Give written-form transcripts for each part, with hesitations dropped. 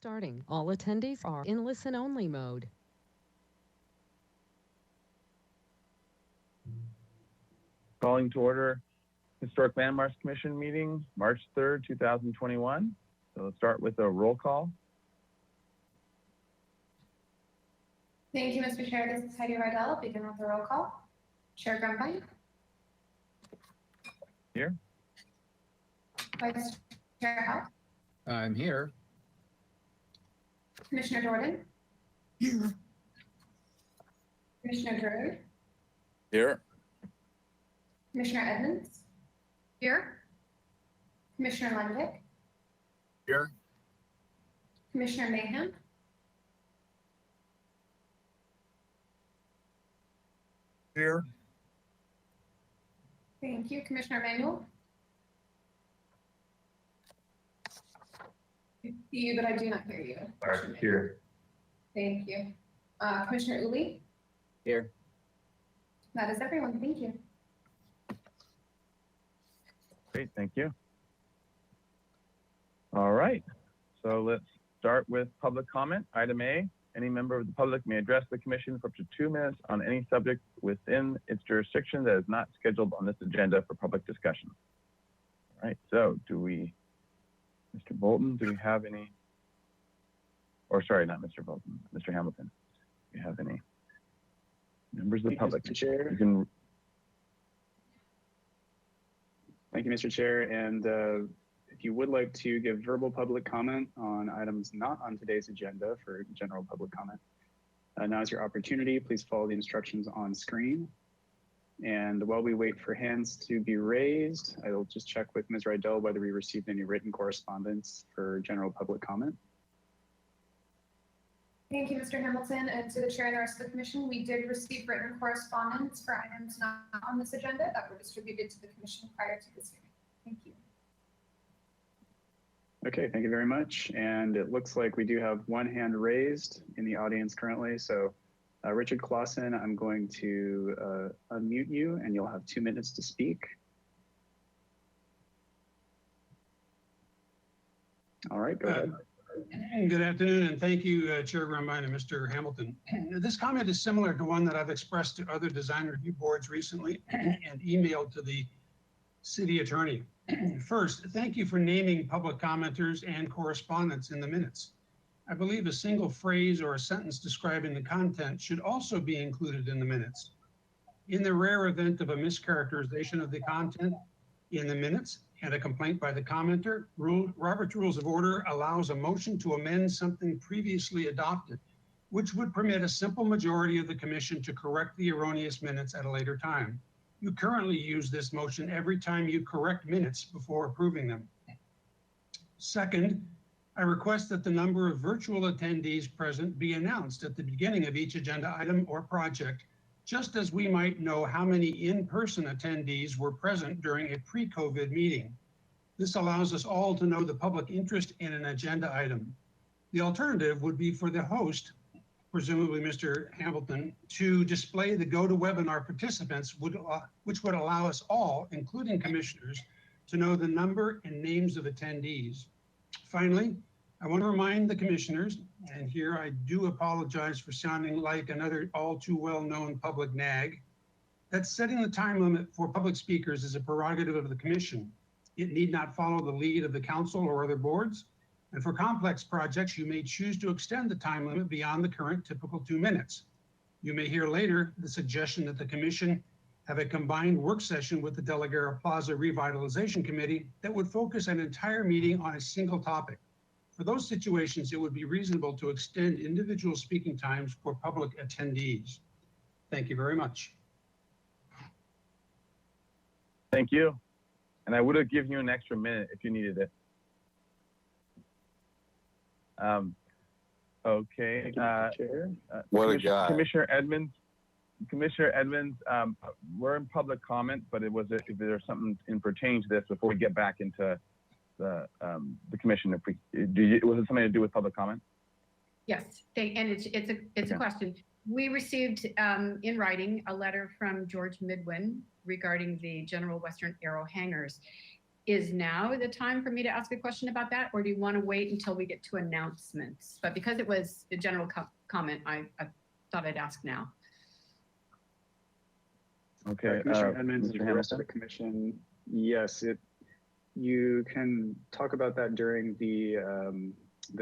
starting. All attendees are in listen-only mode. Calling to order Historic Landmarks Commission meeting, March 3rd, 2021. So let's start with a roll call. Thank you, Mr. Chair. This is Heidi Rydell. Begin with the roll call. Chair Grumpy. Here. Vice Chair Howe. I'm here. Commissioner Jordan. Here. Commissioner Druid. Here. Commissioner Edmonds. Here. Commissioner Lendick. Here. Commissioner Mayhem. Here. Thank you. Commissioner Manuel. I see you, but I do not hear you. Here. Thank you. Commissioner Uli. Here. That is everyone. Thank you. Great, thank you. All right, so let's start with public comment. Item A, any member of the public may address the commission for up to 2 minutes on any subject within its jurisdiction that is not scheduled on this agenda for public discussion. All right, so Mr. Bolton, do we have any, or sorry, not Mr. Bolton, Mr. Hamilton, do you have any members of the public? Mr. Chair. You can. Thank you, Mr. Chair. And if you would like to give verbal public comment on items not on today's agenda for general public comment, now is your opportunity. Please follow the instructions on screen. And while we wait for hands to be raised, I will just check with Ms. Rydell whether we received any written correspondence for general public comment. Thank you, Mr. Hamilton, and to the chair and the rest of the commission. We did receive written correspondence for items not on this agenda that were distributed to the commission prior to this hearing. Thank you. Okay, thank you very much. And it looks like we do have one hand raised in the audience currently. So Richard Clausen, I'm going to unmute you and you'll have 2 minutes to speak. All right, go ahead. Good afternoon, and thank you, Chair Grumbine and Mr. Hamilton. This comment is similar to one that I've expressed to other design review boards recently and emailed to the city attorney. First, thank you for naming public commenters and correspondence in the minutes. I believe a single phrase or a sentence describing the content should also be included in the minutes. In the rare event of a mischaracterization of the content in the minutes and a complaint by the commenter, Robert's Rules of Order allows a motion to amend something previously adopted, which would permit a simple majority of the commission to correct the erroneous minutes at a later time. You currently use this motion every time you correct minutes before approving them. Second, I request that the number of virtual attendees present be announced at the beginning of each agenda item or project, just as we might know how many in-person attendees were present during a pre-COVID meeting. This allows us all to know the public interest in an agenda item. The alternative would be for the host, presumably Mr. Hamilton, to display the GoToWebinar participants, which would allow us all, including commissioners, to know the number and names of attendees. Finally, I want to remind the commissioners, and here I do apologize for sounding like another all too well-known public nag, that setting the time limit for public speakers is a prerogative of the commission. It need not follow the lead of the council or other boards. And for complex projects, you may choose to extend the time limit beyond the current typical 2 minutes. You may hear later the suggestion that the commission have a combined work session with the De La Guerra Plaza Revitalization Committee that would focus an entire meeting on a single topic. For those situations, it would be reasonable to extend individual speaking times for public attendees. Thank you very much. Thank you. And I would have given you an extra minute if you needed it. Okay. What a guy. Commissioner Edmonds, we're in public comment, but if there's something in pertaining to this before we get back into the commission, was it something to do with public comment? Yes, and it's a question. We received in writing a letter from George Midwin regarding the General Western Aero hangars. is now the time for me to ask a question about that, or do you want to wait until we get to announcements? But because it was a general comment, I thought I'd ask now. Okay, Commissioner Edmonds and Mr. the rest of Hamilton? the commission, yes, you can talk about that during the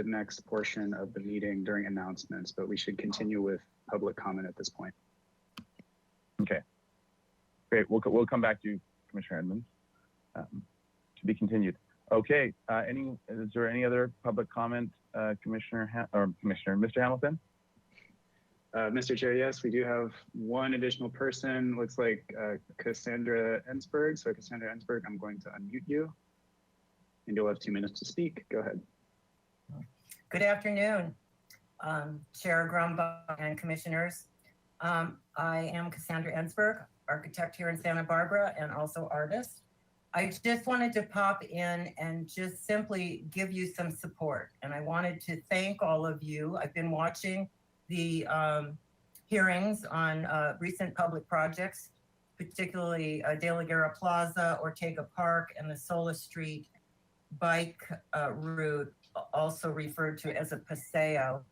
next portion of the meeting during announcements, but we should continue with public comment at this point. Okay. Great. We'll come back to you, Commissioner Edmonds. To be continued. Okay. Is there any other public comment, Mr. Hamilton? Mr. Chair, yes, we do have one additional person. Looks like Cassandra Ensberg. So Cassandra Ensberg, I'm going to unmute you, and you'll have 2 minutes to speak. Go ahead. Good afternoon, Chair Grumbach and commissioners. I am Cassandra Ensberg, architect here in Santa Barbara and also artist. I just wanted to pop in and just simply give you some support. And I wanted to thank all of you. I've been watching the hearings on recent public projects, particularly De La Guerra Plaza, Ortega Park, and the Sola Street bike route, also referred to as a paseo,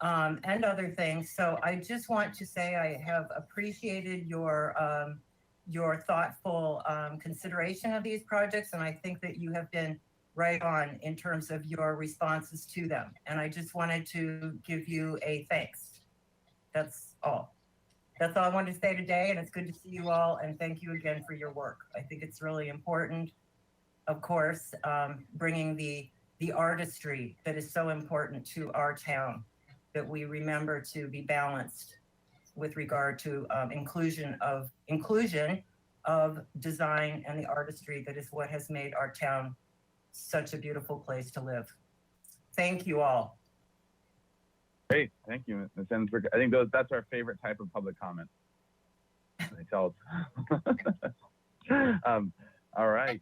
and other things. So I just want to say I have appreciated your thoughtful consideration of these projects, and I think that you have been right on in terms of your responses to them. And I just wanted to give you a thanks. That's all. That's all I wanted to say today, and it's good to see you all, and thank you again for your work. I think it's really important, of course, bringing the artistry that is so important to our town, that we remember to be balanced with regard to inclusion of design and the artistry that is what has made our town such a beautiful place to live. Thank you all. Great. Thank you, Ms. Ensberg. I think that's our favorite type of public comment. They tell us. All right.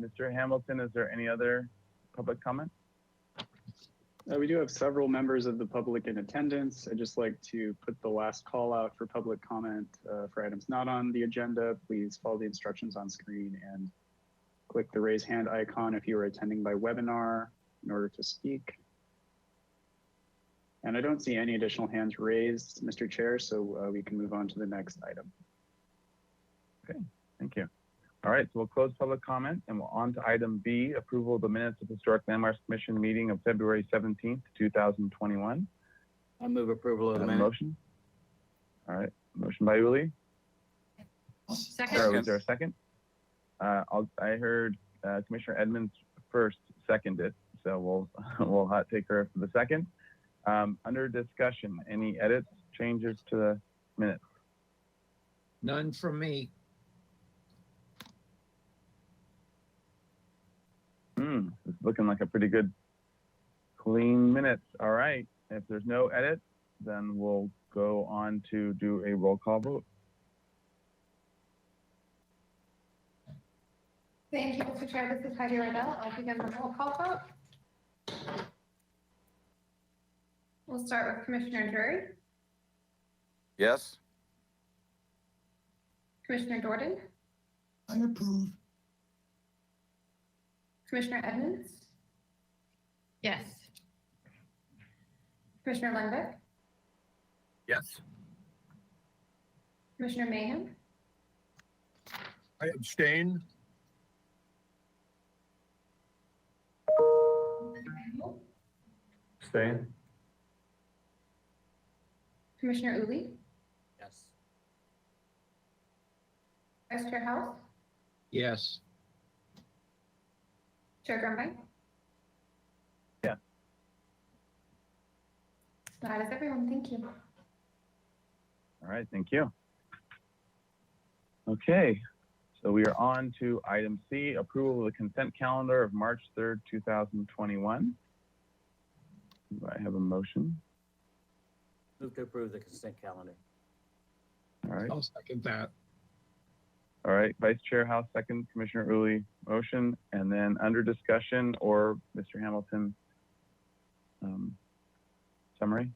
Mr. Hamilton, is there any other public comment? We do have several members of the public in attendance. I'd just like to put the last call out for public comment for items not on the agenda. Please follow the instructions on screen and click the raise hand icon if you are attending by webinar in order to speak. And I don't see any additional hands raised, Mr. Chair, so we can move on to the next item. Okay, thank you. All right, so we'll close public comment and we're on to item B, approval of the minutes of Historic Landmarks Commission meeting of February 17th, 2021. I move approval of the minute. Motion. All right, motion by Uli. Second? Sarah, was there a second? I heard Commissioner Edmonds first seconded, so we'll take her for the second. Under discussion, any edits, changes to the minutes? None from me. It's looking like a pretty good, clean minutes. All right. If there's no edits, then we'll go on to do a roll call vote. Thank you, Mr. Chair. This is Heidi Riddell. I'll begin the roll call vote. We'll start with Commissioner Drury, Yes. Commissioner Jordan, I approve. Commissioner Edmonds, Yes. Commissioner Lundbeck, Yes. Commissioner Mayhem, I abstain. Abstain. Commissioner Uli, Yes. Vice Chair House, Yes. Chair Grumbine. Yeah. That is everyone. Thank you. All right, thank you. Okay, so we are on to item C, approval of the consent calendar of March 3rd, 2021. Do I have a motion? Move to approve the consent calendar. All right. I'll second that. All right, Vice Chair House, second, Commissioner Uli, motion, and then under discussion or Mr. Hamilton, summary.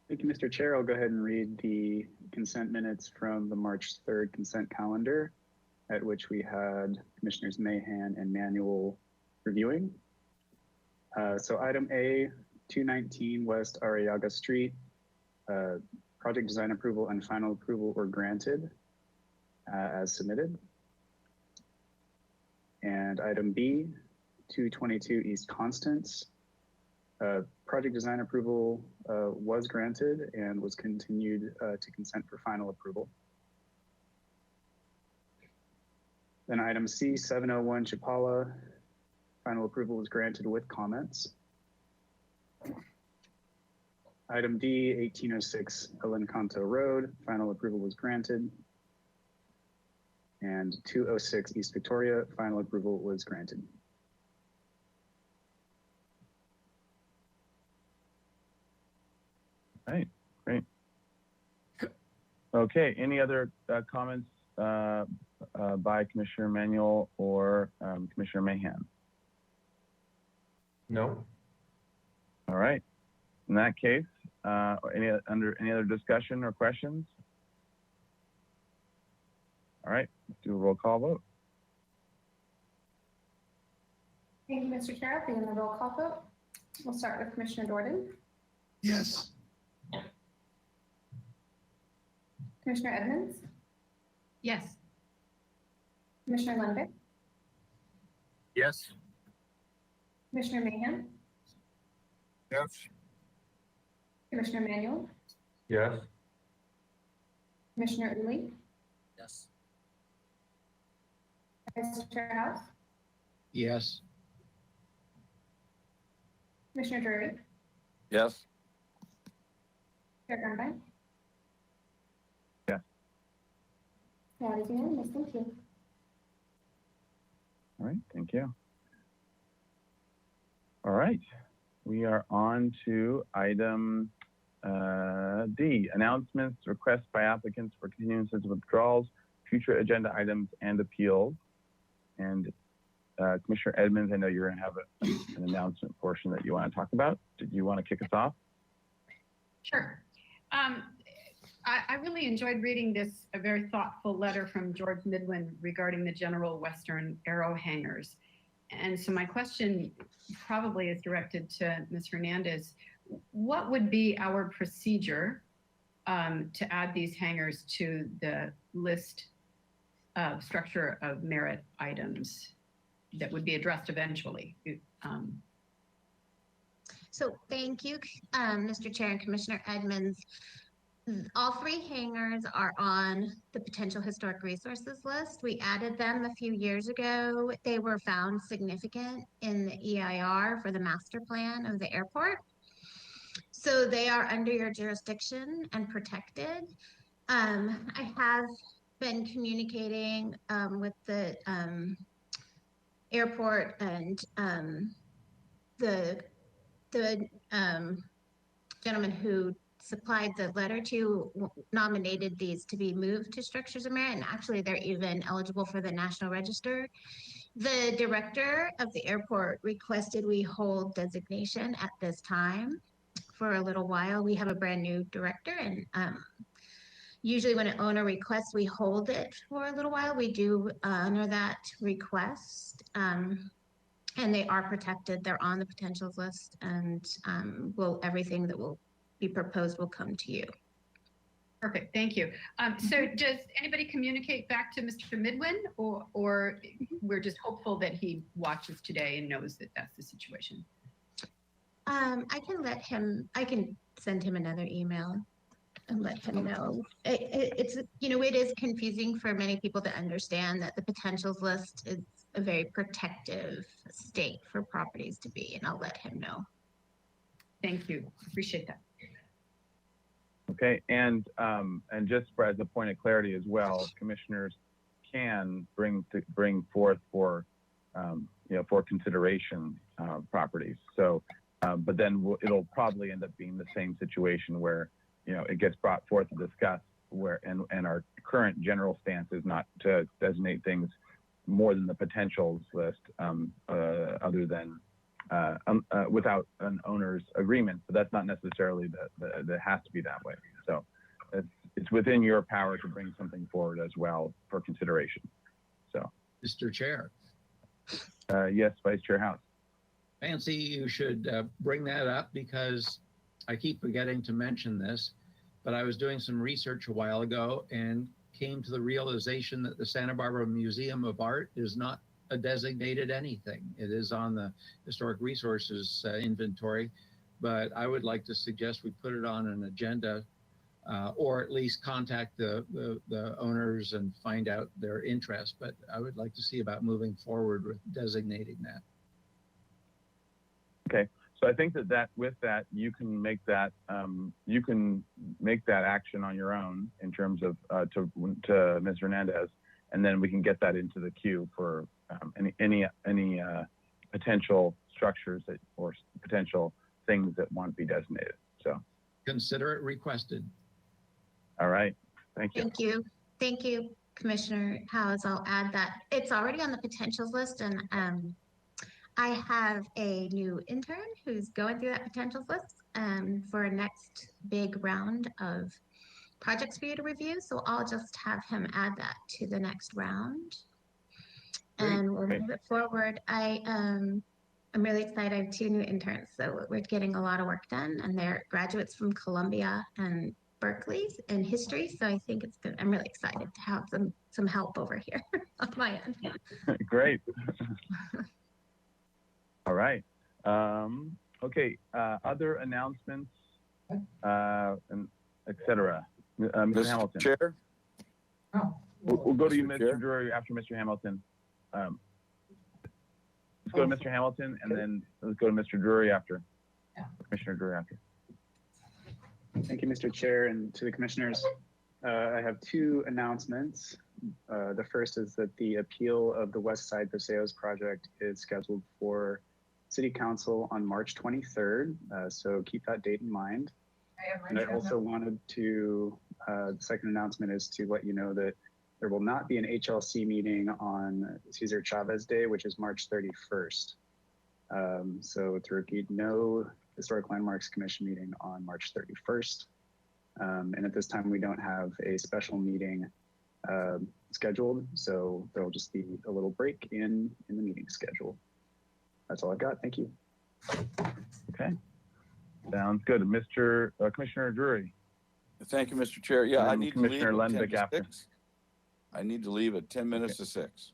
Thank you, Mr. Chair. I'll go ahead and read the consent minutes from the March 3rd consent calendar. at which we had Commissioners Mahan and Manuel reviewing. So item A, 219 West Arriaga Street, project design approval and final approval were granted as submitted. And item B, 222 East Constance, project design approval was granted and was continued to consent for final approval. Then item C, 701 Chapala, final approval was granted with comments. Item D, 1806 El Encanto Road, final approval was granted. And 206 East Victoria, final approval was granted. Right, great. Okay, any other comments by Commissioner Manuel or Commissioner Mahan? No. All right. In that case, any other discussion or questions? All right, let's do a roll call vote. Thank you, Mr. Chair. Begin the roll call vote. We'll start with Commissioner Jordan, Yes. Commissioner Edmonds, Yes. Commissioner Lundberg, Yes. Commissioner Mahan, Yes. Commissioner Manuel, Yes. Commissioner Uli, Yes. Vice Chair House, Yes. Commissioner Drury, Yes. Chair Grunbein. Yes. That is unanimous. Thank you. All right, thank you. All right, we are on to item D, announcements, requests by applicants for continuances, withdrawals, future agenda items, and appeals. And Commissioner Edmonds, I know you're going to have an announcement portion that you want to talk about. Did you want to kick us off? Sure. I really enjoyed reading this, a very thoughtful letter from George Midwin regarding the General Western Arrow hangars. And so my question probably is directed to Ms. Hernandez. What would be our procedure to add these hangars to the list of structure of merit items that would be addressed eventually? So thank you, Mr. Chair and Commissioner Edmonds. All three hangars are on the potential historic resources list. We added them a few years ago. They were found significant in the EIR for the master plan of the airport. So they are under your jurisdiction and protected. I have been communicating with the airport and the gentleman who supplied the letter to nominated these to be moved to structures of merit, and actually they're even eligible for the National Register. The director of the airport requested we hold designation at this time for a little while. We have a brand new director, and usually when an owner requests, we hold it for a little while. We do honor that request. And they are protected. They're on the potentials list, and everything that will be proposed will come to you. Perfect, thank you. So does anybody communicate back to Mr. Midwin, or we're just hopeful that he watches today and knows that that's the situation? I can send him another email and let him know. It is confusing for many people to understand that the potentials list is a very protective state for properties to be, and I'll let him know. Thank you, appreciate that. Okay, and just as a point of clarity as well, commissioners can bring forth for consideration properties. So, but then it'll probably end up being the same situation where it gets brought forth and discussed. And our current general stance is not to designate things more than the potentials list, other than without an owner's agreement, but that's not necessarily that has to be that way. So it's within your power to bring something forward as well for consideration. Mr. Chair, Yes, Vice Chair House. Fancy you should bring that up because I keep forgetting to mention this, but I was doing some research a while ago and came to the realization that the Santa Barbara Museum of Art is not a designated anything. It is on the Historic Resources inventory, but I would like to suggest we put it on an agenda or at least contact the owners and find out their interest. But I would like to see about moving forward with designating that. Okay, so I think that with that, you can make that action on your own in terms of to Ms. Hernandez, and then we can get that into the queue for any potential structures that or potential things that want to be designated. So Consider it requested. all right, thank you. Thank you. Thank you, Commissioner Howes. I'll add that. It's already on the potentials list, and I have a new intern who's going through that potentials list for a next big round of projects for you to review. So I'll just have him add that to the next round. And we'll move it forward. I'm really excited. I have 2 new interns, so we're getting a lot of work done, and they're graduates from Columbia and Berkeley in history. So I think it's good. I'm really excited to have some help over here on my end. Great. All right. Okay. Other announcements, and et cetera. Mr. Hamilton. Chair? We'll go to you, Mr. Mr. Chair? Drury, after Mr. Hamilton. Let's go to Mr. Hamilton, and then let's go to Mr. Drury after. Commissioner Drury after. Thank you, Mr. Chair, and to the commissioners. I have 2 announcements. The first is that the appeal of the West Side Paseos project is scheduled for City Council on March 23rd. So keep that date in mind. And I also wanted to, the second announcement is to let you know that there will not be an HLC meeting on Cesar Chavez Day, which is March 31st. So to repeat, no Historic Landmarks Commission meeting on March 31st. And at this time, we don't have a special meeting scheduled. So there'll just be a little break in the meeting schedule. That's all I've got. Thank you. Okay. Sounds good. Mr. Commissioner Drury. Thank you, Mr. Chair. Yeah, And I then need to leave Commissioner at 10 Lendick to after. 6. I need to leave at 10 minutes to 6.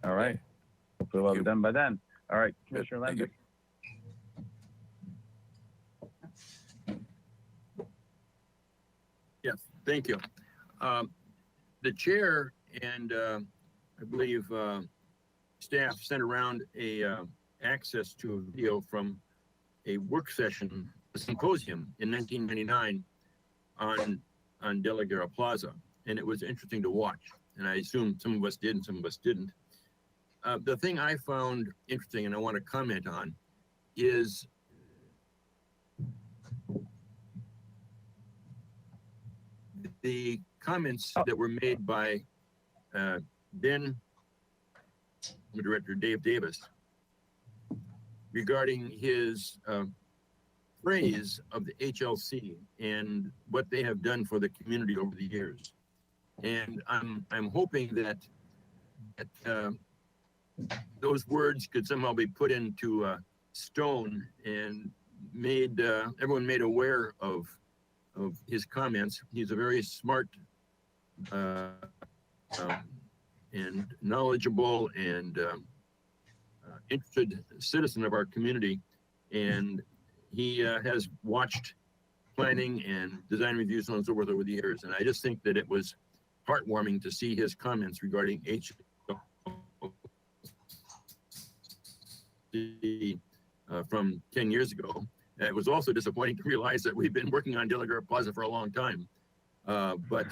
All right. Hopefully we'll have it done by then. All right, Commissioner Thank you. Lendick. Yes, thank you. The chair and I believe staff sent around a access to a video from a work session, a symposium in 1999 on De La Guerra Plaza. And it was interesting to watch. And I assume some of us did and some of us didn't. The thing I found interesting and I want to comment on is the comments that were made by then Director Dave Davis regarding his praise of the HLC and what they have done for the community over the years. And I'm hoping that those words could somehow be put into stone and made everyone made aware of his comments. He's a very smart and knowledgeable and interested citizen of our community, and he has watched planning and design reviews and so forth over the years. And I just think that it was heartwarming to see his comments regarding HLC from 10 years ago. And it was also disappointing to realize that we've been working on De La Guerra Plaza for a long time. But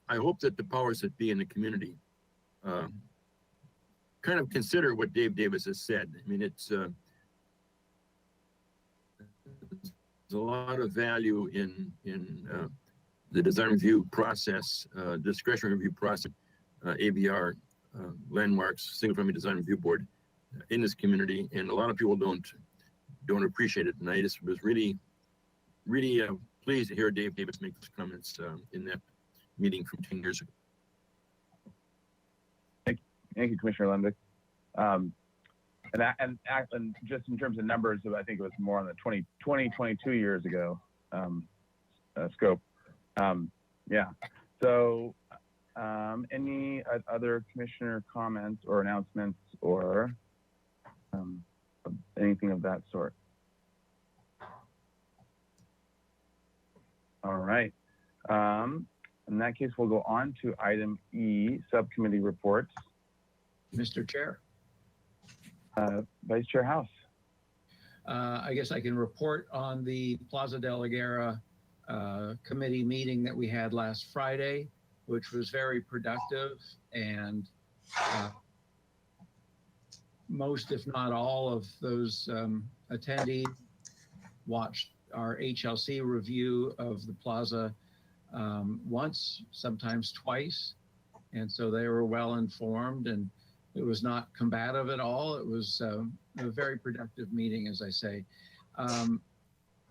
I hope that the powers that be in the community kind of consider what Dave Davis has said. I mean, it's there's a lot of value in the design review process, discretionary review process, ABR, landmarks, single family design review board in this community, and a lot of people don't appreciate it. And I just was really pleased to hear Dave Davis make those comments in that meeting from 10 years ago. Thank you, Commissioner Lemdick. And just in terms of numbers, I think it was more on the 22 years ago scope. Yeah. So any other commissioner comments or announcements or anything of that sort? All right. In that case, we'll go on to item E, subcommittee reports. Mr. Chair, Vice Chair House. I guess I can report on the Plaza de la Guerra committee meeting that we had last Friday, which was very productive, and most, if not all, of those attendees watched our HLC review of the plaza once, sometimes twice, and so they were well informed, and it was not combative at all. It was a very productive meeting, as I say.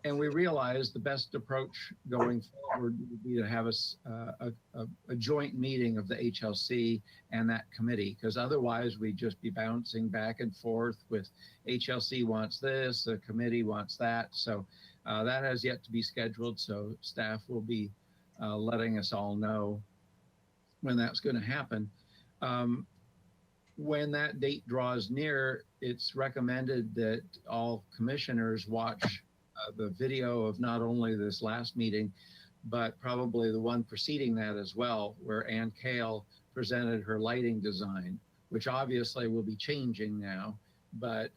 And we realized the best approach going forward would be to have a joint meeting of the HLC and that committee, because otherwise we'd just be bouncing back and forth with HLC wants this, the committee wants that. So that has yet to be scheduled. So staff will be letting us all know when that's going to happen. When that date draws near, it's recommended that all commissioners watch the video of not only this last meeting, but probably the one preceding that as well, where Ann Kale presented her lighting design, which obviously will be changing now, but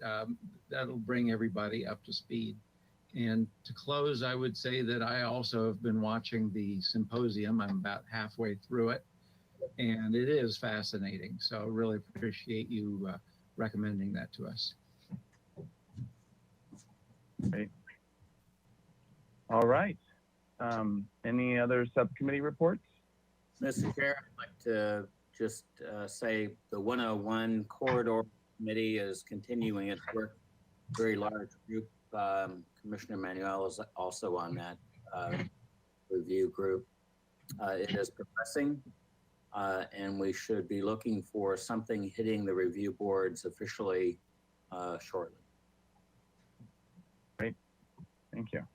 that'll bring everybody up to speed. And to close, I would say that I also have been watching the symposium. I'm about halfway through it, and it is fascinating. So really appreciate you recommending that to us. Great. All right. Any other subcommittee reports? Mr. Chair, I'd like to just say the 101 Corridor Committee is continuing its work. Very large group. Commissioner Manuel is also on that review group. It is progressing, and we should be looking for something hitting the review boards officially shortly. Great. Thank you.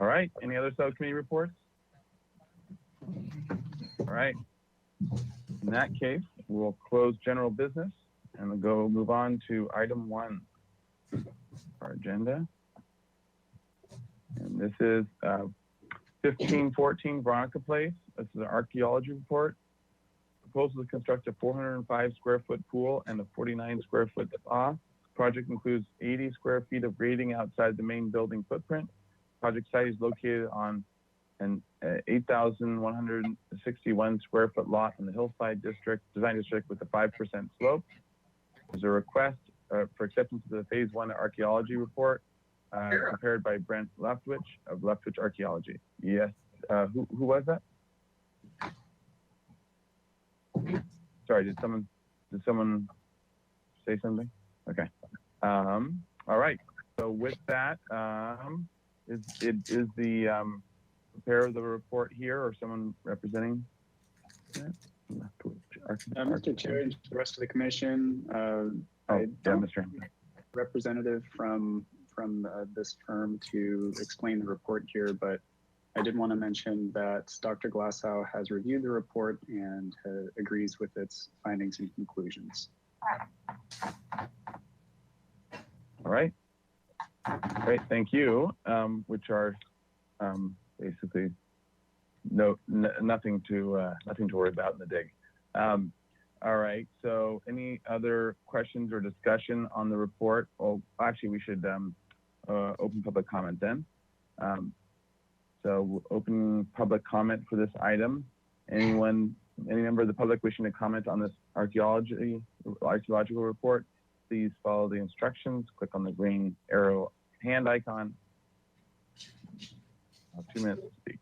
All right. Any other subcommittee reports? All right. In that case, we'll close general business and we'll move on to item 1, our agenda. And this is 1514 Veronica Place. This is an archaeology report. Proposal to construct a 405 square foot pool and a 49 square foot spa. Project includes 80 square feet of grading outside the main building footprint. Project site is located on an 8,161 square foot lot in the Hillside Design District with a 5% slope. There's a request for acceptance of the phase 1 archaeology report prepared by Brent Leftwich of Leftwich Archaeology. Yes, who was that? Sorry, did someone say something? Okay. All right. So with that, is the preparer of the report here or someone representing that? Mr. Chair, and the rest of the commission, Mr. representative from this firm to explain the report here, but I did want to mention that Dr. Glassow has reviewed the report and agrees with its findings and conclusions. All right. Great, thank you. Which are basically nothing to worry about in the dig. All right. So, any other questions or discussion on the report? Oh, actually, we should open public comment then. So, we'll open public comment for this item. Any member of the public wishing to comment on this archaeological report, please follow the instructions. Click on the green arrow hand icon. 2 minutes to speak.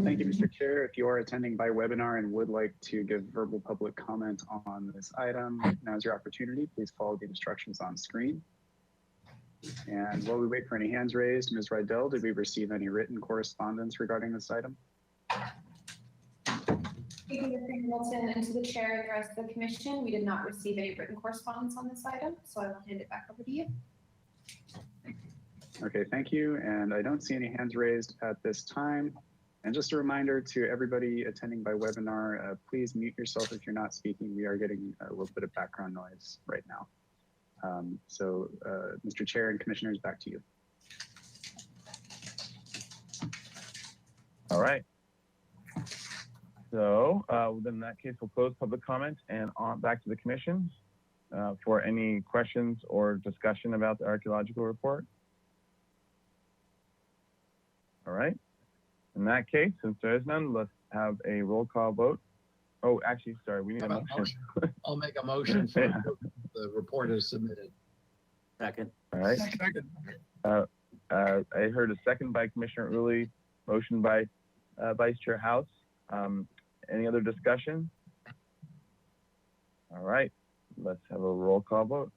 Thank you, Mr. Chair. If you are attending by webinar and would like to give verbal public comment on this item, now is your opportunity. Please follow the instructions on screen. And while we wait for any hands raised, Ms. Rydell, did we receive any written correspondence regarding this item? Thank you, Mr. Hamilton, and to the chair and the rest of the commission, we did not receive any written correspondence on this item, so I will hand it back over to you. Okay, thank you. And I don't see any hands raised at this time. And just a reminder to everybody attending by webinar, please mute yourself if you're not speaking. We are getting a little bit of background noise right now. Mr. Chair and commissioners, back to you. All right. So then in that case, we'll close public comment and on back to the commission for any questions or discussion about the archaeological report. All right. In that case, since there is none, let's have a roll call vote. Oh, actually, sorry, we need a motion. I'll make a motion for the report is submitted. Second. All right. I heard a second by Commissioner Uli, motion by Vice Chair House. Any other discussion? All right, let's have a roll call vote.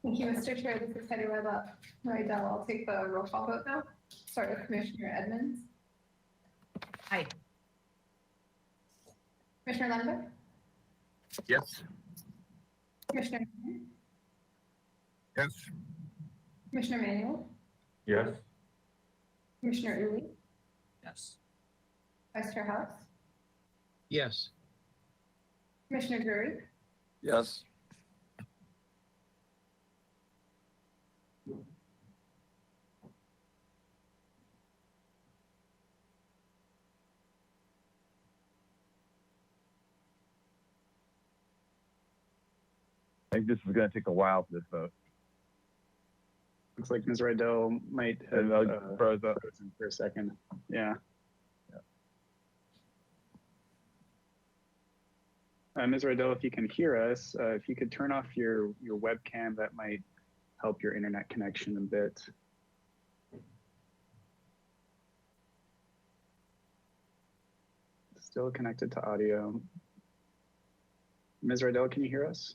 Thank you, Mr. Chair. This is Hetty Rydell. I'll take the roll call vote now. Start with Commissioner Edmonds. Aye. Commissioner Lambert. Yes. Commissioner. Yes. Commissioner Manuel. Yes. Commissioner Uli. Yes. Vice Chair House. Yes. Commissioner Drury. Yes. I think this is going to take a while for this vote. Looks like Ms. Rydell might have froze up frozen for a second. Yeah. Ms. Rydell, if you can hear us, if you could turn off your webcam, that might help your internet connection a bit. Still connected to audio. Ms. Rydell, can you hear us?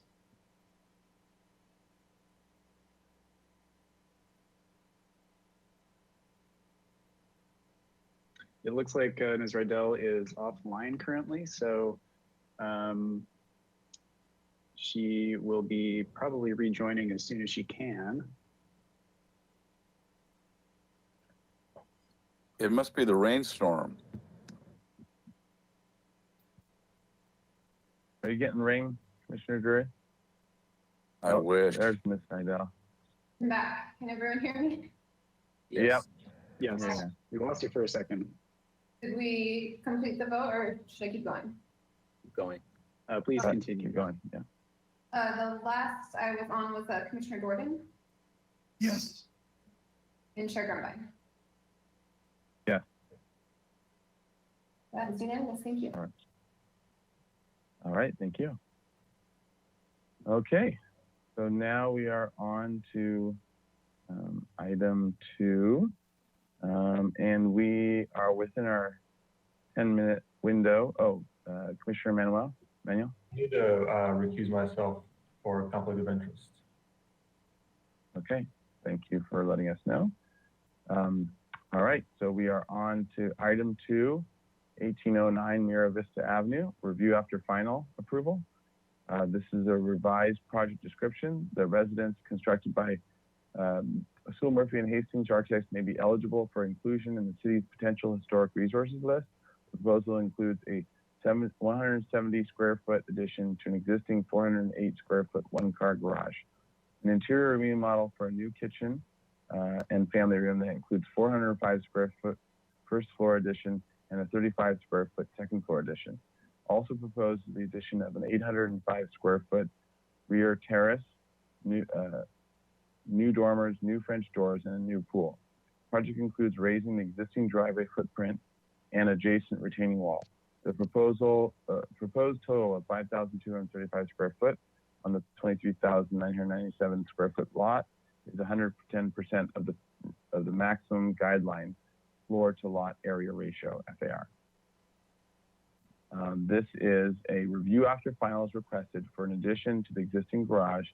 It looks like Ms. Rydell is offline currently, so she will be probably rejoining as soon as she can. It must be the rainstorm. Are you getting rain, Commissioner Drury? I wish. There's Ms. Rydell. I'm back. Can everyone hear me? Yep. Yes, Yeah. we lost you for a second. Did we complete the vote or should I keep going? Keep going. Please continue. Keep going. Yeah. The last I was on was Commissioner Gordon Yes. and Chair Grumbine. Yeah. That is unanimous. Thank you. All right. Thank you. Okay. So now we are on to item 2. And we are within our 10-minute window. Oh, Commissioner Manuel? I need to recuse myself for conflict of interest. Okay, thank you for letting us know. All right, so we are on to item 2, 1809 Mira Vista Avenue, review after final approval. This is a revised project description. The residence constructed by Sewell Murphy and Hastings Architects may be eligible for inclusion in the city's potential historic resources list. The proposal includes a 170 square foot addition to an existing 408 square foot one-car garage, an interior remodel for a new kitchen and family room that includes 405 square foot first floor addition and a 35 square foot second floor addition. Also proposed the addition of an 805 square foot rear terrace, new dormers, new French doors, and a new pool. Project includes raising the existing driveway footprint and adjacent retaining wall. The proposed total of 5,235 square foot on the 23,997 square foot lot is 110% of the maximum guideline floor to lot area ratio, FAR. This is a review after finals requested for an addition to the existing garage,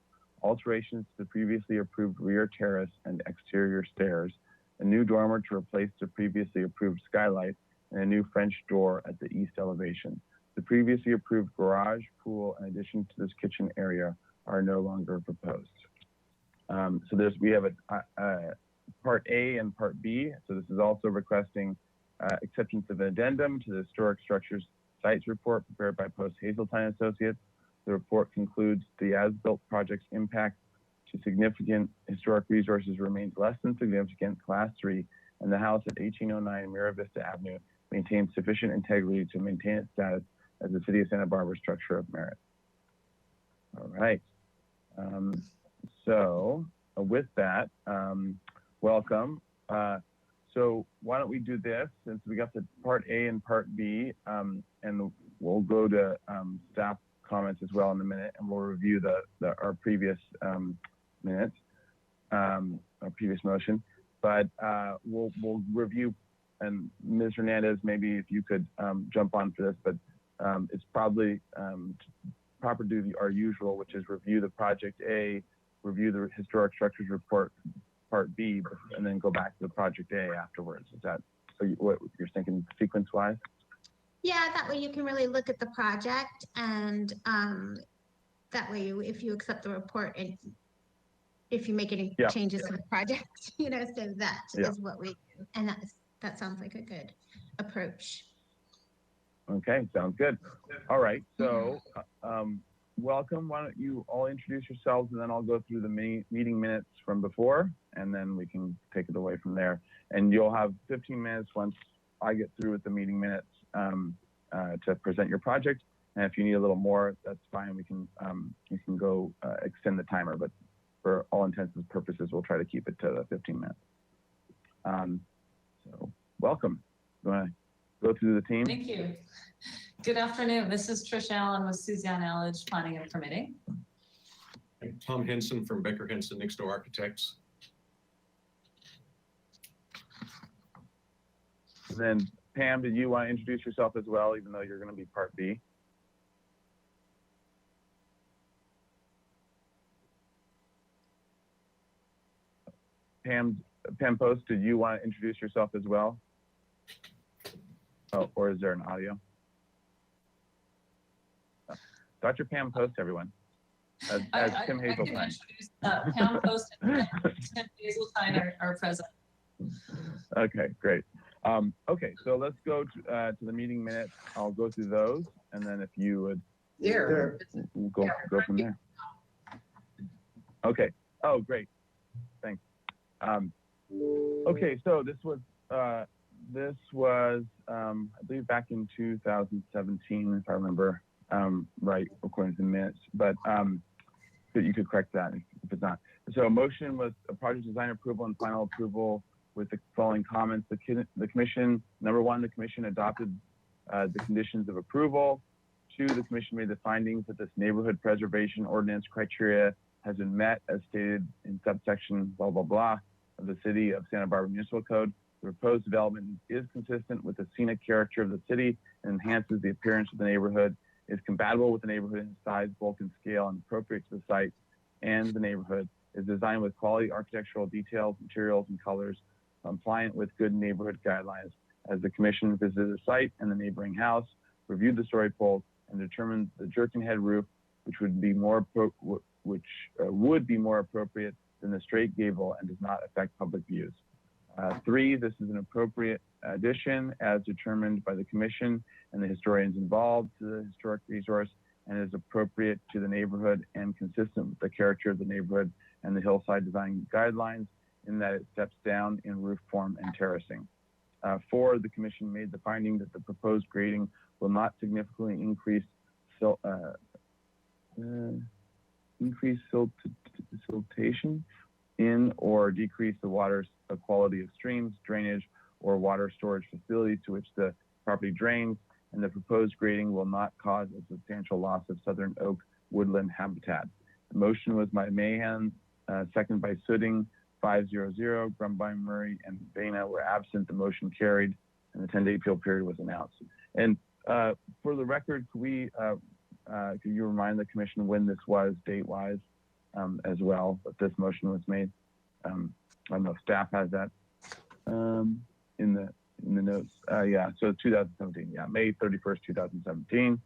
alterations to the previously approved rear terrace and exterior stairs, a new dormer to replace the previously approved skylight, and a new French door at the east elevation. The previously approved garage, pool, in addition to this kitchen area are no longer proposed. So we have a Part A and Part B. So this is also requesting acceptance of an addendum to the Historic Structures Sites Report prepared by Post Hazeltine Associates. The report concludes the as-built project's impact to significant historic resources remains less than significant, Class 3, and the house at 1809 Mira Vista Avenue maintains sufficient integrity to maintain its status as the City of Santa Barbara structure of merit. All right. So with that, welcome. So why don't we do this, since we got the Part A and Part B, and we'll go to staff comments as well in a minute, and we'll review our previous minutes, our previous motion. But we'll review, and Ms. Hernandez, maybe if you could jump on for this, but it's probably proper to do our usual, which is review the Project A, review the Historic Structures Report Part B, and then go back to the Project A afterwards. Is that what you're thinking sequence-wise? Yeah, that way you can really look at the project, and that way if you accept the report and if you make any changes to the project, so that is what we do. And that sounds like a good approach. Okay, sounds good. All right, so welcome. Why don't you all introduce yourselves, and then I'll go through the meeting minutes from before, and then we can take it away from there. And you'll have 15 minutes once I get through with the meeting minutes to present your project. And if you need a little more, that's fine. We can go extend the timer, but for all intents and purposes, we'll try to keep it to the 15 minutes. So welcome. You want to go through the team? Thank you. Good afternoon. This is Trish Allen with Suzanne Allage Planning and Permitting. I'm Tom Henson from Becker Henson Nixto Architects. And then Pam, did you want to introduce yourself as well, even though you're going to be Part B? Pam Post, did you want to introduce yourself as well? Oh, or is there an audio? Dr. Pam Post, everyone. As Tim Hazeltine. I can introduce Pam Post and Tim Hazeltine are present. Okay, great. Okay, so let's go to the meeting minutes. I'll go through those, and then if you would we'll go from there. Okay. Oh, great. Thanks. Okay, so this was I believe back in 2017, if I remember right, according to the minutes. But you could correct that if it's not. So a motion was a project design approval and final approval with the following comments. The commission, number one, the commission adopted the conditions of approval. Two, the commission made the findings that this neighborhood preservation ordinance criteria has been met as stated in subsection blah, blah, blah of the City of Santa Barbara Municipal Code. The proposed development is consistent with the scenic character of the city and enhances the appearance of the neighborhood, is compatible with the neighborhood in size, bulk, and scale, and appropriate to the site and the neighborhood, is designed with quality architectural details, materials, and colors, compliant with good neighborhood guidelines. As the commission visited the site and the neighboring house, reviewed the story poles, and determined the jerkin head roof, which would be more appropriate than the straight gable and does not affect public views. Three, this is an appropriate addition as determined by the commission and the historians involved to the historic resource, and is appropriate to the neighborhood and consistent with the character of the neighborhood and the hillside design guidelines in that it steps down in roof form and terracing. Four, the commission made the finding that the proposed grading will not significantly increase siltation in or decrease the water quality of streams, drainage, or water storage facilities to which the property drains, and the proposed grading will not cause a substantial loss of southern oak woodland habitat. The motion was by Mahan, second by Sooting, 5-0-0. Grumbine, Murray, and Bana were absent. The motion carried, and the 10-day appeal period was announced. And for the record, could you remind the commission when this was date-wise as well, that this motion was made? I don't know if staff has that in the in the notes. Yeah, so 2017. Yeah, May 31st, 2017.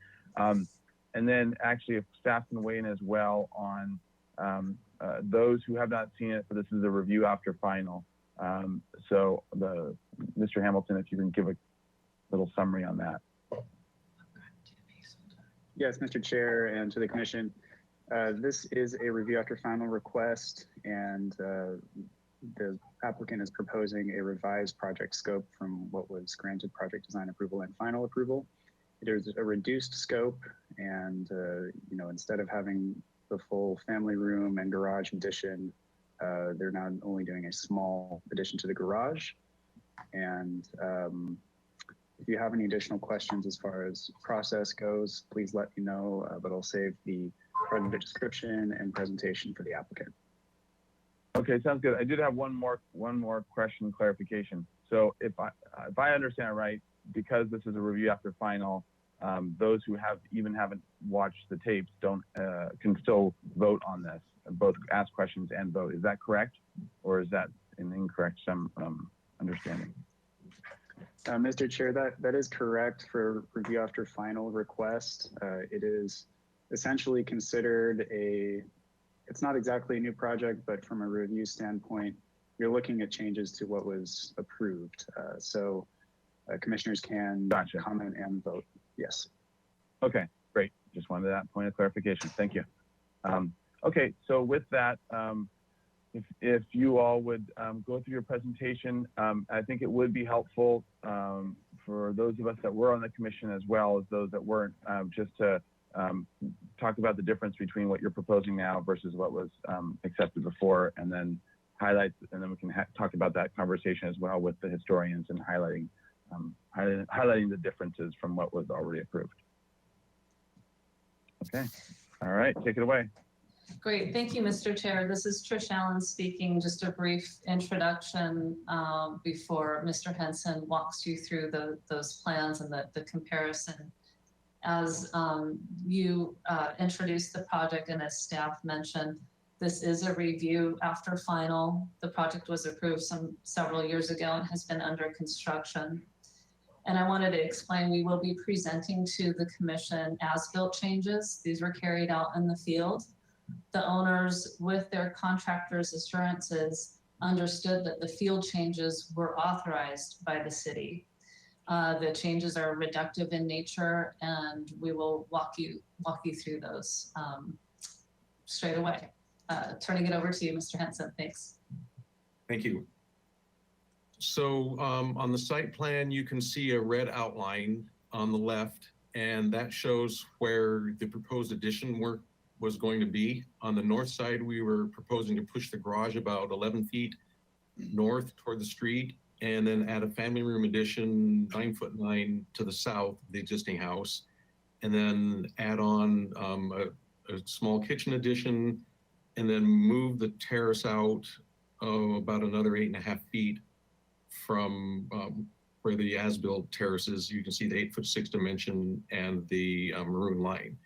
And then actually, if staff can weigh in as well on those who have not seen it, but this is a review after final. So Mr. Hamilton, if you can give a little summary on that. Yes, Mr. Chair, and to the commission. This is a review after final request, and the applicant is proposing a revised project scope from what was granted project design approval and final approval. It is a reduced scope, and instead of having the full family room and garage addition, they're now only doing a small addition to the garage. And if you have any additional questions as far as process goes, please let me know, but I'll save the project description and presentation for the applicant. Okay, sounds good. I did have one more question, clarification. So if I understand it right, because this is a review after final, those who haven't watched the tapes can still vote on this, both ask questions and vote. Is that correct, or is that an incorrect understanding? Mr. Chair, that is correct for review after final request. It is essentially considered it's not exactly a new project, but from a review standpoint, you're looking at changes to what was approved. So commissioners can comment and vote. Yes. Okay, great. Just wanted that point of clarification. Thank you. Okay, so with that, if you all would go through your presentation, I think it would be helpful for those of us that were on the commission as well as those that weren't, just to talk about the difference between what you're proposing now versus what was accepted before, and then highlight, and then we can talk about that conversation as well with the historians and highlighting the differences from what was already approved. Okay, all right, take it away. Great, thank you, Mr. Chair. This is Trish Allen speaking. Just a brief introduction before Mr. Henson walks you through those plans and the comparison. As you introduced the project and as staff mentioned, this is a review after final. The project was approved several years ago and has been under construction. And I wanted to explain, we will be presenting to the commission as-built changes. These were carried out in the field. The owners, with their contractors' assurances, understood that the field changes were authorized by the city. The changes are reductive in nature, and we will walk you through those straight away. Turning it over to you, Mr. Henson. Thanks. Thank you. So on the site plan, you can see a red outline on the left, and that shows where the proposed addition work was going to be. On the north side, we were proposing to push the garage about 11 feet north toward the street, and then add a family room addition 9'9" to the south of the existing house, and then add on a small kitchen addition, and then move the terrace out about another 8.5 feet from where the as-built terrace is. You can see the 8'6" dimension and the maroon line.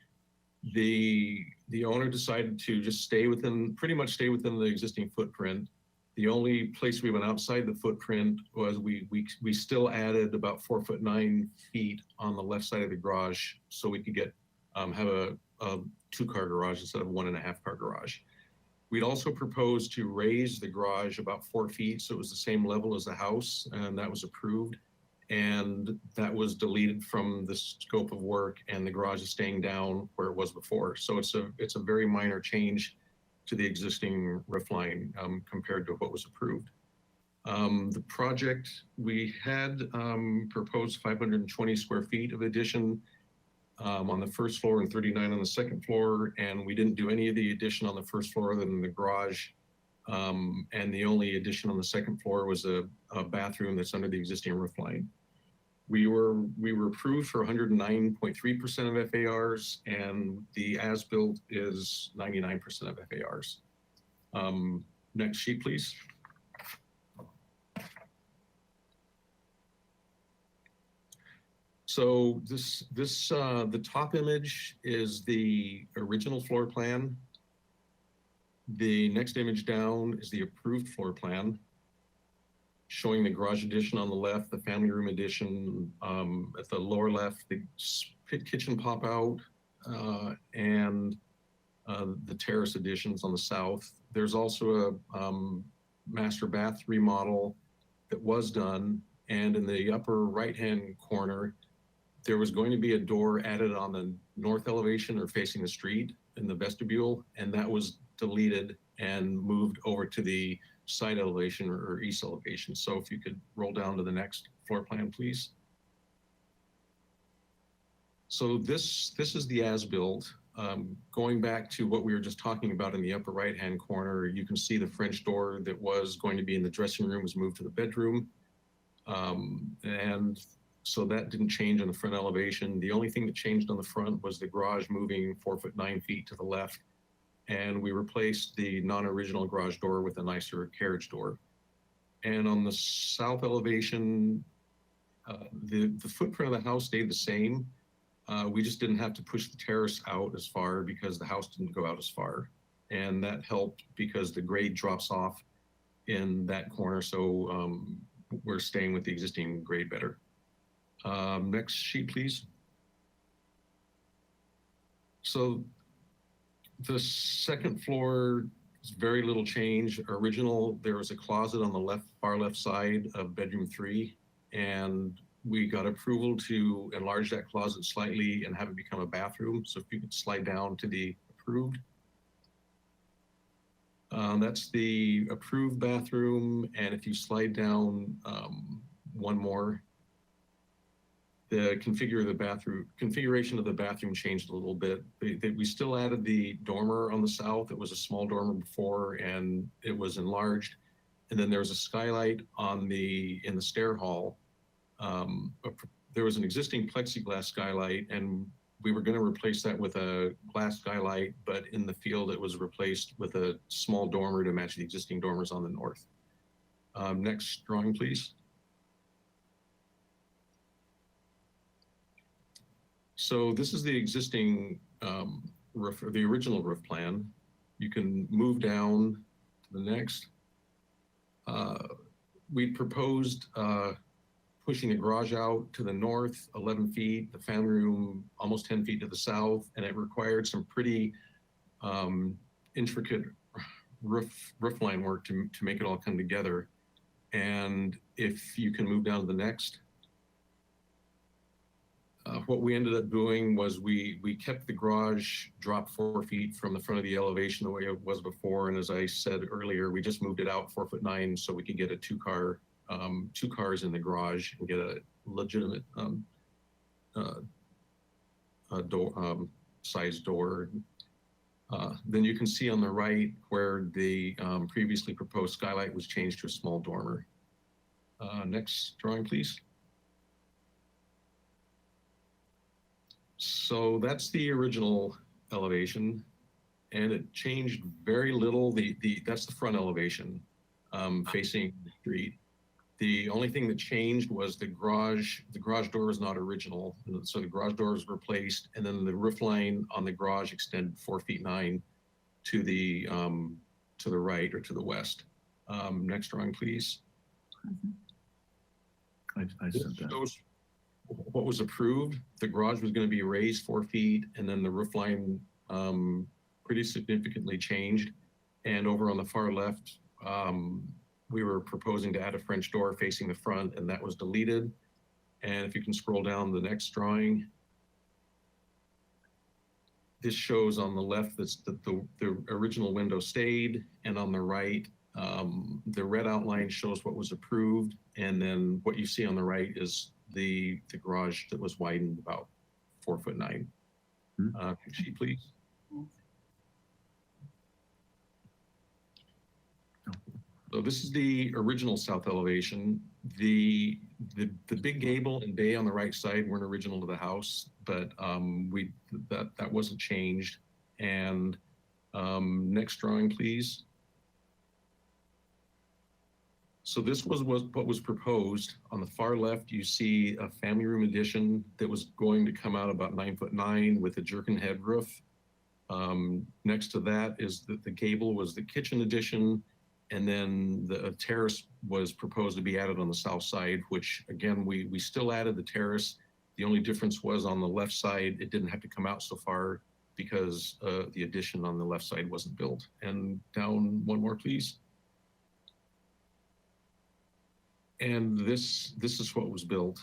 The owner decided to just pretty much stay within the existing footprint. The only place we went outside the footprint was we still added about 4'9" on the left side of the garage, so we could have a 2-car garage instead of 1.5-car garage. We'd also proposed to raise the garage about 4 feet, so it was the same level as the house, and that was approved. And that was deleted from the scope of work, and the garage is staying down where it was before. So it's a very minor change to the existing roof line compared to what was approved. The project, we had proposed 520 square feet of addition on the first floor and 39 on the second floor, and we didn't do any of the addition on the first floor other than the garage. And the only addition on the second floor was a bathroom that's under the existing roof line. We were approved for 109.3% of FARs, and the as-built is 99% of FARs. Next sheet, please. So the top image is the original floor plan. The next image down is the approved floor plan. showing the garage addition on the left, the family room addition at the lower left, the kitchen pop out, and the terrace additions on the south. There's also a master bath remodel that was done, and in the upper right-hand corner, there was going to be a door added on the north elevation or facing the street in the vestibule, and that was deleted and moved over to the side elevation or east elevation. So if you could roll down to the next floor plan, please. So this is the as-built. Going back to what we were just talking about in the upper right-hand corner, you can see the French door that was going to be in the dressing room was moved to the bedroom. And so that didn't change on the front elevation. The only thing that changed on the front was the garage moving 4 foot 9 feet to the left. And we replaced the non-original garage door with a nicer carriage door. And on the south elevation, the footprint of the house stayed the same. We just didn't have to push the terrace out as far because the house didn't go out as far. And that helped because the grade drops off in that corner. So we're staying with the existing grade better. Next sheet, please. So the second floor is very little change. Original, there was a closet on the far left side of bedroom 3, and we got approval to enlarge that closet slightly and have it become a bathroom. So if you could slide down to the approved. That's the approved bathroom. And if you slide down one more, the configuration of the bathroom changed a little bit. We still added the dormer on the south. It was a small dormer before, and it was enlarged. And then there was a skylight in the stair hall. There was an existing plexiglass skylight, and we were going to replace that with a glass skylight, but in the field it was replaced with a small dormer to match the existing dormers on the north. Next drawing, please. So this is the existing roof, or the original roof plan. You can move down to the next. We proposed pushing the garage out to the north 11 feet, the family room almost 10 feet to the south, and it required some pretty intricate roof line work to make it all come together. And if you can move down to the next. What we ended up doing was we kept the garage dropped 4 feet from the front of the elevation the way it was before. And as I said earlier, we just moved it out 4 foot 9 so we could get a two cars in the garage and get a legitimate size door. Then you can see on the right where the previously proposed skylight was changed to a small dormer. Next drawing, please. So that's the original elevation, and it changed very little. That's the front elevation facing the street. The only thing that changed was the garage door was not original. So the garage door was replaced, and then the roof line on the garage extended 4 feet 9 to the right or to the west. Next drawing, please. I sent that. What was approved, the garage was going to be raised 4 feet, and then the roof line pretty significantly changed. And over on the far left, we were proposing to add a French door facing the front, and that was deleted. And if you can scroll down the next drawing, this shows on the left that the original window stayed, and on the right, the red outline shows what was approved, and then what you see on the right is the garage that was widened about 4 foot 9. Next sheet, please. So this is the original south elevation. The big gable and bay on the right side weren't original to the house, but that wasn't changed. And next drawing, please. So this was what was proposed. On the far left, you see a family room addition that was going to come out about 9 foot 9 with a jerkin head roof. Next to that is the gable was the kitchen addition, And then the terrace was proposed to be added on the south side, which again, we still added the terrace. The only difference was on the left side, it didn't have to come out so far because the addition on the left side wasn't built. And down one more, please. And this is what was built.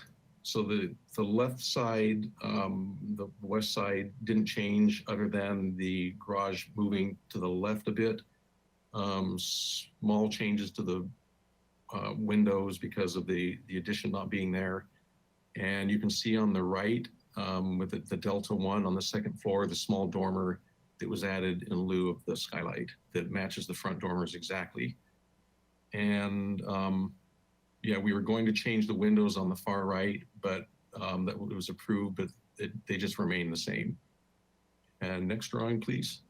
So the left side, the west side didn't change other than the garage moving to the left a bit. Small changes to the windows because of the addition not being there. And you can see on the right with the Delta One on the second floor, the small dormer that was added in lieu of the skylight that matches the front dormers exactly. And yeah, we were going to change the windows on the far right, but that was approved, but they just remain the same. And next drawing, please.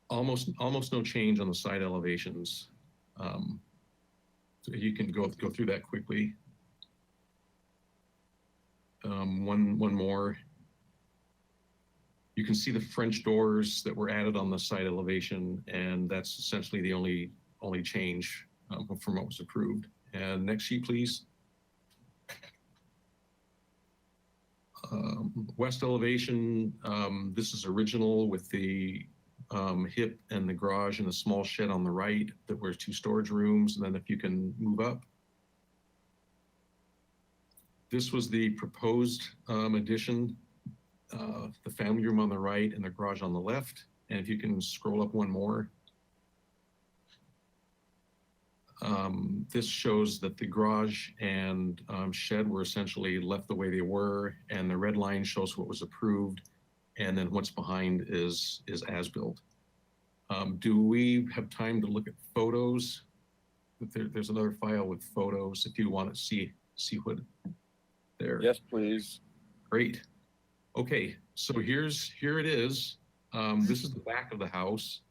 Almost no change on the side elevations. So you can go through that quickly. One more. You can see the French doors that were added on the side elevation, and that's essentially the only change from what was approved. And next sheet, please. West elevation, this is original with the hip and the garage and a small shed on the right that were 2 storage rooms. And then if you can move up. This was the proposed addition, the family room on the right and the garage on the left. And if you can scroll up one more. This shows that the garage and shed were essentially left the way they were, and the red line shows what was approved, and then what's behind is as built. Do we have time to look at photos? There's another file with photos if you want to see what there. Yes, please. Great. Okay, so here it is. This is the back of the house.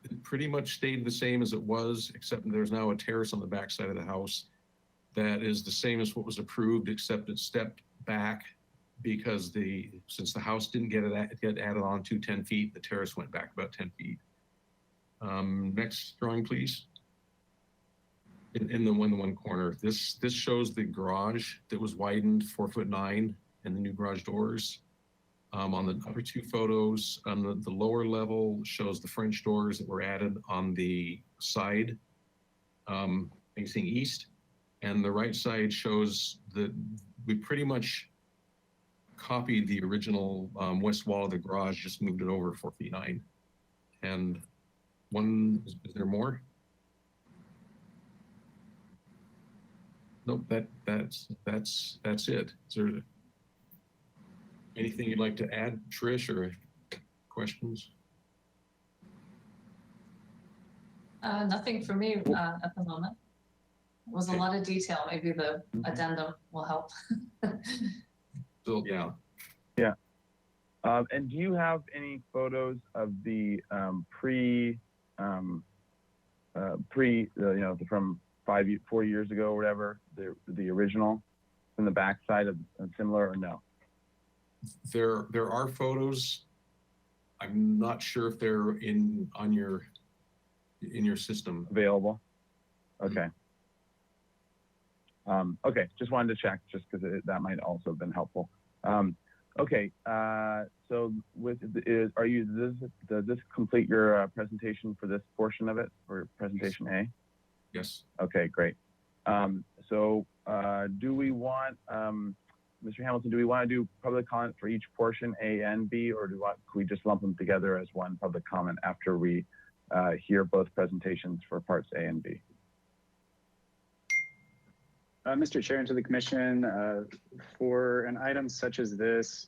It pretty much stayed the same as it was, except there's now a terrace on the back side of the house that is the same as what was approved, except it stepped back because since the house didn't get added on to 10 feet, the terrace went back about 10 feet. Next drawing, please. In the one corner, this shows the garage that was widened 4'9" and the new garage doors. On the upper 2 photos, on the lower level shows the French doors that were added on the side facing east, and the right side shows that we pretty much copied the original west wall of the garage, just moved it over 4'9". And is there more? Nope, that's it. Is there anything you'd like to add, Trish, or questions? Nothing for me at the moment. It was a lot of detail. Maybe the addendum will help. So, yeah. Yeah. And do you have any photos of the from 4 years ago or whatever, the original from the back side of similar, or no? There are photos. I'm not sure if they're in your system. Available. Okay. Okay, just wanted to check, just because that might also have been helpful. Okay, so does this complete your presentation for this portion of it, for presentation A? Yes. Okay, great. So do we want, Mr. Hamilton, do we want to do public comment for each portion, A and B, or can we just lump them together as one public comment after we hear both presentations for parts A and B? Mr. Chair and to the Commission, for an item such as this,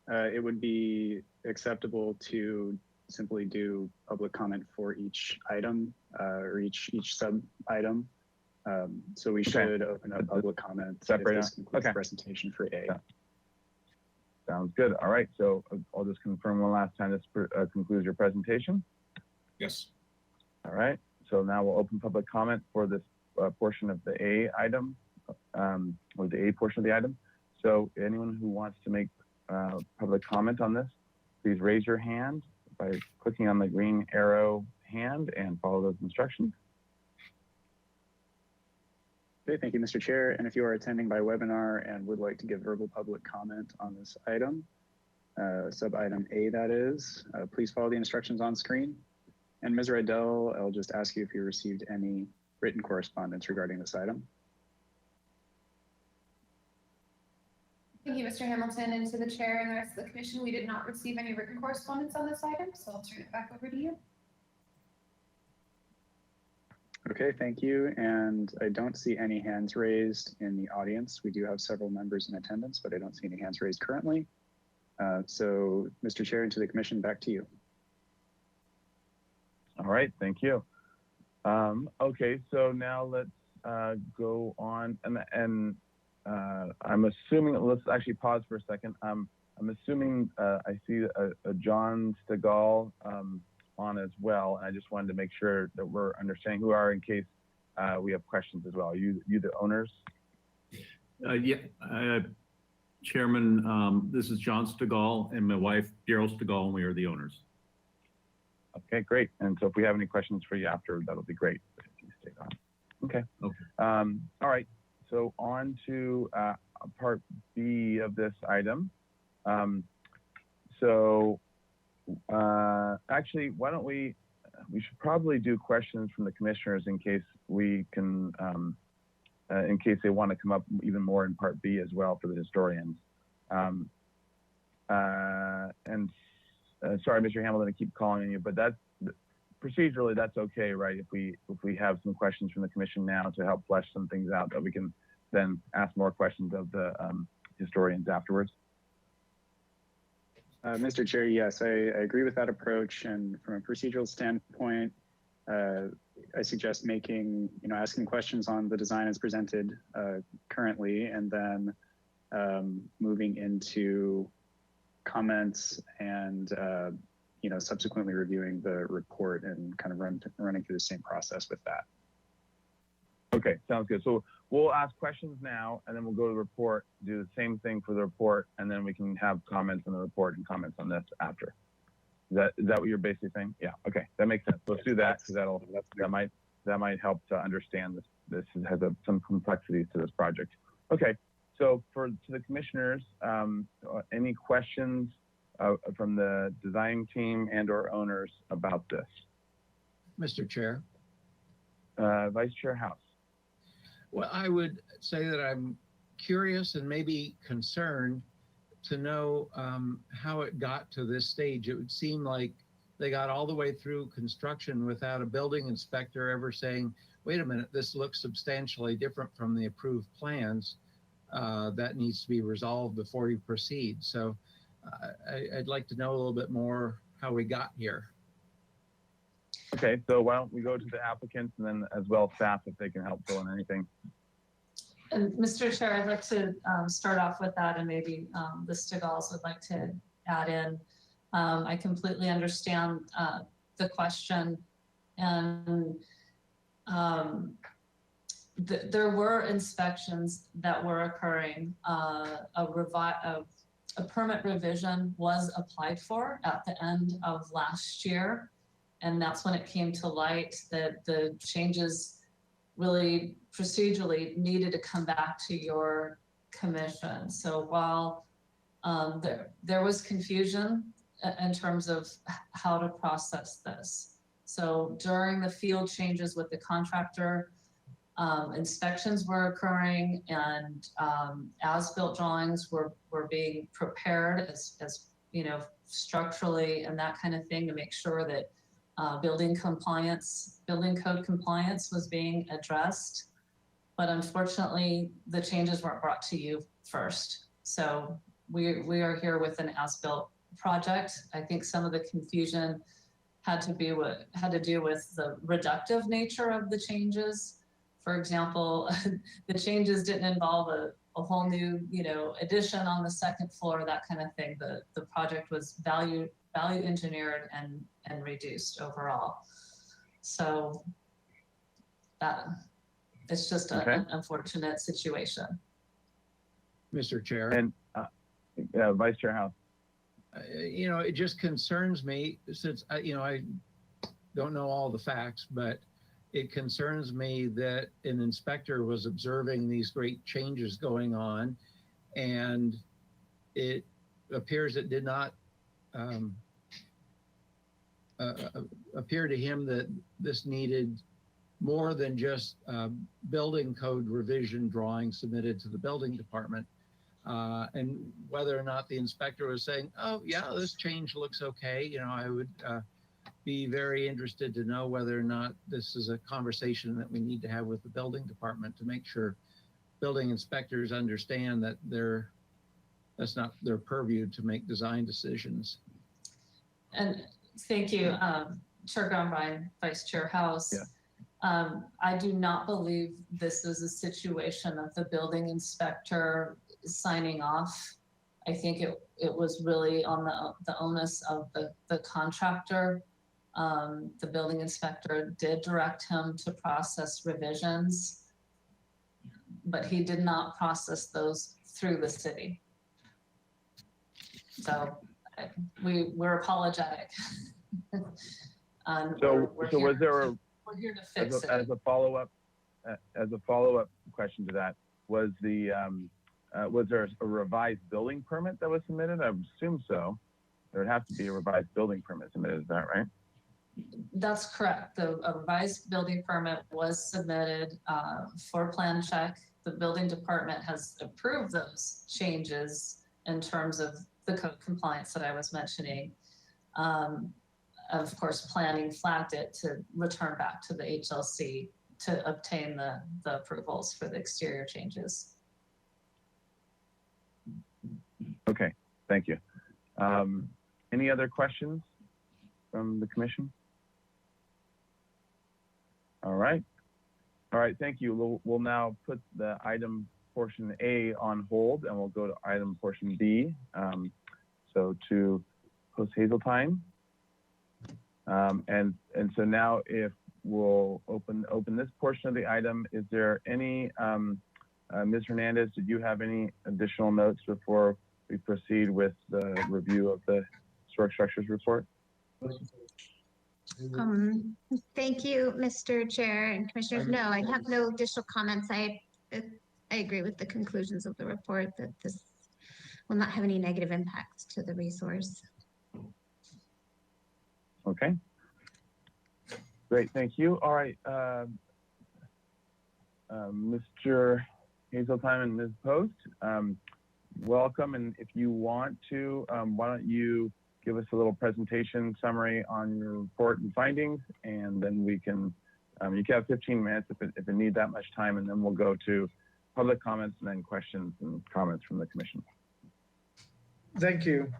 it would be acceptable to simply do public comment for each item or each sub item. So we should open up public comment separate. If this concludes the presentation for A. Yeah. Sounds good. All right. So I'll just confirm one last time. This concludes your presentation. Yes. All right. So now we'll open public comment for this portion of the A item, or the A portion of the item. So anyone who wants to make public comment on this, please raise your hand by clicking on the green arrow hand and follow those instructions. Okay, thank you, Mr. Chair. And if you are attending by webinar and would like to give verbal public comment on this item, sub item A that is, please follow the instructions on screen. And Ms. Rydell, I'll just ask you if you received any written correspondence regarding this item. Thank you, Mr. Hamilton, and to the chair and the rest of the commission. We did not receive any written correspondence on this item, so I'll turn it back over to you. Okay, thank you. And I don't see any hands raised in the audience. We do have several members in attendance, but I don't see any hands raised currently. So, Mr. Chair, and to the commission, back to you. All right, thank you. Okay, so now let's go on, and I'm assuming, let's actually pause for a second. I'm assuming I see a John Stegall on as well, and I just wanted to make sure that we're understanding who are in case we have questions as well. Are you the owners? Chairman, this is John Stegall and my wife, Daryl Stegall, and we are the owners. Okay, great. And so if we have any questions for you after, that'll be great. If you stay on. Okay. All right. So on to part B of this item. Actually, why don't we should probably do questions from the commissioners in case we can, in case they want to come up even more in part B as well for the historians. Sorry, Mr. Hamilton, I keep calling on you, but that's procedurally, that's okay, right? If we have some questions from the commission now to help flesh some things out, that we can then ask more questions of the historians afterwards. Mr. Chair, yes, I agree with that approach. And from a procedural standpoint, I suggest asking questions on the design as presented currently, and then moving into comments and subsequently reviewing the report and kind of running through the same process with that. Okay, sounds good. So we'll ask questions now, and then we'll go to the report, do the same thing for the report, and then we can have comments on the report and comments on this after. Is that what you're basically saying? Yeah. Okay, that makes sense. Let's do that, because that might help to understand this. This has some complexities to this project. Okay. So to the commissioners, any questions from the design team and/or owners about this? Mr. Chair. Vice Chair House. Well, I would say that I'm curious and maybe concerned to know how it got to this stage. It would seem like they got all the way through construction without a building inspector ever saying, wait a minute, this looks substantially different from the approved plans. That needs to be resolved before you proceed. So I'd like to know a little bit more how we got here. Okay, so why don't we go to the applicants and then as well staff if they can help fill in anything. And Mr. Chair, I'd like to start off with that, and maybe the Stegalls would like to add in. I completely understand the question, and there were inspections that were occurring. A permit revision was applied for at the end of last year, and that's when it came to light that the changes really procedurally needed to come back to your commission. So while there was confusion in terms of how to process this. So during the field changes with the contractor, inspections were occurring, and as-built drawings were being prepared as structurally and that kind of thing to make sure that building code compliance was being addressed. But unfortunately, the changes weren't brought to you first. So we are here with an as-built project. I think some of the confusion had to do with the reductive nature of the changes. For example, the changes didn't involve a whole new, addition on the second floor, that kind of thing. The project was value engineered and reduced overall. So that it's just an unfortunate situation. Mr. Chair. And Vice Chair House. it just concerns me since I don't know all the facts, but it concerns me that an inspector was observing these great changes going on, and it appears it did not appear to him that this needed more than just building code revision drawings submitted to the building department. And whether or not the inspector was saying, oh yeah, this change looks okay, I would be very interested to know whether or not this is a conversation that we need to have with the building department to make sure building inspectors understand that that's not their purview to make design decisions. And thank you, Chair Grumbein, Vice Chair House. Yeah. I do not believe this is a situation of the building inspector signing off. I think it was really on the onus of the contractor. The building inspector did direct him to process revisions, but he did not process those through the city. So we're apologetic. So was there we're here to fix it. as a follow-up question to that, was there a revised building permit that was submitted? I would assume so. There would have to be a revised building permit submitted, is that right? That's correct. A revised building permit was submitted for plan check. The building department has approved those changes in terms of the code compliance that I was mentioning. Of course, planning flagged it to return back to the HLC to obtain the approvals for the exterior changes. Okay, thank you. Any other questions from the commission? All right, thank you. We'll now put the item portion A on hold, and we'll go to item portion B. So to host Hazeltine. And so now if we'll open this portion of the item, is there any, Ms. Hernandez, did you have any additional notes before we proceed with the review of the historic structures report? Thank you, Mr. Chair and Commissioners. No, I have no additional comments. I agree with the conclusions of the report that this will not have any negative impacts to the resource. Okay. Great, thank you. All right, Mr. Hazeltine and Ms. Post, welcome. And if you want to, why don't you give us a little presentation summary on your report and findings, and then we can, you can have 15 minutes if it needs that much time, and then we'll go to public comments and then questions and comments from the commission. Thank you.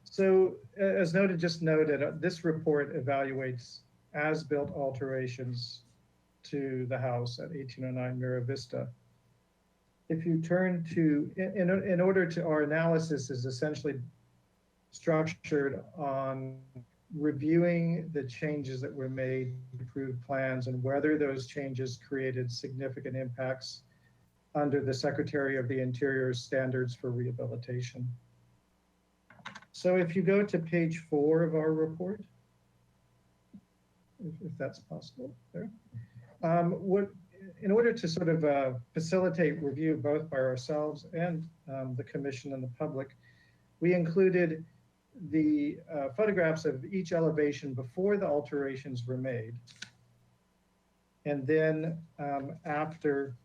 So as noted, this report evaluates as-built alterations to the house at 1809 Mira Vista. If you turn to, in order to, our analysis is essentially structured on reviewing the changes that were made to approved plans and whether those changes created significant impacts under the Secretary of the Interior's standards for rehabilitation. So if you go to page 4 of our report, if that's possible there, in order to sort of facilitate review both by ourselves and the commission and the public, we included the photographs of each elevation before the alterations were made. And then after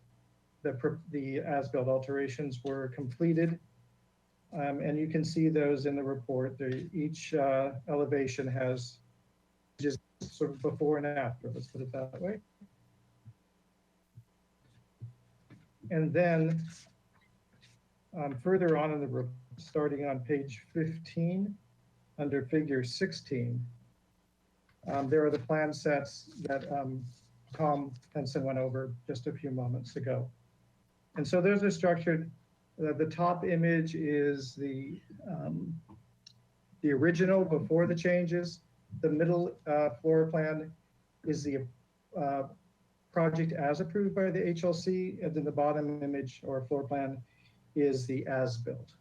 the as-built alterations were completed, and you can see those in the report. Each elevation has just sort of before and after, let's put it that way. And then further on in the report, starting on page 15, under figure 16, there are the plan sets that Tom Henson went over just a few moments ago. And so those are structured. The top image is the original before the changes. The middle floor plan is the project as approved by the HLC, and then the bottom image or floor plan is the as-built.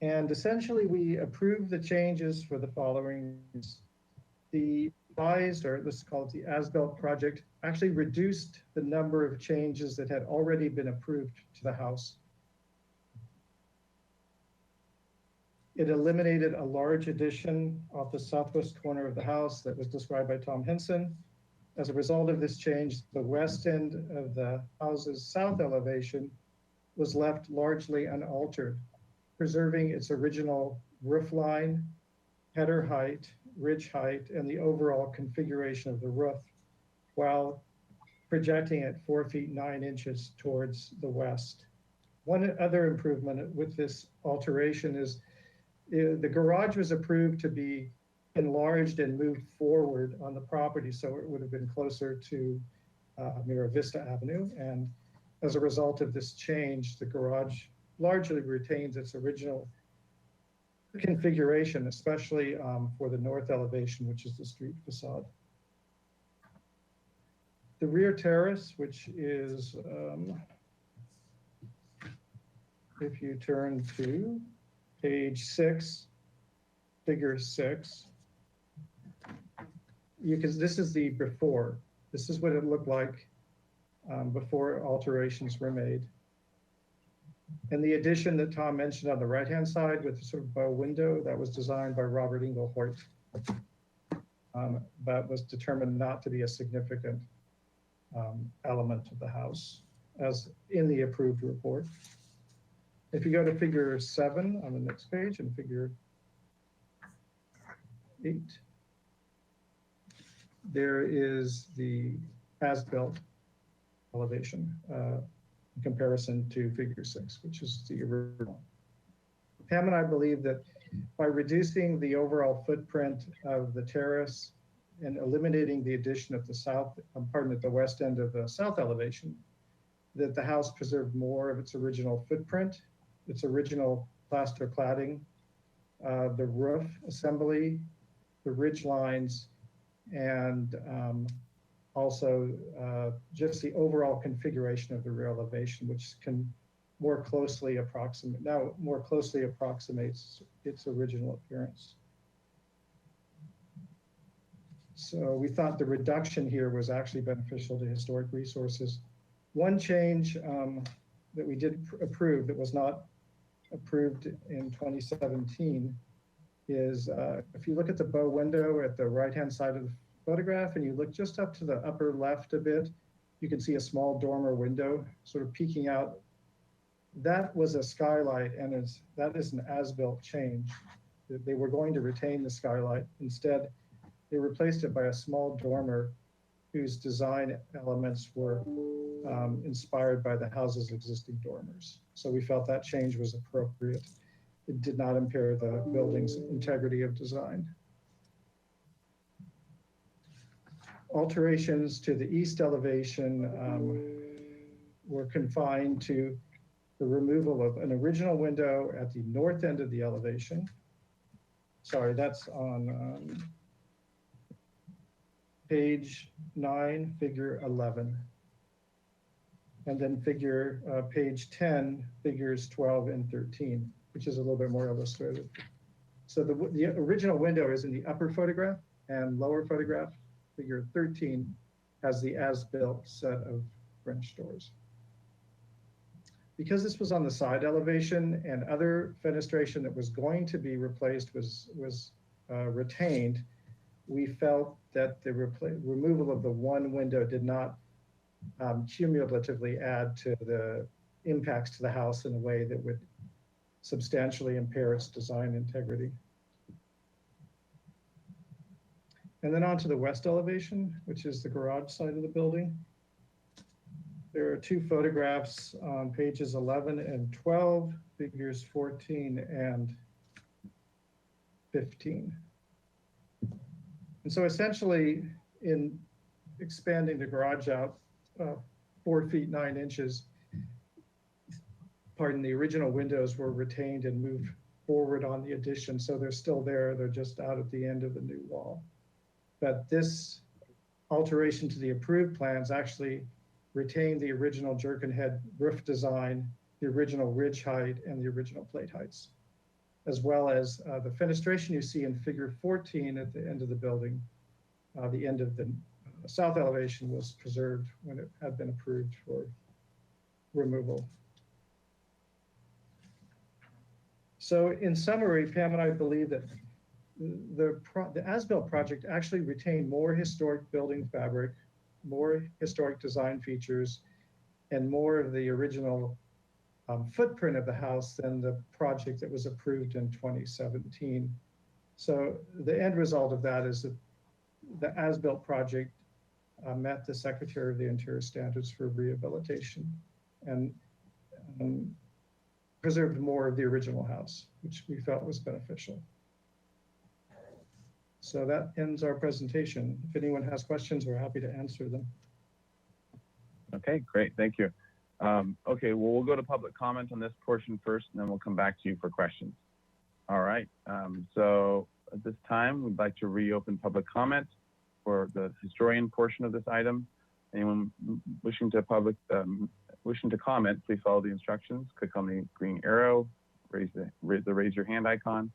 And essentially, we approved the changes for the following. The revised, or let's call it the as-built project, actually reduced the number of changes that had already been approved to the house. It eliminated a large addition off the southwest corner of the house that was described by Tom Henson. As a result of this change, the west end of the house's south elevation was left largely unaltered, preserving its original roof line, header height, ridge height, and the overall configuration of the roof, while projecting it 4 feet 9 inches towards the west. One other improvement with this alteration is the garage was approved to be enlarged and moved forward on the property, so it would have been closer to Mira Vista Avenue. And as a result of this change, the garage largely retains its original configuration, especially for the north elevation, which is the street facade. The rear terrace, which is, if you turn to page 6, figure 6, this is the before. This is what it looked like before alterations were made. And the addition that Tom mentioned on the right-hand side with the sort of bow window, that was designed by Robert Inglehort, but was determined not to be a significant element of the house, as in the approved report. If you go to figure 7 on the next page and figure 8, there is the as-built elevation in comparison to figure 6, which is the original. Pam and I believe that by reducing the overall footprint of the terrace and eliminating the addition of the the west end of the south elevation, that the house preserved more of its original footprint, its original plaster cladding, the roof assembly, the ridge lines, and also just the overall configuration of the rear elevation, which can more closely approximates its original appearance. So we thought the reduction here was actually beneficial to historic resources. One change that we did approve that was not approved in 2017 is if you look at the bow window at the right-hand side of the photograph and you look just up to the upper left a bit, you can see a small dormer window sort of peeking out. That was a skylight, and that is an as-built change. They were going to retain the skylight. Instead, they replaced it by a small dormer whose design elements were inspired by the house's existing dormers. So we felt that change was appropriate. It did not impair the building's integrity of design. Alterations to the east elevation were confined to the removal of an original window at the north end of the elevation. Sorry, that's on page 9, figure 11. And then page 10, figures 12 and 13, which is a little bit more illustrative. So the original window is in the upper photograph, and lower photograph, figure 13, has the as-built set of French doors. Because this was on the side elevation and other fenestration that was going to be replaced was retained, we felt that the removal of the one window did not cumulatively add to the impacts to the house in a way that would substantially impair its design integrity. And then on to the west elevation, which is the garage side of the building. There are two photographs on pages 11 and 12, figures 14 and 15. And so essentially, in expanding the garage out 4 feet 9 inches, the original windows were retained and moved forward on the addition. So they're still there, they're just out at the end of the new wall. But this alteration to the approved plans actually retained the original jerkin head roof design, the original ridge height, and the original plate heights. as well as the fenestration you see in figure 14 at the end of the building. The end of the south elevation was preserved when it had been approved for removal. So in summary, Pam and I believe that the as-built project actually retained more historic building fabric, more historic design features, and more of the original footprint of the house than the project that was approved in 2017. So the end result of that is that the as-built project met the Secretary of the Interior standards for rehabilitation and preserved more of the original house, which we felt was beneficial. So that ends our presentation. If anyone has questions, we're happy to answer them. Okay, great, thank you. Okay, well, we'll go to public comment on this portion first, and then we'll come back to you for questions. All right, so at this time, we'd like to reopen public comment for the historian portion of this item. Anyone wishing to comment, please follow the instructions. Click on the green arrow, raise your hand icon,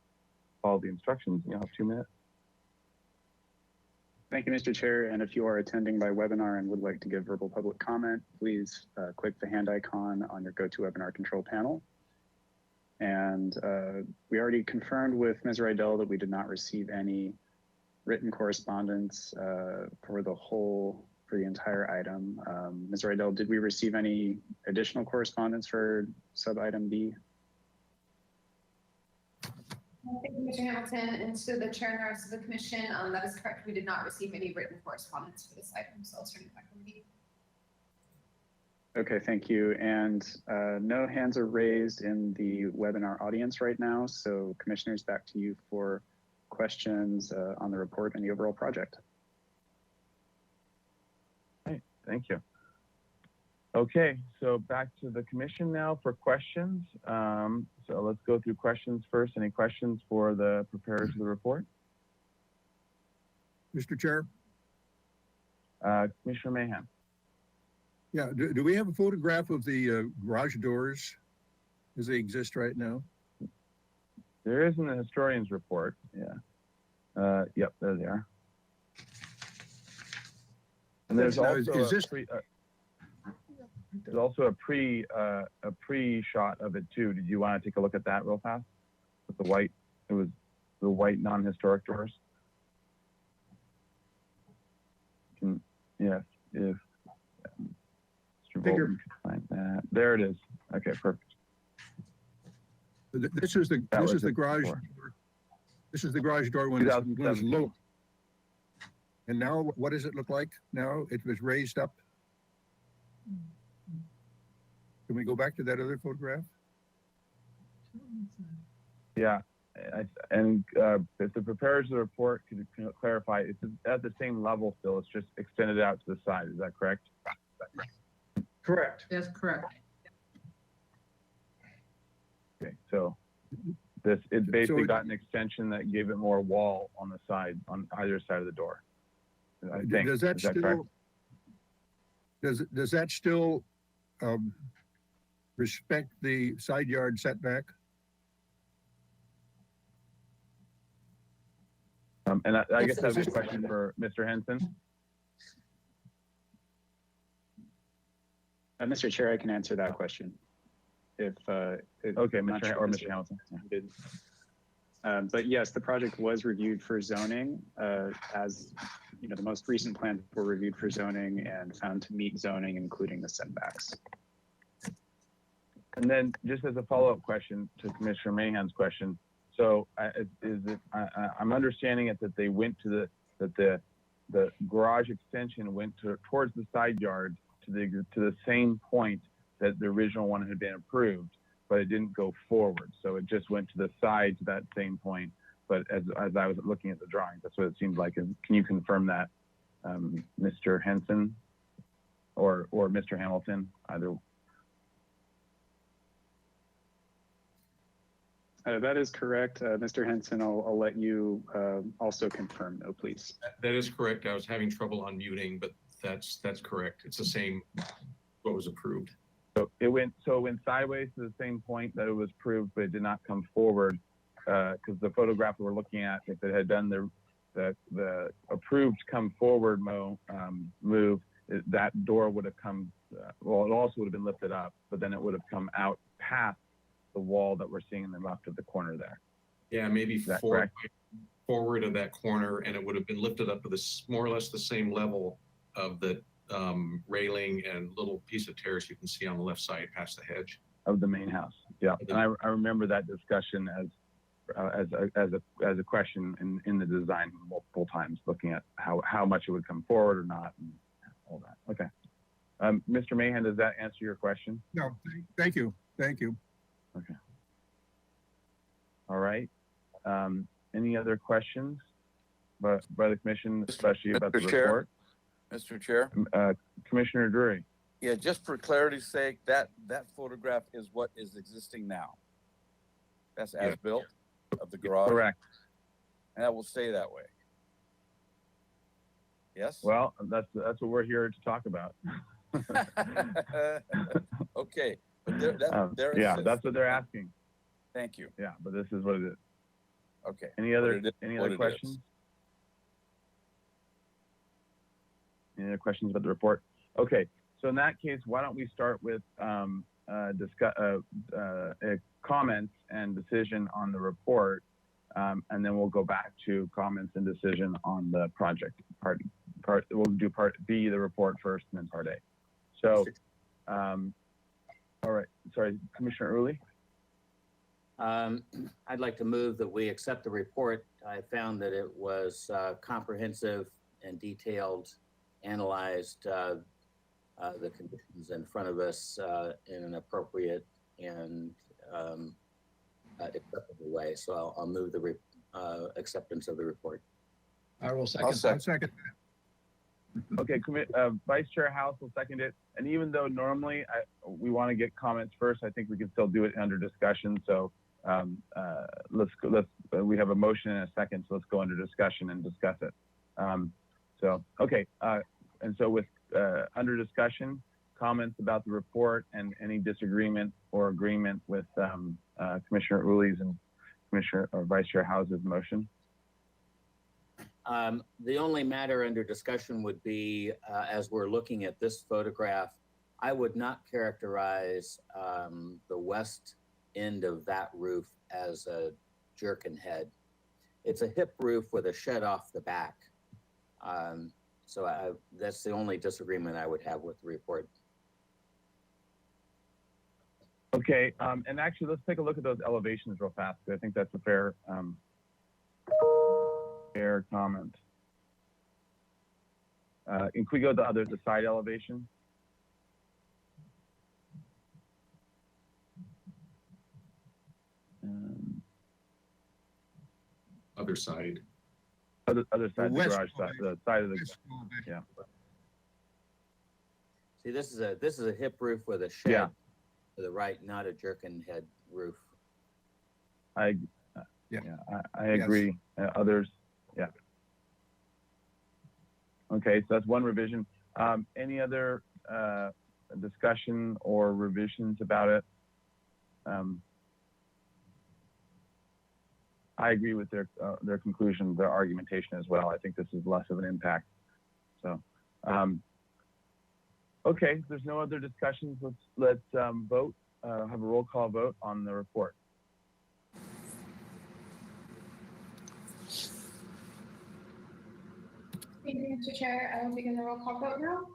follow the instructions, and you'll have 2 minutes. Thank you, Mr. Chair. And if you are attending by webinar and would like to give verbal public comment, please click the hand icon on your GoToWebinar control panel. And we already confirmed with Ms. Rydell that we did not receive any written correspondence for the entire item. Ms. Rydell, did we receive any additional correspondence for sub-item B? Thank you, Mr. Hamilton, and to the chair and the rest of the commission. That is correct. We did not receive any written correspondence for this item, so I'll turn it back over to you. Okay, thank you. And no hands are raised in the webinar audience right now. So commissioners, back to you for questions on the report and the overall project. Right, thank you. Okay, so back to the commission now for questions. So let's go through questions first. Any questions for the preparers of the report? Mr. Chair? Commissioner Mahan. Yeah, do we have a photograph of the garage doors as they exist right now? There is in the historian's report, yeah. Yep, there they are. And there's also a pre-shot of it too. Did you want to take a look at that real fast? With the white, it was the white non-historic doors. Yes, if Mr. Bolton could find that. There it is. Okay, perfect. This is the garage door. This is the garage door when it's low. And now, what does it look like now? It was raised up. Can we go back to that other photograph? Yeah, and if the preparers of the report could clarify, it's at the same level still, it's just extended out to the side, is that correct? Correct. That's correct. Okay, so it basically got an extension that gave it more wall on the side, on either side of the door. I think. Does that still, does that still respect the side yard setback? And I guess that's a question for Mr. Henson. Mr. Chair, I can answer that question. Okay, Mr. Hamilton. Yeah. But yes, the project was reviewed for zoning. As you know, the most recent plans were reviewed for zoning and found to meet zoning, including the setbacks. And then just as a follow-up question to Commissioner Mahan's question, so I'm understanding it that they went to the garage extension went towards the side yard to the same point that the original one had been approved, but it didn't go forward. So it just went to the side to that same point. But as I was looking at the drawing, that's what it seemed like. And can you confirm that, Mr. Henson or Mr. Hamilton, either? That is correct. Mr. Henson, I'll let you also confirm though, please. That is correct. I was having trouble unmuting, but that's correct. It's the same, what was approved. So it went sideways to the same point that it was approved, but it did not come forward because the photograph we're looking at, if it had done the approved come forward move, that door would have come, well, it also would have been lifted up, but then it would have come out past the wall that we're seeing in the left of the corner there. Yeah, maybe Is that forward, correct? forward of that corner, and it would have been lifted up to this more or less the same level of the railing and little piece of terrace you can see on the left side past the hedge. Of the main house. Yeah, and I remember that discussion as a question in the design multiple times, looking at how much it would come forward or not, and all that. Okay. Mr. Mahan, does that answer your question? No, thank you. Thank you. Okay. All right. Any other questions by the commission, especially about the Mr. Chair? report? Mr. Chair? Commissioner Drury. Yeah, just for clarity's sake, that photograph is what is existing now. That's as built of the garage. Correct. And that will stay that way. Yes? Well, that's what we're here to talk about. Okay. But yeah, that's what they're asking. Thank you. Yeah, but this is what it is. Okay. Any other questions? Any other questions about the report? Okay, so in that case, why don't we start with comments and decision on the report, and then we'll go back to comments and decision on the project part. We'll do part B, the report first, and then part A. So, all right. Sorry, Commissioner Early. I'd like to move that we accept the report. I found that it was comprehensive and detailed, analyzed the conditions in front of us in an appropriate and acceptable way. So I'll move the acceptance of the report. I will second. I'll second. Okay, Vice Chair House will second it. And even though normally we want to get comments first, I think we can still do it under discussion. So we have a motion and a second, so let's go under discussion and discuss it. Okay, and so with under discussion, comments about the report and any disagreement or agreement with Commissioner Uli's and Commissioner or Vice Chair House's motion. The only matter under discussion would be, as we're looking at this photograph, I would not characterize the west end of that roof as a jerkin head. It's a hip roof with a shed off the back. So that's the only disagreement I would have with the report. Okay, and actually, let's take a look at those elevations real fast, because I think that's a fair comment. Can we go to the side elevation? Other side. Other side, the west garage side, the side of the, yeah. See, this is a hip roof with a shed to the right, not a jerkin head roof. I agree. Others, yeah. Okay, so that's one revision. Any other discussion or revisions about it? I agree with their conclusion, their argumentation as well. I think this is less of an impact. So, okay, if there's no other discussions, let's vote. Have a roll call vote on the report. Thank you, Mr. Chair. I will begin the roll call vote now.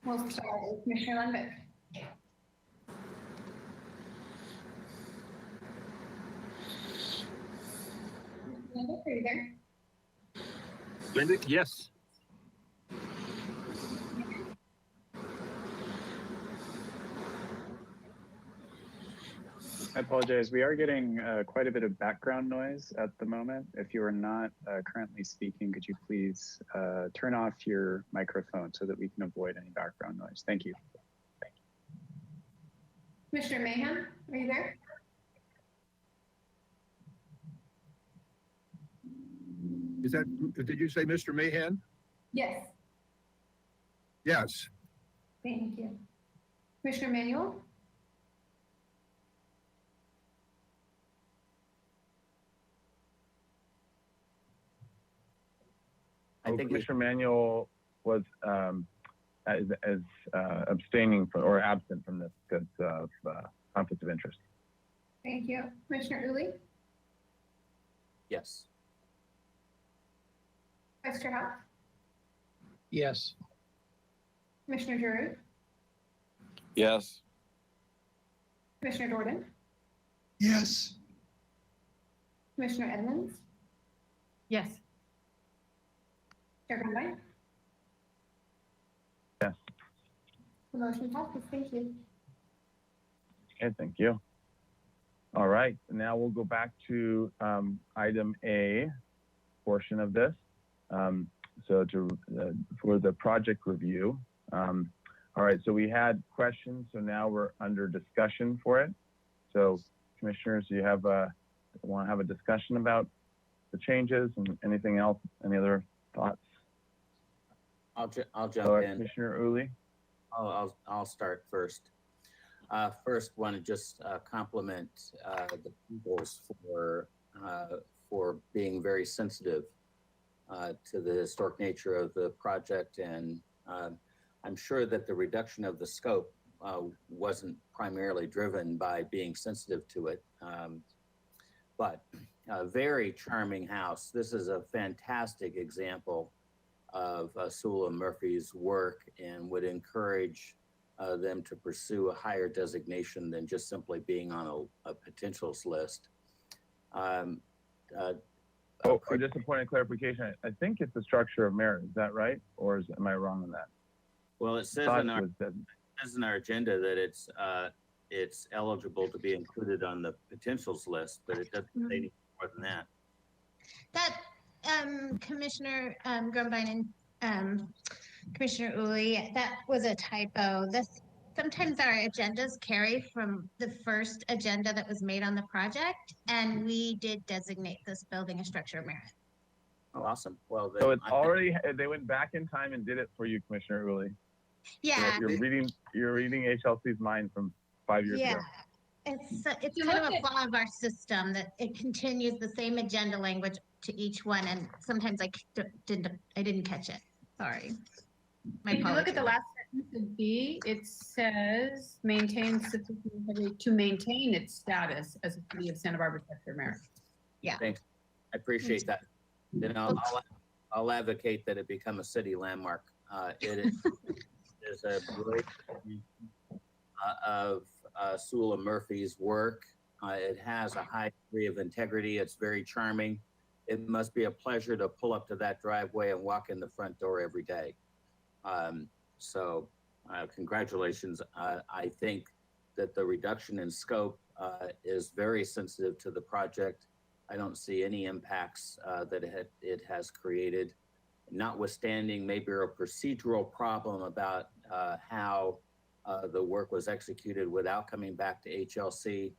We'll start with Commissioner Lundberg. Lundberg, are you there? Linda, yes. I apologize. We are getting quite a bit of background noise at the moment. If you are not currently speaking, could you please turn off your microphone so that we can avoid any background noise? Thank you. Commissioner Mahan, are you there? Did you say Mr. Mahan? Yes. Yes. Thank you. Commissioner Manuel? I think Commissioner Manuel was abstaining from, or absent from this because of conflict of interest. Thank you. Commissioner Uli, yes. Vice Chair Howe, Yes. Commissioner Drury, Yes. Commissioner Jordan, Yes. Commissioner Edmonds, Yes. Chair Grunbein. Yes. The motion passes. Thank you. Okay, thank you. All right, now we'll go back to item A portion of this. So for the project review. All right, so we had questions, so now we're under discussion for it. So commissioners, do you have want to have a discussion about the changes and anything else? Any other thoughts? I'll jump in. Commissioner Uli. I'll start first. First, want to just compliment the Peoples for being very sensitive to the historic nature of the project, and I'm sure that the reduction of the scope wasn't primarily driven by being sensitive to it, but a very charming house. This is a fantastic example of Sula Murphy's work, and would encourage them to pursue a higher designation than just simply being on a potentials list. Just a point of clarification. I think it's a structure of merit. Is that right? Or am I wrong on that? Well, it says in our agenda that it's eligible to be included on the potentials list, but it doesn't say any more than that. That Commissioner Grunbein and Commissioner Uli, that was a typo. Sometimes our agendas carry from the first agenda that was made on the project, and we did designate this building a structure of merit. Oh, awesome. Well, so it's already, they went back in time and did it for you, Commissioner Uli. Yeah. You're reading HLC's mind from 5 years ago. It's kind of a flaw of our system that it continues the same agenda language to each one, and sometimes I didn't catch it. Sorry. If you look at the last sentence of B, it says maintain sufficient integrity to maintain its status as a city of Santa Barbara structure of merit. Yeah. Thanks. I appreciate that. Then I'll advocate that it become a city landmark. It is a great of Sula Murphy's work. It has a high degree of integrity. It's very charming. It must be a pleasure to pull up to that driveway and walk in the front door every day. So congratulations. I think that the reduction in scope is very sensitive to the project. I don't see any impacts that it has created, notwithstanding maybe a procedural problem about how the work was executed without coming back to HLC.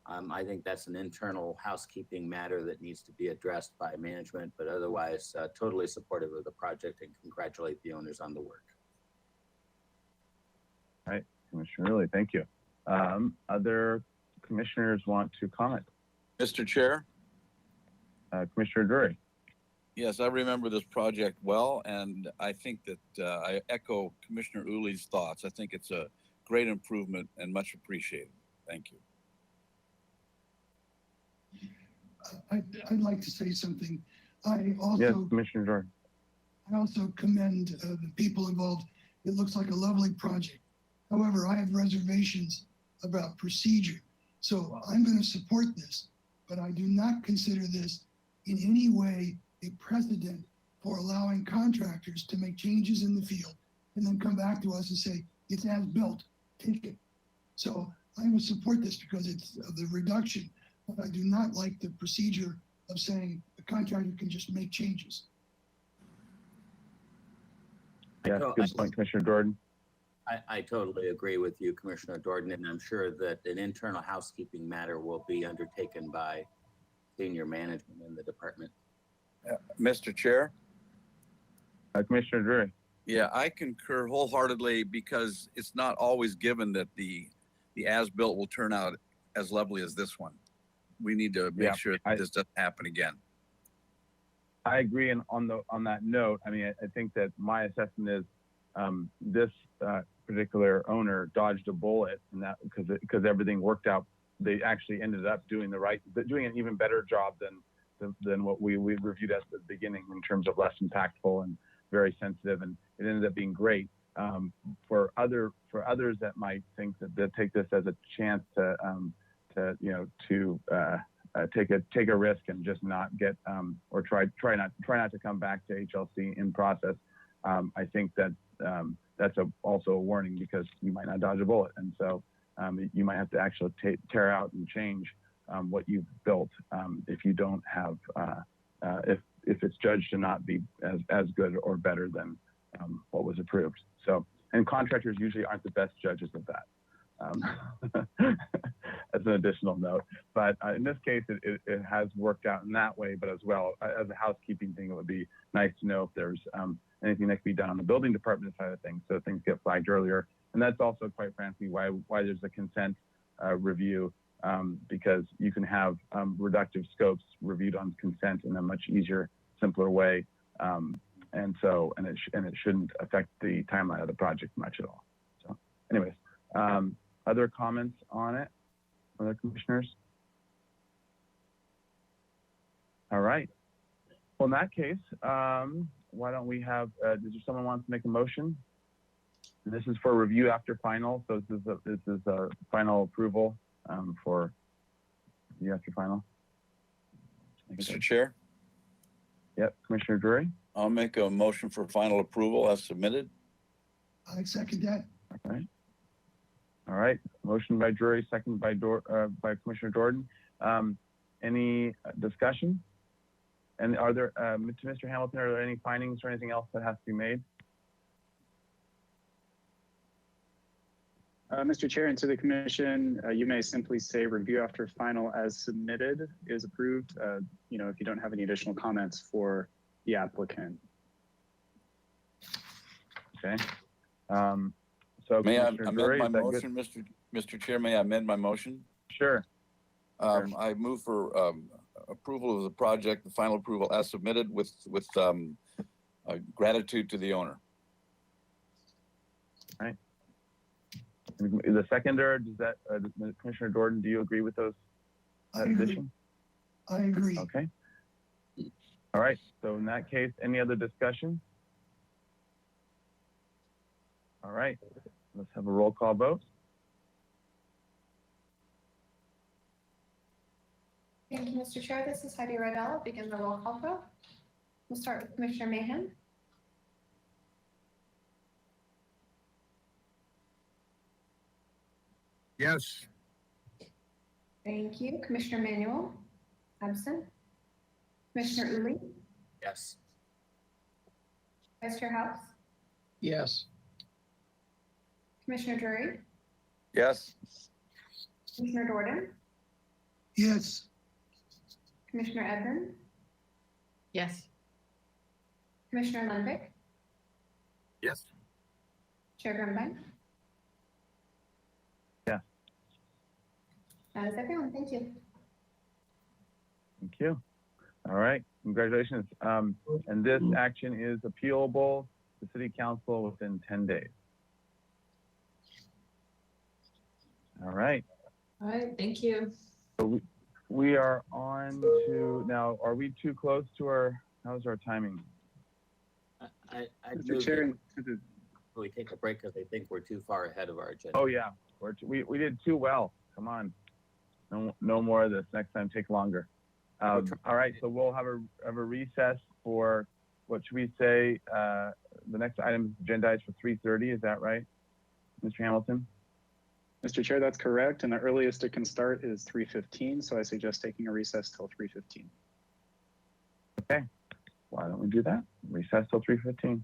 I think that's an internal housekeeping matter that needs to be addressed by management, but otherwise totally supportive of the project and congratulate the owners on the work. All right, Commissioner Uli, thank you. Other commissioners want to comment? Mr. Chair? Commissioner Drury. Yes, I remember this project well, and I think that I echo Commissioner Uli's thoughts. I think it's a great improvement and much appreciated. Thank you. I'd like to say something. Yes, Commissioner Jordan. I also commend the people involved. It looks like a lovely project. However, I have reservations about procedure. So I'm going to support this, but I do not consider this in any way a precedent for allowing contractors to make changes in the field and then come back to us and say, it's as built, take it. So I would support this because it's the reduction, but I do not like the procedure of saying the contractor can just make changes. Yeah, good point, Commissioner Jordan. I totally agree with you, Commissioner Jordan, and I'm sure that an internal housekeeping matter will be undertaken by senior management in the department. Mr. Chair? Commissioner Drury. Yeah, I concur wholeheartedly because it's not always given that the as-built will turn out as lovely as this one. We need to make sure that this doesn't happen again. I agree. And on that note, I mean, I think that my assessment is this particular owner dodged a bullet, and that because everything worked out. They actually ended up doing doing an even better job than what we reviewed at the beginning in terms of less impactful and very sensitive, and it ended up being great. For others that might think that they take this as a chance to take a risk and just not get or try not to come back to HLC in process. I think that that's also a warning, because you might not dodge a bullet, and so you might have to actually tear out and change what you've built if you don't have if it's judged to not be as good or better than what was approved. So, and contractors usually aren't the best judges of that. As an additional note, but in this case, it has worked out in that way. But as well, as a housekeeping thing, it would be nice to know if there's anything that can be done on the building department side of things, so things get flagged earlier. And that's also, quite frankly, why there's a consent review, because you can have reductive scopes reviewed on consent in a much easier, simpler way, and it shouldn't affect the timeline of the project much at all. So, anyways, other comments on it, other commissioners? All right. Well, in that case, why don't we have? Does someone want to make a motion? This is for review after final, so this is a final approval for the after final. Mr. Chair? Yep, Commissioner Drury? I'll make a motion for final approval as submitted. I second that. All right. Motion by Drury, second by Commissioner Jordan. Any discussion? And are there, to Mr. Hamilton, are there any findings or anything else that has to be made? Mr. Chair, and to the commission, you may simply say review after final as submitted is approved. If you don't have any additional comments for the applicant. Okay. So may I Commissioner amend Drury, my is that motion, Mr. Chair? May I amend my motion? Sure. I move for approval of the project, the final approval as submitted, with gratitude to the owner. All right. The seconder, does that Commissioner Jordan? Do you agree with those additions? I agree. Okay. All right. So in that case, any other discussion? All right. Let's have a roll call vote. Thank you, Mr. Chair. This is Heidi Riddell. I'll begin the roll call vote. We'll start with Commissioner Mahan. Yes. Thank you. Commissioner Manuel, absent. Commissioner Uli, Yes. Vice Chair House, Yes. Commissioner Drury, Yes. Commissioner Jordan, Yes. Commissioner Edmund, Yes. Commissioner Lundvik, Yes. Chair Grunbein. Yeah. That is everyone. Thank you. Thank you. All right. Congratulations. And this action is appealable to City Council within 10 days. All right. All right, thank you. So we are on to now. Are we too close to our? How's our timing? I Mr. Chair, we take a break because I think we're too far ahead of our agenda. Oh yeah, we did too well. Come on, no more of this. Next time, take longer. All right, so we'll have a recess for what should we say? The next item is agendized for 3:30. Is that right, Mr. Hamilton? Mr. Chair, that's correct. And the earliest it can start is 3:15. So I suggest taking a recess till 3:15. Okay, why don't we do that? Recess till 3:15.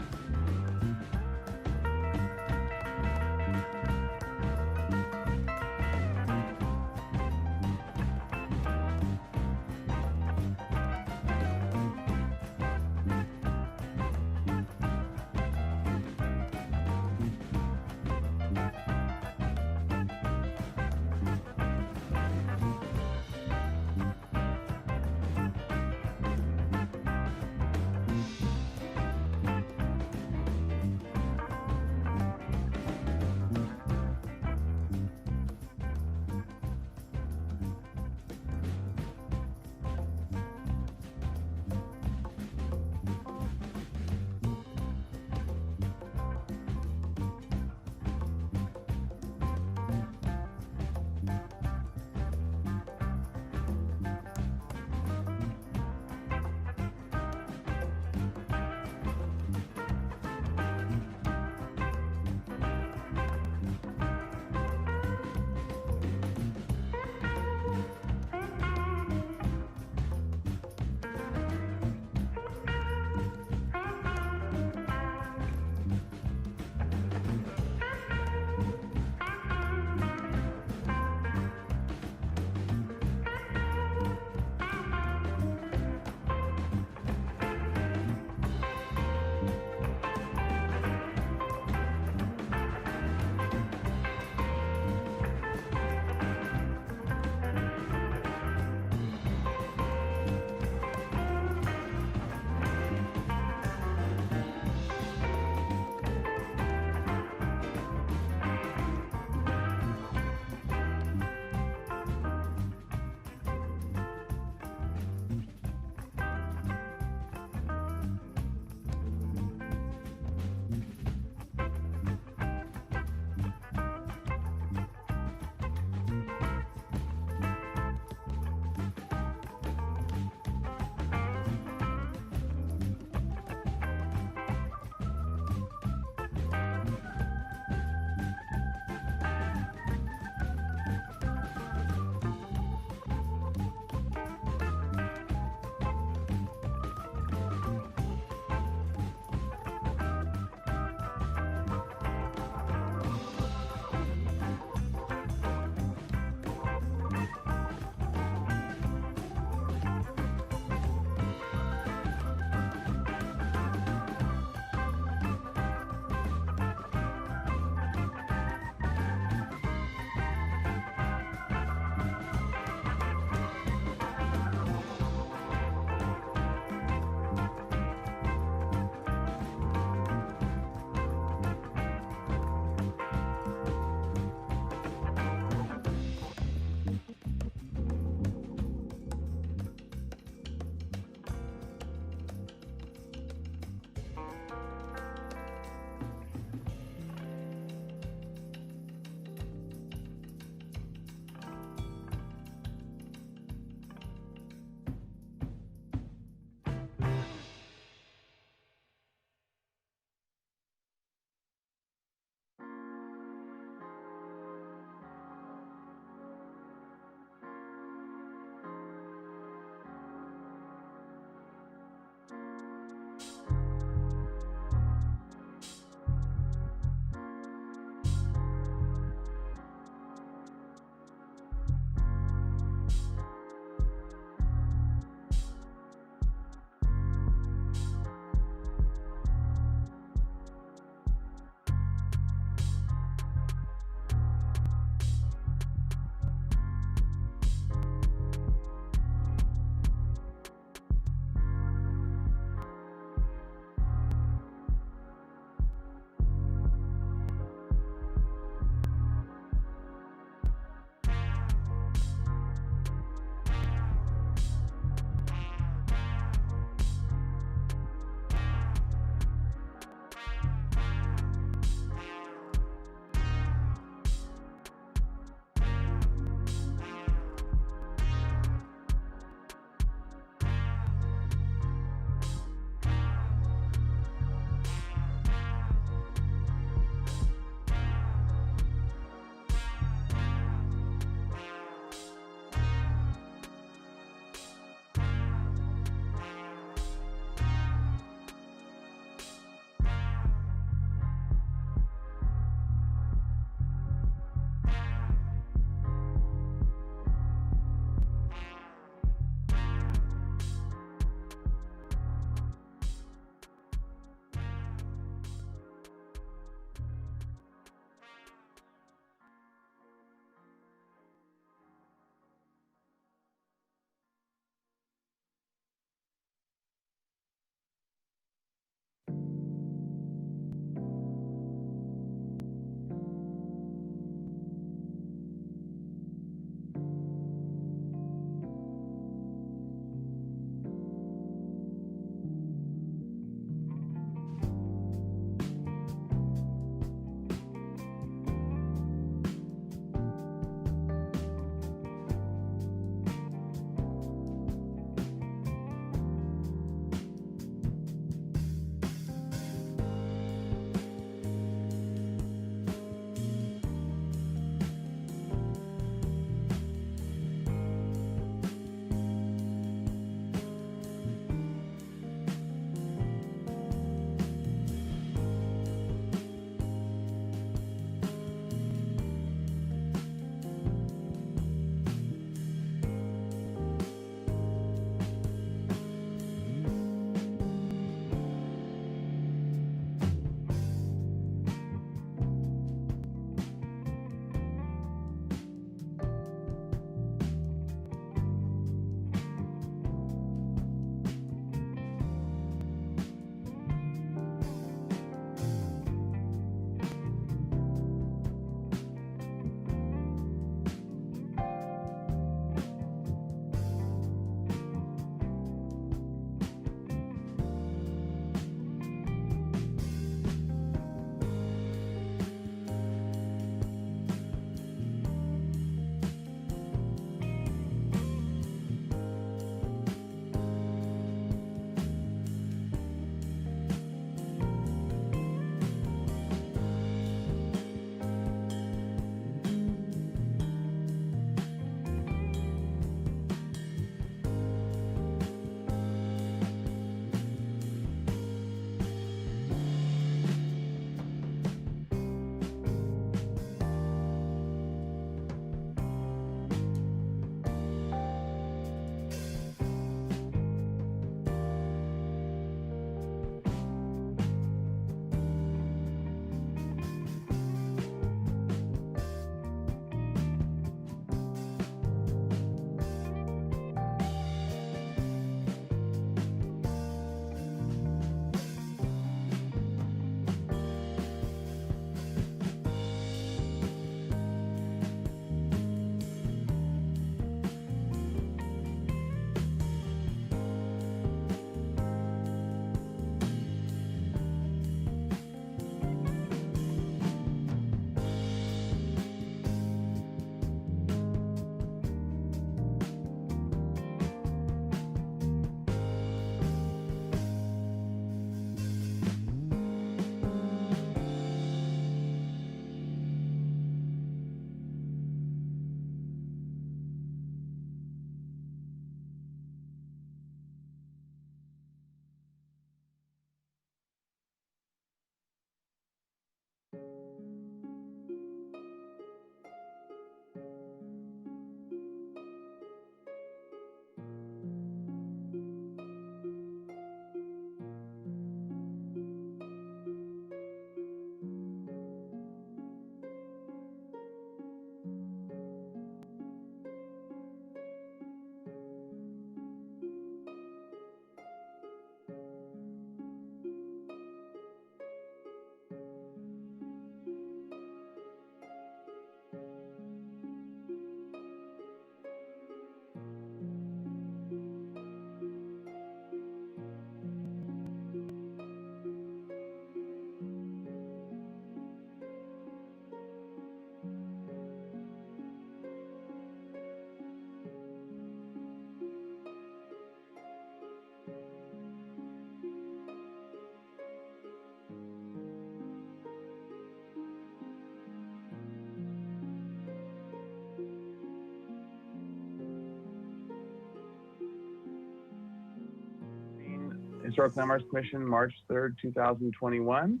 Historic Landmarks Commission, March 3rd, 2021.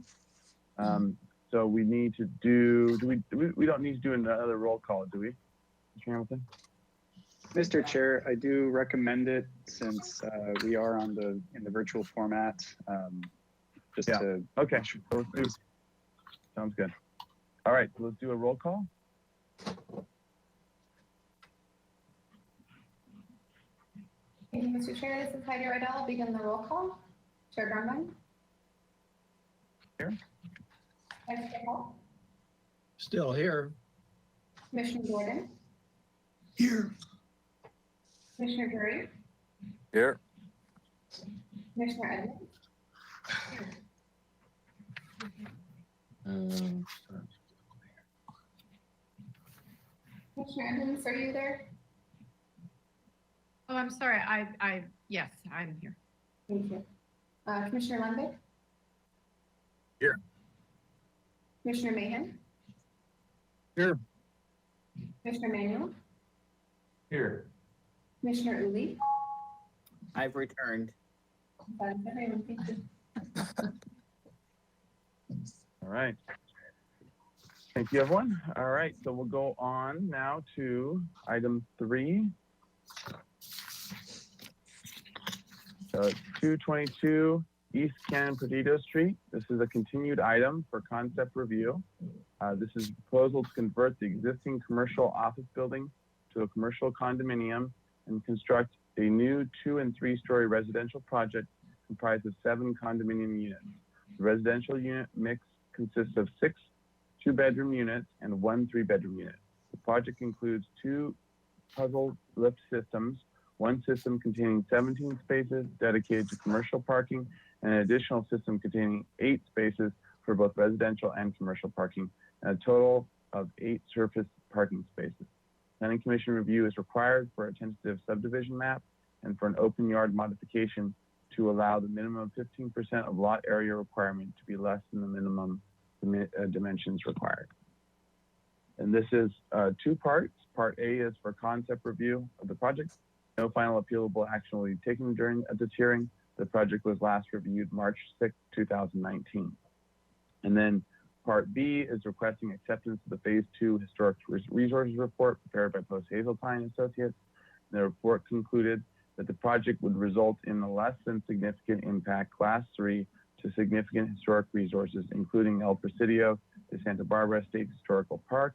So we need to do we don't need to do another roll call, do we, Mr. Hamilton? Mr. Chair, I do recommend it since we are in the virtual format. Okay. So let's do. Sounds good. All right, so let's do a roll call. Thank you, Mr. Chair. This is Heidi Riddell. I'll begin the roll call. Chair Grumman. Here. Vice Chair Hall. Still here. Commissioner Gordon. Here. Commissioner Drury. Here. Commissioner Edmonds. Commissioner Edmonds, are you there? Oh, I'm sorry. Yes, I'm here. Thank you. Commissioner Lundberg. Here. Commissioner Mahan. Here. Commissioner Manuel. Here. Commissioner Uli. I've returned. Thank you. All right. Thank you, everyone. All right, so we'll go on now to item 3. So 222 East Cannon Perdido Street. This is a continued item for concept review. This is a proposal to convert the existing commercial office building to a commercial condominium and construct a new 2- and 3-story residential project comprised of 7 condominium units. The residential unit mix consists of 6 2-bedroom units and 1 3-bedroom unit. The project includes 2 puzzle lift systems, one system containing 17 spaces dedicated to commercial parking, and an additional system containing 8 spaces for both residential and commercial parking, and a total of 8 surface parking spaces. Planning Commission review is required for a tentative subdivision map and for an open yard modification to allow the minimum 15% of lot area requirement to be less than the minimum dimensions required. And this is 2 parts. Part A is for concept review of the project. No final appealable action will be taken during this hearing. The project was last reviewed March 6, 2019. And then Part B is requesting acceptance of the Phase 2 Historic Resources Report prepared by Post Hazeltine Associates. The report concluded that the project would result in a less than significant impact, Class 3, to significant historic resources, including El Presidio de Santa Barbara State Historical Park,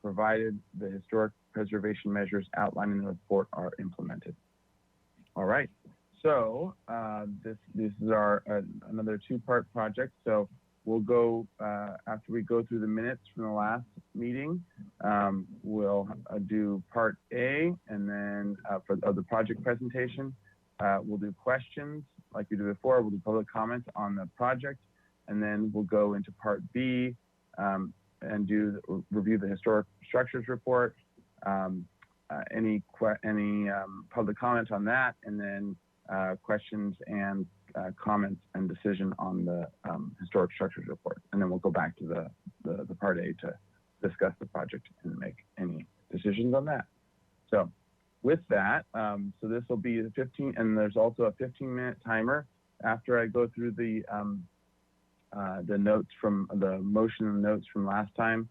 provided the historic preservation measures outlined in the report are implemented. All right, so this is our another 2-part project. So we'll go, after we go through the minutes from the last meeting, we'll do Part A, and then of the project presentation, we'll do questions like we did before. We'll do public comments on the project, and then we'll go into Part B and review the historic structures report, any public comments on that, and then questions and comments and decision on the historic structures report. And then we'll go back to the Part A to discuss the project and make any decisions on that. So with that, so this will be the 15, and there's also a 15-minute timer after I go through the notes from the motion and notes from last time.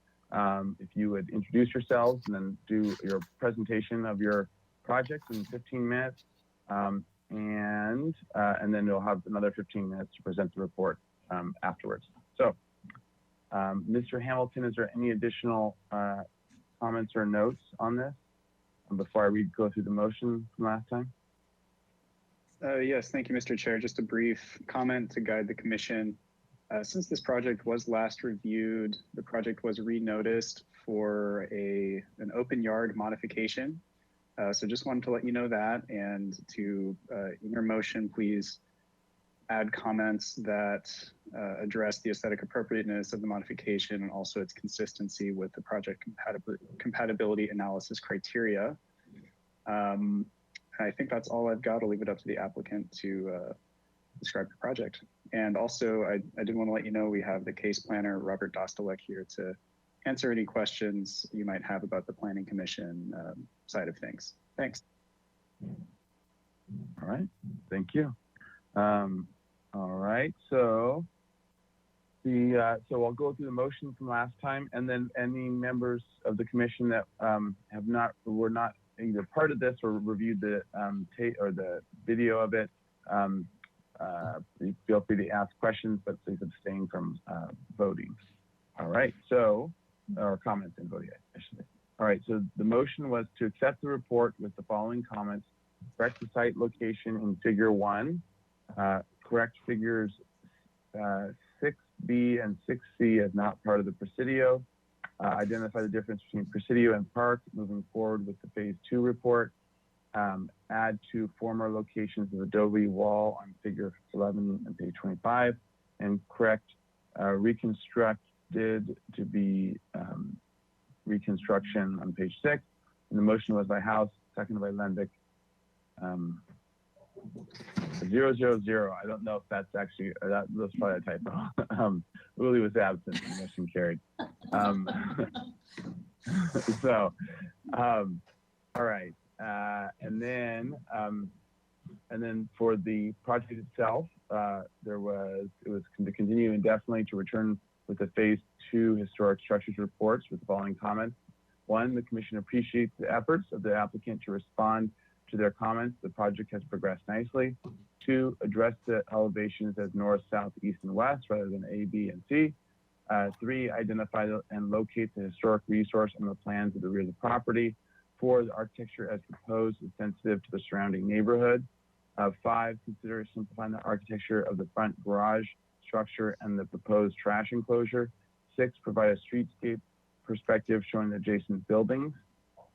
If you would introduce yourselves and then do your presentation of your project in 15 minutes, and then you'll have another 15 minutes to present the report afterwards. So, Mr. Hamilton, is there any additional comments or notes on this before I go through the motion from last time? Yes, thank you, Mr. Chair. Just a brief comment to guide the commission. Since this project was last reviewed, the project was renoticed for an open yard modification. So just wanted to let you know that, and to, in your motion, please add comments that address the aesthetic appropriateness of the modification and also its consistency with the project compatibility analysis criteria. I think that's all I've got. I'll leave it up to the applicant to describe the project. And also, I did want to let you know we have the case planner, Robert Dostalek, here to answer any questions you might have about the Planning Commission side of things. Thanks. All right, thank you. All right, so so I'll go through the motion from last time, and then any members of the commission that were not either part of this or reviewed the tape or the video of it, feel free to ask questions, but please abstain from voting. All right, so, or comments and voting, I should say. All right, so the motion was to accept the report with the following comments: correct the site location in figure 1, correct figures 6B and 6C as not part of the Presidio, identify the difference between Presidio and Park moving forward with the phase 2 report, add to former locations of adobe wall on figure 11 and page 25, and correct reconstructed to be reconstruction on page 6. And the motion was by House, seconded by Lendick. 000. I don't know if that's actually, that was probably a typo. Uli was absent, the motion carried. All right. And then for the project itself, it was to continue indefinitely to return with the phase 2 historic structures reports with the following comments. 1, the commission appreciates the efforts of the applicant to respond to their comments. The project has progressed nicely. 2, address the elevations as north, south, east, and west rather than A, B, and C. 3, identify and locate the historic resource on the plans of the rear of the property. 4, the architecture as proposed is sensitive to the surrounding neighborhood. 5, consider simplifying the architecture of the front garage structure and the proposed trash enclosure. 6, provide a streetscape perspective showing the adjacent buildings.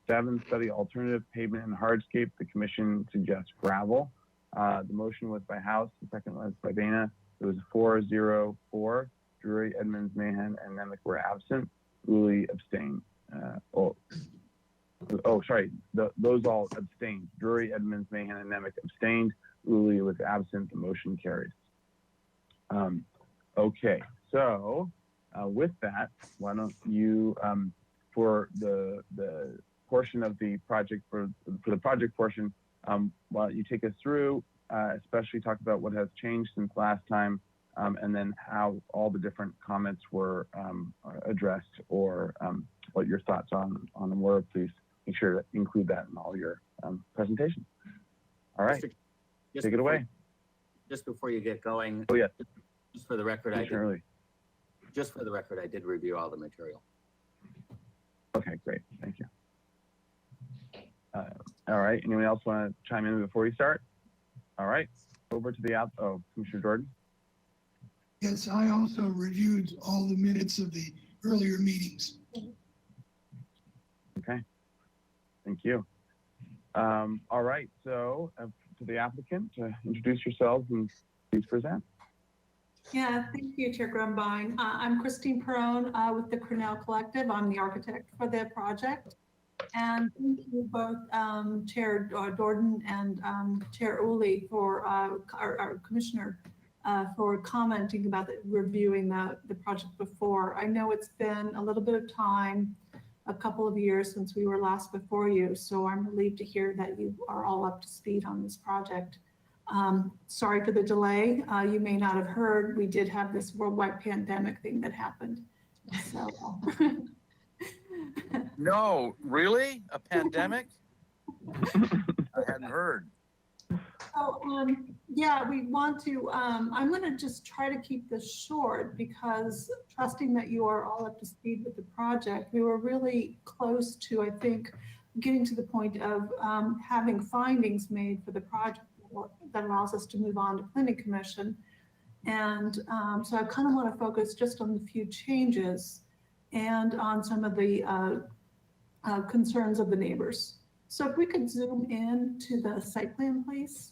7, study alternative pavement and hardscape. The commission suggests gravel. The motion was by House, the second was by Dana. It was 4-0-4. Drury, Edmonds, Mahan, and Nemec were absent. Uli abstained. Those all abstained. Drury, Edmonds, Mahan, and Nemec abstained. Uli was absent. The motion carried. Okay, so with that, why don't you, for the portion of the project, for the project portion, why don't you take us through, especially talk about what has changed since last time, and then how all the different comments were addressed, or what your thoughts on them were. Please make sure to include that in all your presentations. All right, take it away. Just before you get going. Oh, yeah. Just for the record, I did review all the material. Okay, great. Thank you. All right. Anyone else want to chime in before we start? All right. Over to the Commissioner Jordan. Yes, I also reviewed all the minutes of the earlier meetings. Okay. Thank you. All right. So to the applicant, introduce yourselves and please present. Yeah, thank you, Chair Grumbine. I'm Christine Perrone with the Cornell Collective. I'm the architect for the project. And thank you both, Chair Jordan and Chair Uli, for our commissioner, for commenting about reviewing the project before. I know it's been a little bit of time, a couple of years since we were last before you, so I'm relieved to hear that you are all up to speed on this project. Sorry for the delay. You may not have heard, we did have this worldwide pandemic thing that happened. So, No, really? A pandemic? I hadn't heard. So, yeah, we want to, I'm going to just try to keep this short because trusting that you are all up to speed with the project, we were really close to, I think, getting to the point of having findings made for the project that allows us to move on to planning commission. And so I kind of want to focus just on the few changes and on some of the concerns of the neighbors. So if we could zoom in to the site plan, please.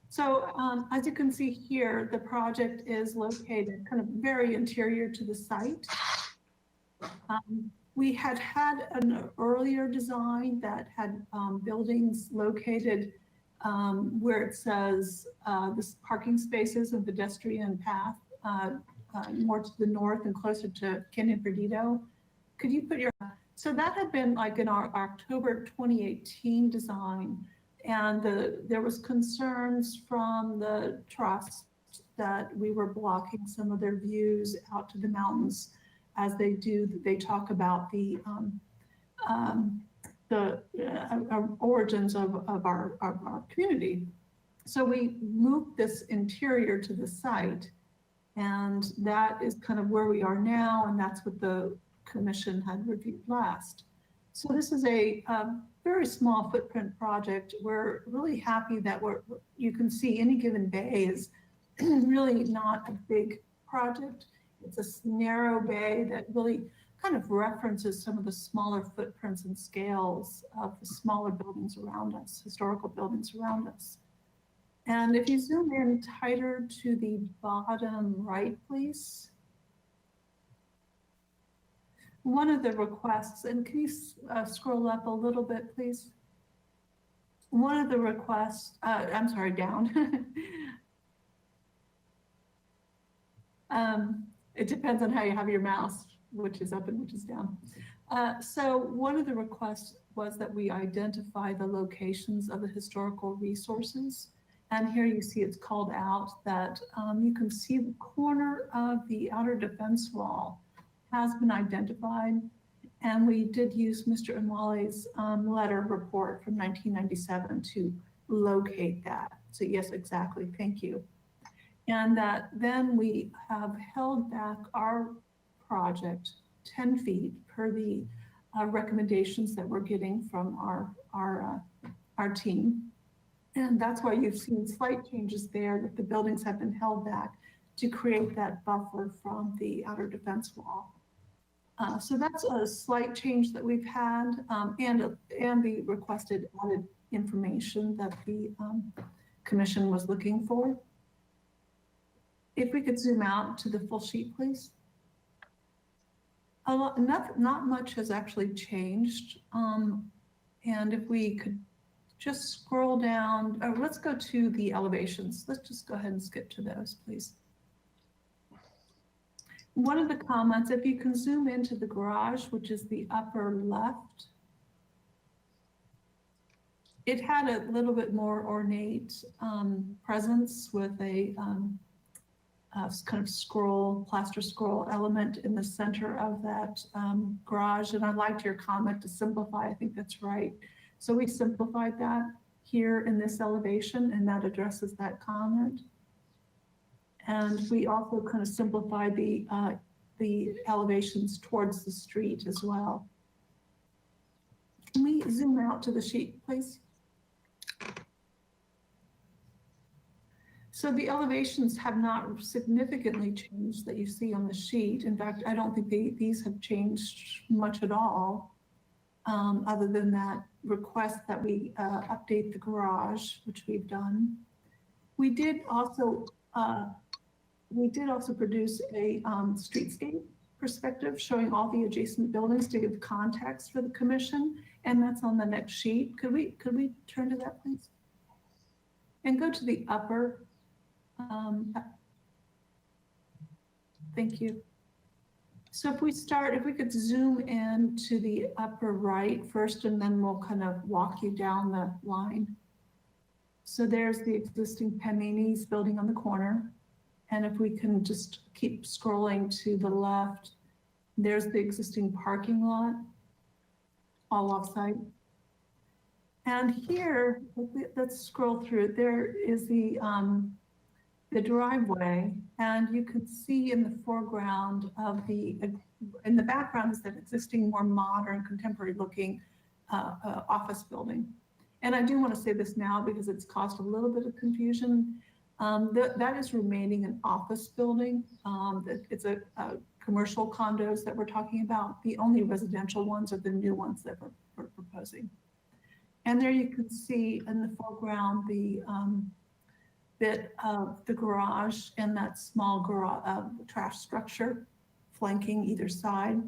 So as you can see here, the project is located kind of very interior to the site. We had an earlier design that had buildings located where it says this parking spaces and pedestrian path more to the north and closer to Canyon Perdido. Could you put your, so that had been like in our October 2018 design. And there was concerns from the trust that we were blocking some of their views out to the mountains as they talk about the origins of our community. So we moved this interior to the site, and that is kind of where we are now, and that's what the commission had reviewed last. So this is a very small footprint project. We're really happy that you can see Any Given Bay is really not a big project. It's a narrow bay that really kind of references some of the smaller footprints and scales of the smaller buildings around us, historical buildings around us. And if you zoom in tighter to the bottom right, please. One of the requests, and can you scroll up a little bit, please? One of the requests, I'm sorry, down. It depends on how you have your mouse, which is up and which is down. So one of the requests was that we identify the locations of the historical resources. And here you see it's called out that you can see the corner of the outer defense wall has been identified. And we did use Mr. Nwale's letter report from 1997 to locate that. So yes, exactly, thank you. And that then we have held back our project 10 feet per the recommendations that we're getting from our team. And that's why you've seen slight changes there, that the buildings have been held back to create that buffer from the outer defense wall. So that's a slight change that we've had, and the requested added information that the commission was looking for. If we could zoom out to the full sheet, please. Not much has actually changed. And if we could just scroll down, let's go to the elevations. Let's just go ahead and skip to those, please. One of the comments, if you can zoom into the garage, which is the upper left, it had a little bit more ornate presence with a kind of scroll, plaster scroll element in the center of that garage. And I liked your comment to simplify. I think that's right. So we simplified that here in this elevation, and that addresses that comment. And we also kind of simplified the elevations towards the street as well. Can we zoom out to the sheet, please? So the elevations have not significantly changed that you see on the sheet. In fact, I don't think these have changed much at all, other than that request that we update the garage, which we've done. We did also produce a streetscape perspective showing all the adjacent buildings to give context for the commission, and that's on the next sheet. Could we turn to that, please? And go to the upper. Thank you. So if we could zoom in to the upper right first, and then we'll kind of walk you down the line. So there's the existing Panini's building on the corner. And if we can just keep scrolling to the left, there's the existing parking lot, all off-site. And here, let's scroll through. There is the driveway, and you can see in the foreground of in the background is that existing, more modern, contemporary-looking office building. And I do want to say this now because it's caused a little bit of confusion. That is remaining an office building. It's a commercial condos that we're talking about. The only residential ones are the new ones that we're proposing. And there you can see in the foreground the bit of the garage and that small trash structure flanking either side.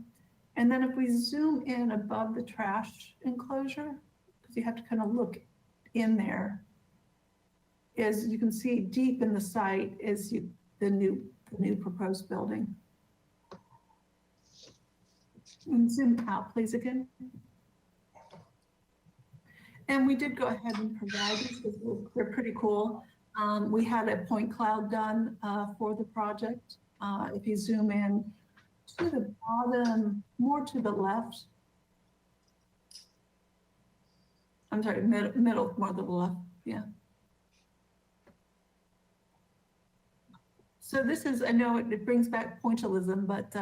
And then if we zoom in above the trash enclosure, because you have to kind of look in there, is you can see deep in the site is the new proposed building. And zoom out, please, again. And we did go ahead and provide these because they're pretty cool. We had a point cloud done for the project. If you zoom in to the bottom, more to the left. I'm sorry, middle, more to the left, yeah. So this is, I know it brings back pointillism, but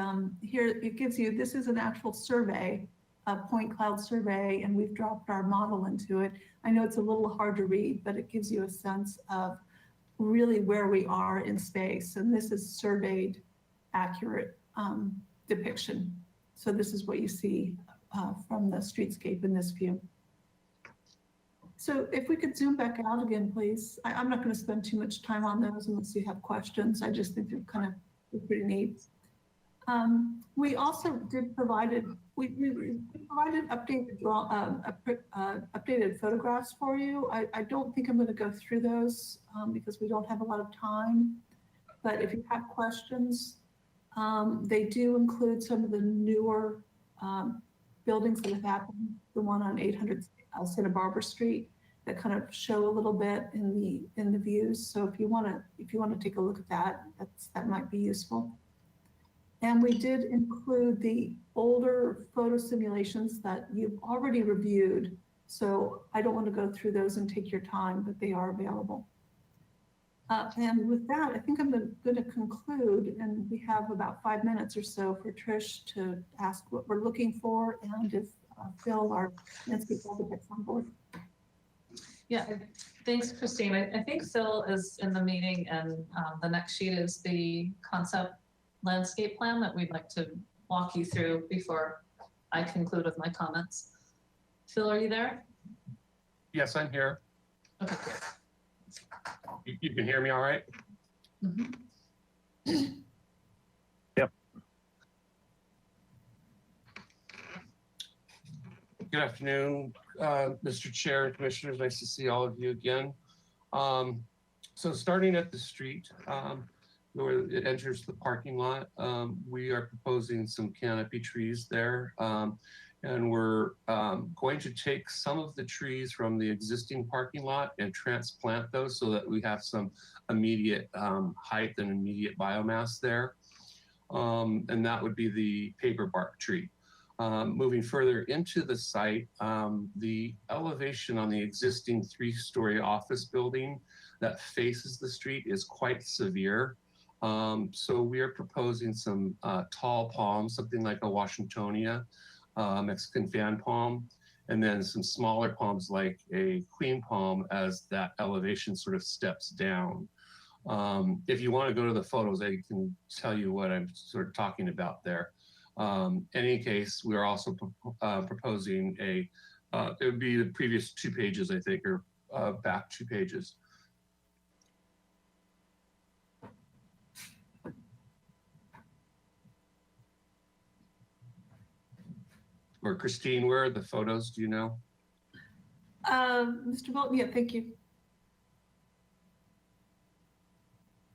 here it gives you, this is an actual survey, a point cloud survey, and we've dropped our model into it. I know it's a little hard to read, but it gives you a sense of really where we are in space. And this is surveyed accurate depiction. So this is what you see from the streetscape in this view. So if we could zoom back out again, please. I'm not going to spend too much time on those unless you have questions. I just think they're kind of pretty neat. We also did provided updated updated photographs for you. I don't think I'm going to go through those because we don't have a lot of time. But if you have questions, they do include some of the newer buildings that have happened. The one on 800 Santa Barbara Street that kind of show a little bit in the views. So if you want to take a look at that, that might be useful. And we did include the older photo simulations that you've already reviewed. So I don't want to go through those and take your time, but they are available. And with that, I think I'm going to conclude, and we have about 5 minutes or so for Trish to ask what we're looking for and if Phil, our landscape architect's on board. Yeah, thanks, Christine. I think Phil is in the meeting, and the next sheet is the concept landscape plan that we'd like to walk you through before I conclude with my comments. Phil, are you there? Yes, I'm here. Okay. You can hear me all right? Mm-hmm. Yep. Good afternoon, Mr. Chair and Commissioners. Nice to see all of you again. So starting at the street, where it enters the parking lot, we are proposing some canopy trees there. And we're going to take some of the trees from the existing parking lot and transplant those so that we have some immediate height and immediate biomass there. And that would be the paper bark tree. Moving further into the site, the elevation on the existing 3-story office building that faces the street is quite severe. So we are proposing some tall palms, something like a Washingtonia, Mexican fan palm, and then some smaller palms like a queen palm as that elevation sort of steps down. If you want to go to the photos, I can tell you what I'm sort of talking about there. In any case, we are also proposing it would be the previous 2 pages, I think, or back 2 pages. Or Christine, where are the photos? Do you know? Mr. Bolton, yeah, thank you.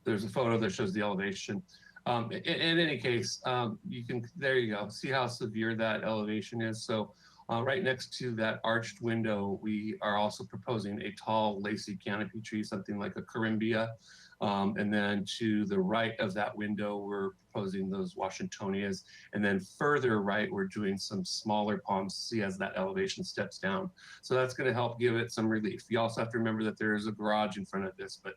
There's a photo that shows the elevation. In any case, you can, there you go. See how severe that elevation is. So right next to that arched window, we are also proposing a tall lacy canopy tree, something like a Corymbia. And then to the right of that window, we're proposing those Washingtonias. And then further right, we're doing some smaller palms, see as that elevation steps down. So that's going to help give it some relief. You also have to remember that there is a garage in front of this, but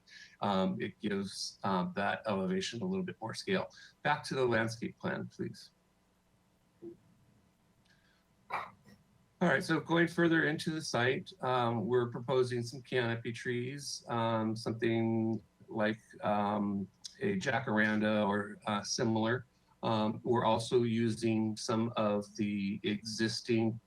it gives that elevation a little bit more scale. Back to the landscape plan, please. All right, so going further into the site, we're proposing some canopy trees, something like a jacaranda or similar. We're also using some of the existing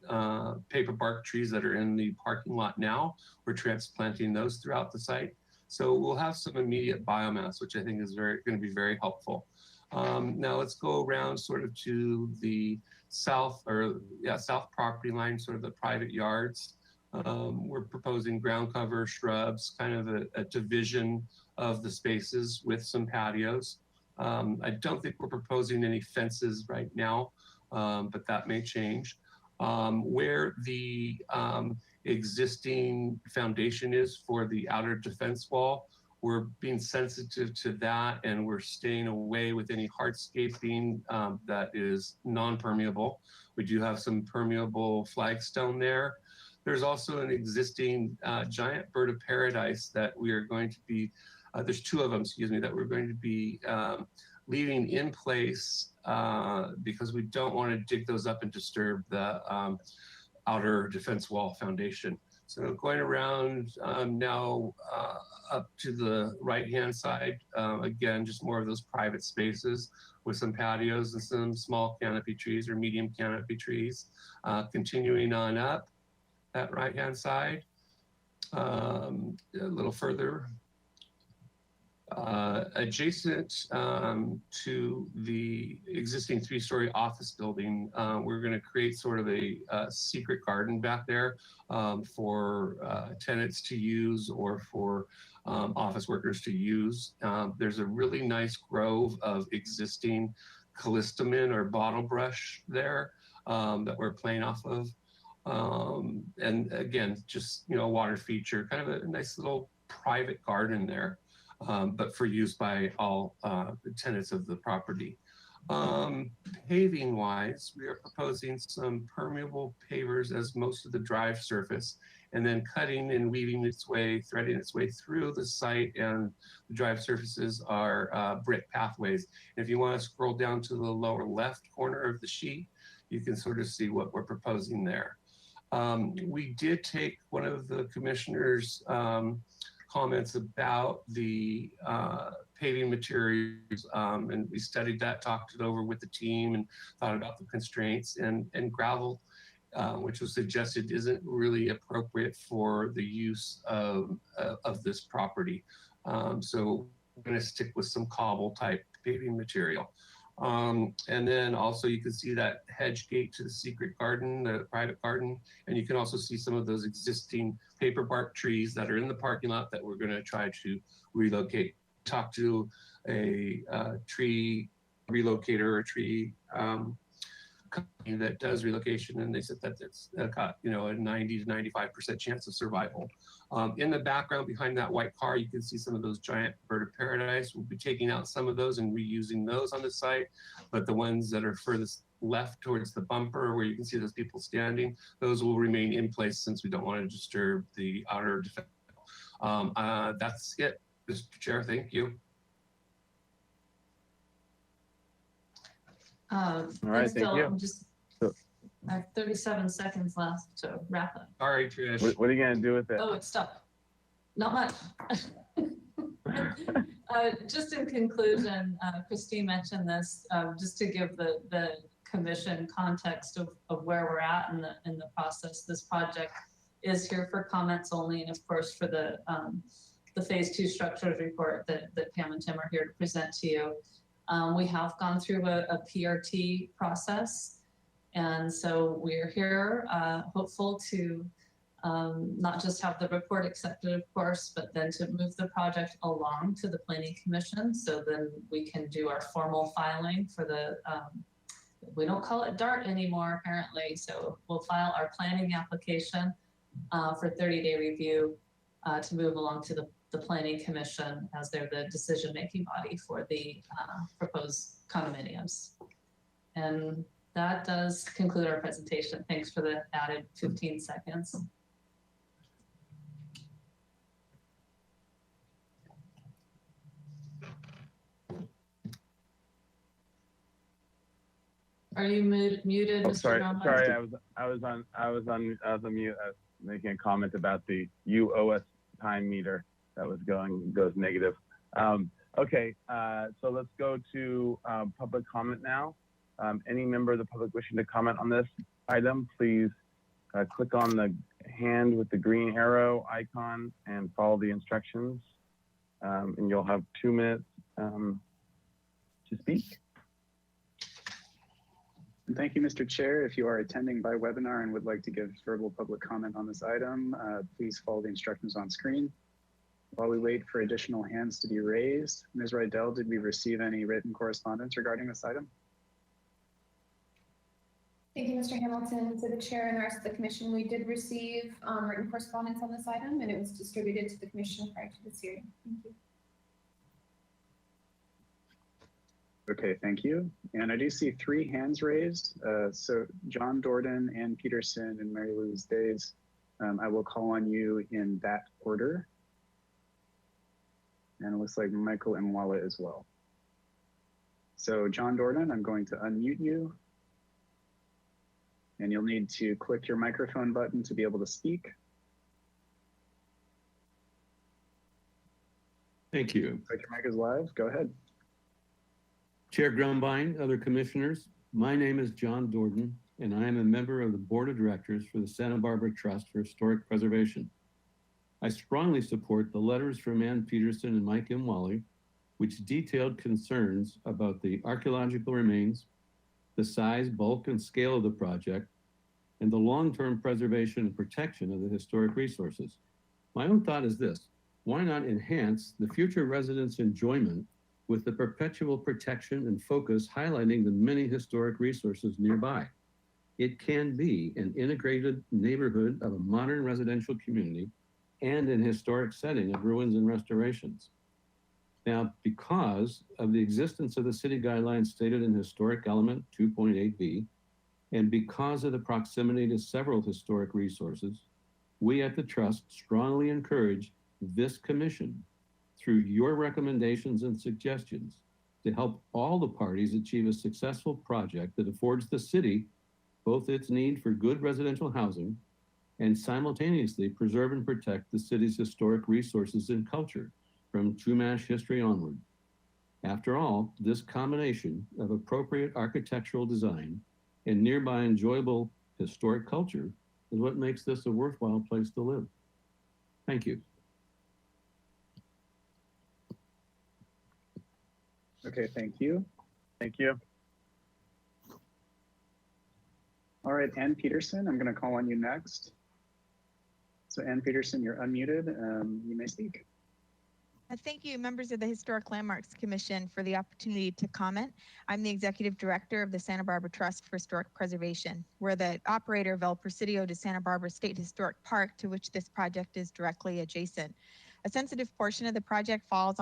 paper bark trees that are in the parking lot now. We're transplanting those throughout the site. So we'll have some immediate biomass, which I think is going to be very helpful. Now let's go around sort of to the south property line, sort of the private yards. We're proposing ground cover, shrubs, kind of a division of the spaces with some patios. I don't think we're proposing any fences right now, but that may change. Where the existing foundation is for the outer defense wall. We're being sensitive to that, and we're staying away with any hardscaping that is non-permeable. We do have some permeable flagstone there. There's also an existing giant bird of paradise that we are going to be, there's two of them, excuse me, that we're going to be leaving in place because we don't want to dig those up and disturb the outer defense wall foundation. So going around now up to the right-hand side, again, just more of those private spaces with some patios and some small canopy trees or medium canopy trees. Continuing on up that right-hand side, a little further. Adjacent to the existing three-story office building, we're going to create sort of a secret garden back there for tenants to use or for office workers to use. There's a really nice grove of existing callistemon or bottle brush there that we're playing off of. And again, just, you know, a water feature, kind of a nice little private garden there. But for use by all the tenants of the property. Paving wise, we are proposing some permeable pavers as most of the drive surface, and then cutting and weaving its way, threading its way through the site, and the drive surfaces are brick pathways. And if you want to scroll down to the lower left corner of the sheet, you can sort of see what we're proposing there. We did take one of the commissioners' comments about the paving materials, and we studied that, talked it over with the team, and thought about the constraints. And gravel, which was suggested, isn't really appropriate for the use of this property. So we're going to stick with some cobble type paving material. And then also you can see that hedge gate to the secret garden, the private garden, and you can also see some of those existing paper bark trees that are in the parking lot that we're going to try to relocate. Talk to a tree relocator or tree company that does relocation, and they said that it's got, you know, a 90 to 95% chance of survival. In the background behind that white car, you can see some of those giant bird of paradise. We'll be taking out some of those and reusing those on the site, but the ones that are furthest left towards the bumper where you can see those people standing, those will remain in place since we don't want to disturb the outer defense. That's it, Mr. Chair. Thank you. All right, thank you. Just, I have 37 seconds left to wrap up. Sorry, Trish. What are you going to do with it? Oh, it's stuck. Not much. Just in conclusion, Christine mentioned this, just to give the commission context of where we're at in the process. This project is here for comments only, and of course for the phase 2 structures report that Pam and Tim are here to present to you. We have gone through a PRT process, and so we're here hopeful to not just have the report accepted, of course, but then to move the project along to the Planning Commission, so then we can do our formal filing for the, we don't call it DART anymore apparently, so we'll file our planning application for 30-day review to move along to the Planning Commission, as they're the decision-making body for the proposed condominiums. And that does conclude our presentation. Thanks for the added 15 seconds. Are you muted, Oh, Mr. sorry, Grumman? sorry, I was on mute. I was making a comment about the UOS time meter that goes negative. Okay, so let's go to public comment now. Any member of the public wishing to comment on this item, please click on the hand with the green arrow icon and follow the instructions, and you'll have 2 minutes to speak. Thank you, Mr. Chair. If you are attending by webinar and would like to give verbal public comment on this item, please follow the instructions on screen. While we wait for additional hands to be raised, Ms. Rydell, did we receive any written correspondence regarding this item? Thank you, Mr. Hamilton. To the chair and the rest of the commission, we did receive written correspondence on this item, and it was distributed to the commission prior to this hearing. Thank you. Okay, thank you. And I do see 3 hands raised. So John Dorden, Ann Peterson, and Mary Louise Days. I will call on you in that order. And it looks like Michael Mwala as well. So John Dorden, I'm going to unmute you. And you'll need to click your microphone button to be able to speak. Thank you. Click your mic is live. Go ahead. Chair Grumbine, other commissioners, my name is John Dorden, and I am a member of the Board of Directors for the Santa Barbara Trust for Historic Preservation. I strongly support the letters from Ann Peterson and Mike Mwala, which detailed concerns about the archaeological remains, the size, bulk, and scale of the project, and the long-term preservation and protection of the historic resources. My own thought is this: why not enhance the future residents' enjoyment with the perpetual protection and focus highlighting the many historic resources nearby? It can be an integrated neighborhood of a modern residential community and an historic setting of ruins and restorations. Now, because of the existence of the city guidelines stated in Historic Element 2.8b, and because of the proximity to several historic resources, we at the Trust strongly encourage this commission, through your recommendations and suggestions, to help all the parties achieve a successful project that affords the city both its need for good residential housing and simultaneously preserve and protect the city's historic resources and culture from Chumash history onward. After all, this combination of appropriate architectural design and nearby enjoyable historic culture is what makes this a worthwhile place to live. Thank you. Okay, thank you. Thank you. All right, Ann Peterson, I'm going to call on you next. So Ann Peterson, you're unmuted. You may speak. Thank you, members of the Historic Landmarks Commission, for the opportunity to comment. I'm the Executive Director of the Santa Barbara Trust for Historic Preservation. We're the operator of El Presidio de Santa Barbara State Historic Park, to which this project is directly adjacent. A sensitive portion of the project falls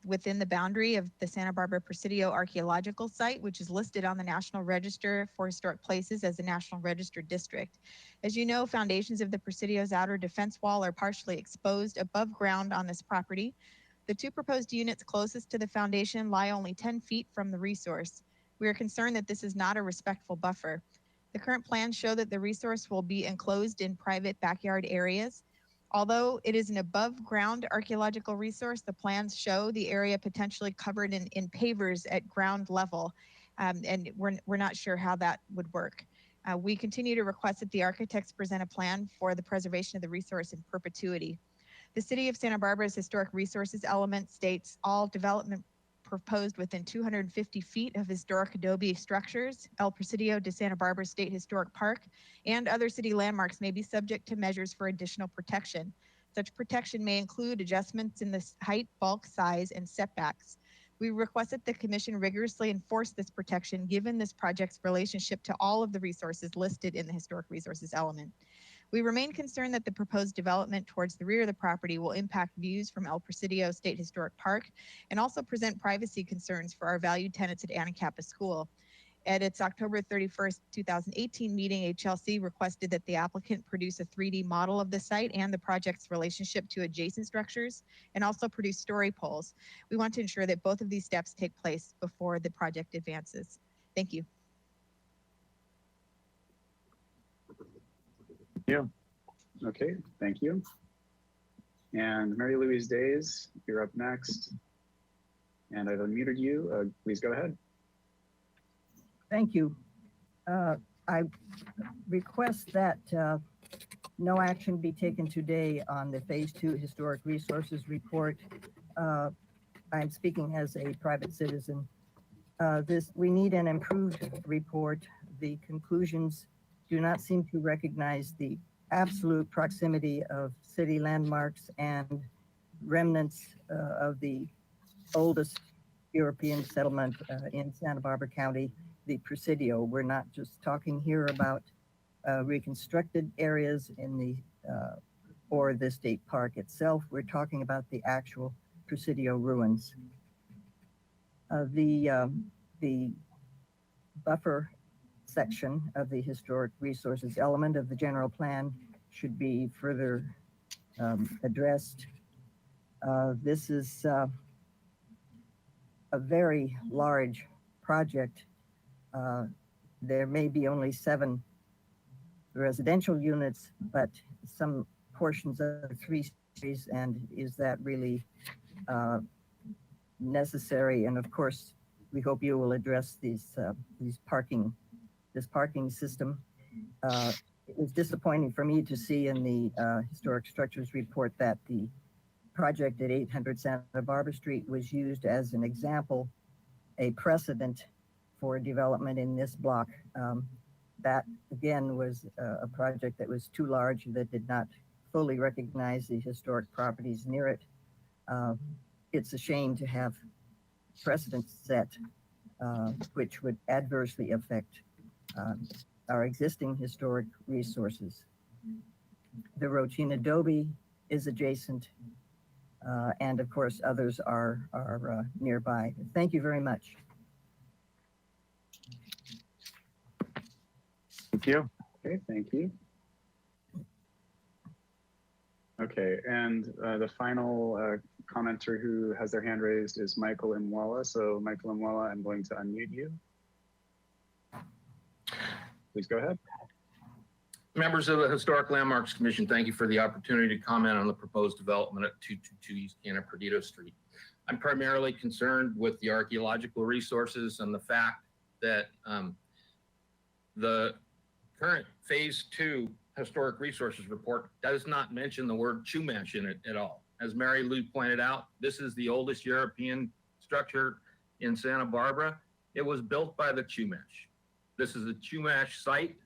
within the boundary of the Santa Barbara Presidio Archaeological Site, which is listed on the National Register for Historic Places as a National Register District. As you know, foundations of the Presidio's outer defense wall are partially exposed above ground on this property. The 2 proposed units closest to the foundation lie only 10 feet from the resource. We are concerned that this is not a respectful buffer. The current plans show that the resource will be enclosed in private backyard areas. Although it is an above ground archaeological resource, the plans show the area potentially covered in pavers at ground level, and we're not sure how that would work. We continue to request that the architects present a plan for the preservation of the resource in perpetuity. The City of Santa Barbara's Historic Resources element states all development proposed within 250 feet of historic adobe structures, El Presidio de Santa Barbara State Historic Park, and other city landmarks may be subject to measures for additional protection. Such protection may include adjustments in the height, bulk, size, and setbacks. We request that the commission rigorously enforce this protection given this project's relationship to all of the resources listed in the Historic Resources element. We remain concerned that the proposed development towards the rear of the property will impact views from El Presidio State Historic Park and also present privacy concerns for our valued tenants at Anacapa School. At its October 31st, 2018 meeting, HLC requested that the applicant produce a 3D model of the site and the project's relationship to adjacent structures, and also produce story poles. We want to ensure that both of these steps take place before the project advances. Thank you. Yeah. Okay, thank you. And Mary Louise Days, you're up next. And I've unmuted you. Please go ahead. Thank you. I request that no action be taken today on the Phase 2 Historic Resources Report. I'm speaking as a private citizen. We need an improved report. The conclusions do not seem to recognize the absolute proximity of city landmarks and remnants of the oldest European settlement in Santa Barbara County the Presidio. We're not just talking here about reconstructed areas in the or the state park itself. We're talking about the actual Presidio ruins. The buffer section of the historic resources element of the general plan should be further addressed. This is a very large project. There may be only 7 residential units, but some portions of 3 stories, and is that really necessary? And of course, we hope you will address this parking system. It was disappointing for me to see in the historic structures report that the project at 800 Santa Barbara Street was used as an example, a precedent for development in this block. That again was a project that was too large, that did not fully recognize the historic properties near it. It's a shame to have precedents set which would adversely affect our existing historic resources. The Rochin Adobe is adjacent, and of course others are nearby. Thank you very much. Thank you. Okay, thank you. Okay, and the final commenter who has their hand raised is Michael Imwala. So Michael Imwala, I'm going to unmute you. Please go ahead. Members of the Historic Landmarks Commission, thank you for the opportunity to comment on the proposed development at 222 East Canna Perdido Street. I'm primarily concerned with the archaeological resources and the fact that the current phase 2 historic resources report does not mention the word Chumash in it at all. As Mary Lou pointed out, this is the oldest European structure in Santa Barbara. It was built by the Chumash. This is a Chumash site.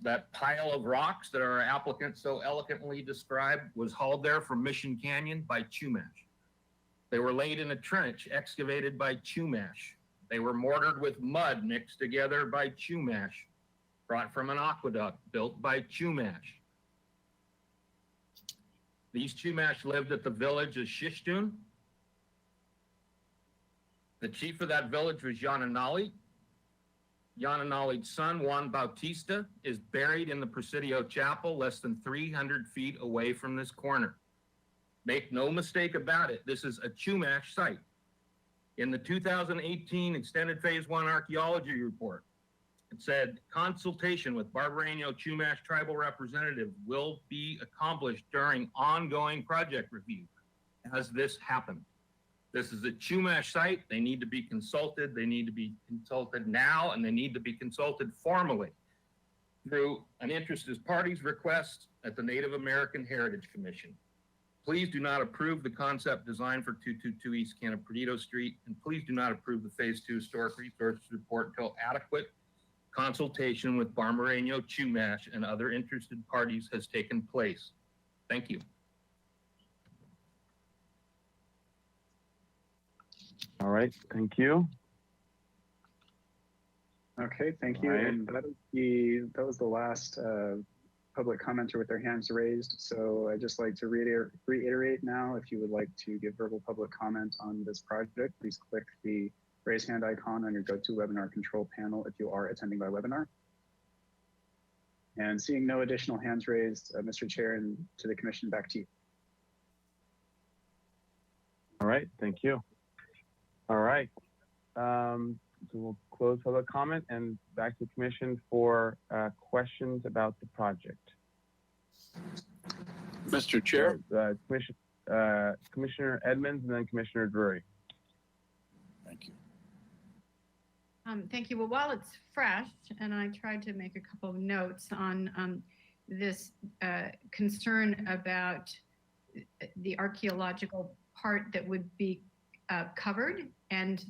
That pile of rocks that our applicant so eloquently described was hauled there from Mission Canyon by Chumash. They were laid in a trench excavated by Chumash. They were mortared with mud mixed together by Chumash, brought from an aqueduct built by Chumash. These Chumash lived at the village of Shishtun. The chief of that village was Yananali. Yananali's son, Juan Bautista, is buried in the Presidio Chapel less than 300 feet away from this corner. Make no mistake about it, this is a Chumash site. In the 2018 Extended Phase 1 Archaeology Report, it said, consultation with Barbareño Chumash tribal representatives will be accomplished during ongoing project review as this happened. This is a Chumash site. They need to be consulted. They need to be consulted now, and they need to be consulted formally through an interested parties request at the Native American Heritage Commission. Please do not approve the concept design for 222 East Canna Perdido Street, and please do not approve the Phase 2 Historic Resources Report until adequate consultation with Barbareño Chumash and other interested parties has taken place. Thank you. All right, thank you. Okay, thank you. Right. And that was the last public commenter with their hands raised. So I'd just like to reiterate now, if you would like to give verbal public comment on this project, please click the raise hand icon on your GoToWebinar control panel if you are attending by webinar. And seeing no additional hands raised, Mr. Chair, and to the commission, back to you. All right, thank you. All right, so we'll close public comment and back to the commission for questions about the project. Mr. Chair. Commissioner Edmonds and then Commissioner Drury. Thank you. Thank you. Well, while it's fresh, and I tried to make a couple of notes on this concern about the archaeological part that would be covered, and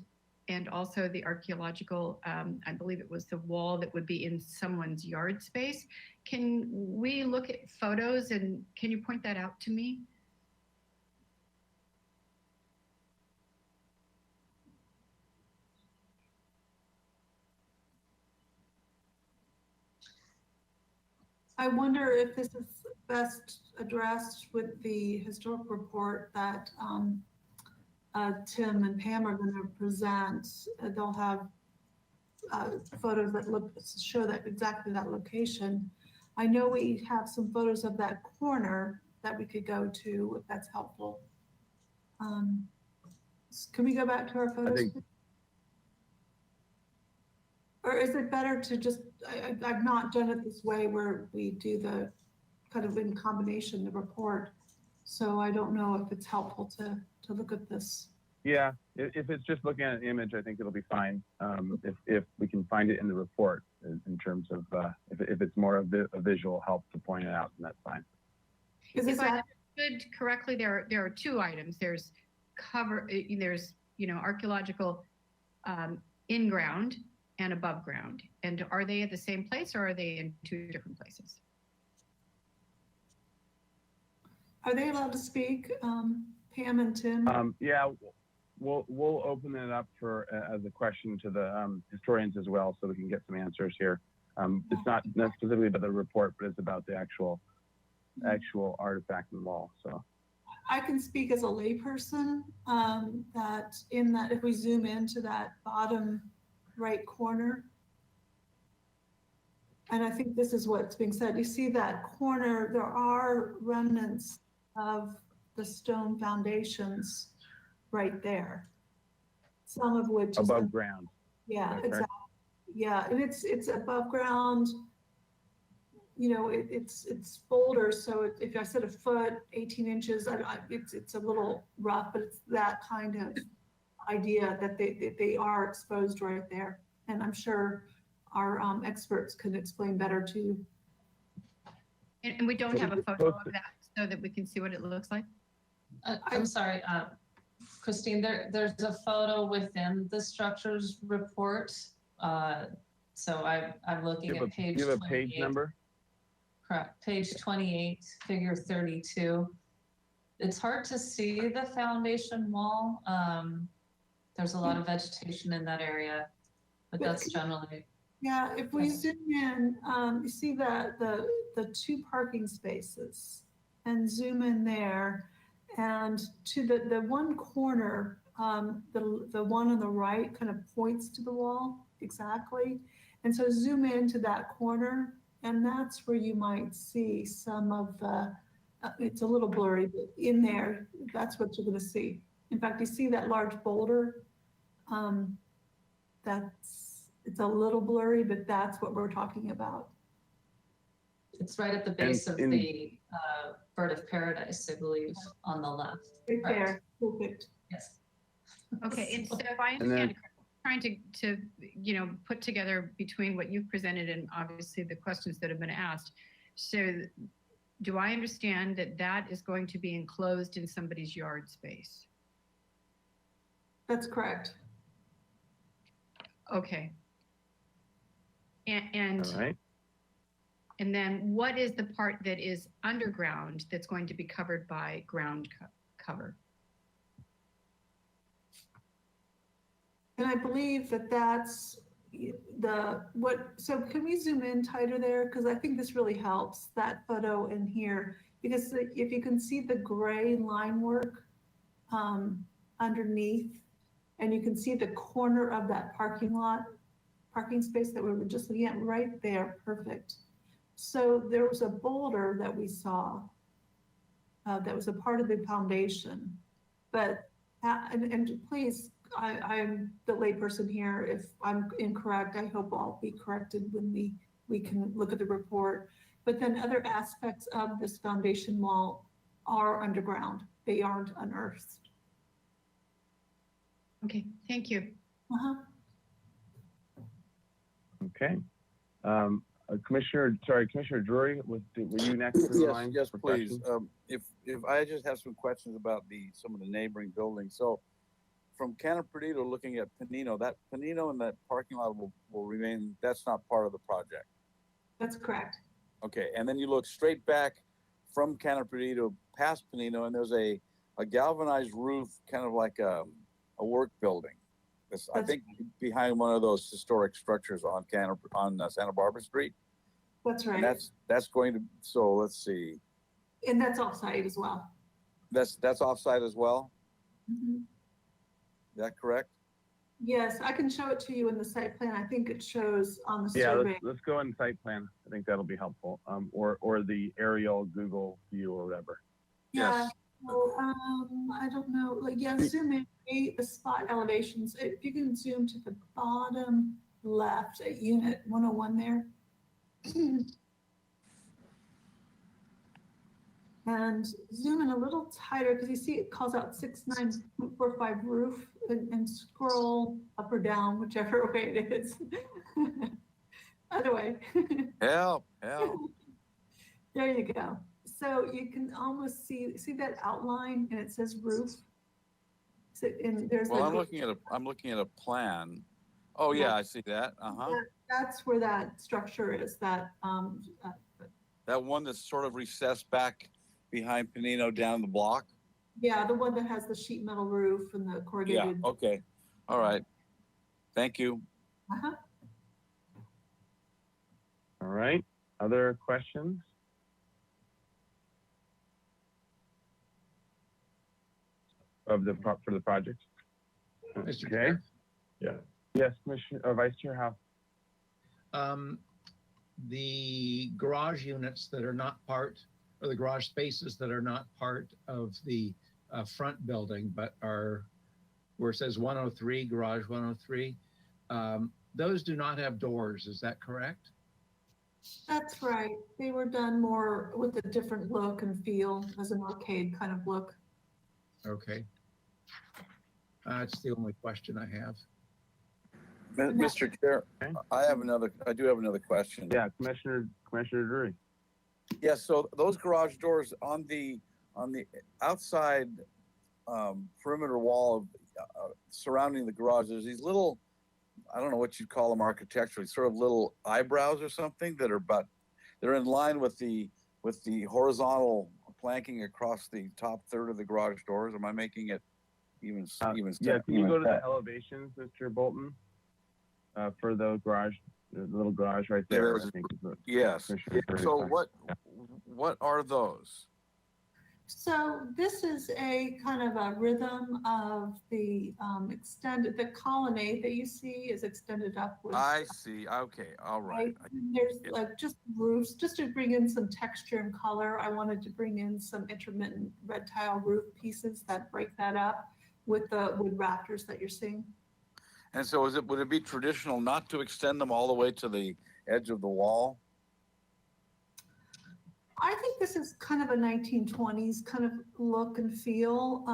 also the archaeological, I believe it was the wall that would be in someone's yard space. Can we look at photos, and can you point that out to me? I wonder if this is best addressed with the historic report that Tim and Pam are going to present. They'll have photos that show that exactly that location. I know we have some photos of that corner that we could go to if that's helpful. Can we go back to our photos? Or is it better to just, I've not done it this way where we do the kind of in combination, the report. So I don't know if it's helpful to look at this. Yeah, if it's just looking at an image, I think it'll be fine. If we can find it in the report in terms of, if it's more of a visual help to point it out, then that's fine. If I understood correctly, there are two items. There's archaeological in ground and above ground. And are they at the same place or are they in two different places? Are they allowed to speak, Pam and Tim? Yeah, we'll open it up for as a question to the historians as well, so we can get some answers here. It's not specifically about the report, but it's about the actual artifact and wall. So I can speak as a layperson, that if we zoom into that bottom right corner, and I think this is what's being said. You see that corner, there are remnants of the stone foundations right there. Some of which above ground. Yeah, exactly. Yeah, and it's above ground. It's boulders, so if I said a foot, 18 inches, it's a little rough, but it's that kind of idea that they are exposed right there. And I'm sure our experts can explain better too. And we don't have a photo of that so that we can see what it looks like? I'm sorry, Christine, there's a photo within the structures report. So I'm looking at page 28. You have a page number? Correct, page 28, figure 32. It's hard to see the foundation wall. There's a lot of vegetation in that area, but that's generally. Yeah, if we zoom in, you see the two parking spaces and zoom in there, and to the one corner, the one on the right kind of points to the wall exactly. And so zoom into that corner, and that's where you might see some of the, it's a little blurry, but in there, that's what you're gonna see. In fact, you see that large boulder? It's a little blurry, but that's what we're talking about. It's right at the base of the Bird of Paradise, I believe, on the left. Right there, perfect. Yes. Okay, and so if I understand, trying to put together between what you've presented and obviously the questions that have been asked. So do I understand that is going to be enclosed in somebody's yard space? That's correct. Okay. And all right. And then what is the part that is underground that's going to be covered by ground cover? And I believe that's so can we zoom in tighter there? Because I think this really helps, that photo in here, because if you can see the gray line work underneath, and you can see the corner of that parking space that we were just looking at right there, perfect. So there was a boulder that we saw that was a part of the foundation, but, and please, I'm the layperson here. If I'm incorrect, I hope I'll be corrected when we can look at the report. But then other aspects of this foundation wall are underground. They aren't unearthed. Okay, thank you. Okay. Commissioner Drury, were you next in line? Yes, for please. questions? If I just have some questions about some of the neighboring buildings. So from Canna Perdido looking at Panino, that Panino and that parking lot will remain, that's not part of the project. That's correct. Okay, and then you look straight back from Canna Perdido past Panino, and there's a galvanized roof, kind of like a work building. I think behind one of those historic structures on Santa Barbara Street. That's right. And that's going to, so let's see, And that's off-site as well. that's offsite as well? Mhm. Is that correct? Yes, I can show it to you in the site plan. I think it shows on the Yeah, survey. let's go in site plan. I think that'll be helpful. Or the aerial Google view or whatever. Yeah. So, I don't know, like, yeah, zoom in, the spot elevations. If you can zoom to the bottom left at unit 101 there. And zoom in a little tighter because you see it calls out 69.45 roof and scroll up or down, whichever way it is. Other way. Help. There you go. So you can almost see that outline and it says roof. So, and there's Well, the, I'm looking at a plan. Oh, yeah, I see that. Uh-huh. that's where that structure is, that, That one that's sort of recessed back behind Panino down the block? yeah, the one that has the sheet metal roof and the Yeah, corrugated. okay. All right. Thank you. Uh-huh. All right. Other questions? For the project? Mr. Okay. Chair? Yeah. Yes, Commissioner, or Vice Chair Howe. The garage units that are not part, or the garage spaces that are not part of the front building, but are where it says 103, garage 103, those do not have doors, is that correct? That's right. They were done more with a different look and feel, as an arcade kind of look. Okay. That's the only question I have. Mr. Chair, I do have another question. Yeah, Commissioner Drury. Yeah, so those garage doors on the outside perimeter wall surrounding the garage, there's these little, I don't know what you'd call them architecturally, sort of little eyebrows or something that are they're in line with the horizontal planking across the top third of the garage doors. Am I making it even? Yeah, can you go to the elevations, Mr. Bolton? For the garage, the little garage right there. I think is what Yes. Commissioner Drury So talked what are those? So this is a kind of a rhythm of the the colonnade that you see is extended upwards. I see. Okay. All right. And there's like just roofs, just to bring in some texture and color. I wanted to bring in some intermittent red tile roof pieces that break that up with the wood rafters that you're seeing. And so would it be traditional not to extend them all the way to the edge of the wall? I think this is kind of a 1920s kind of look and feel.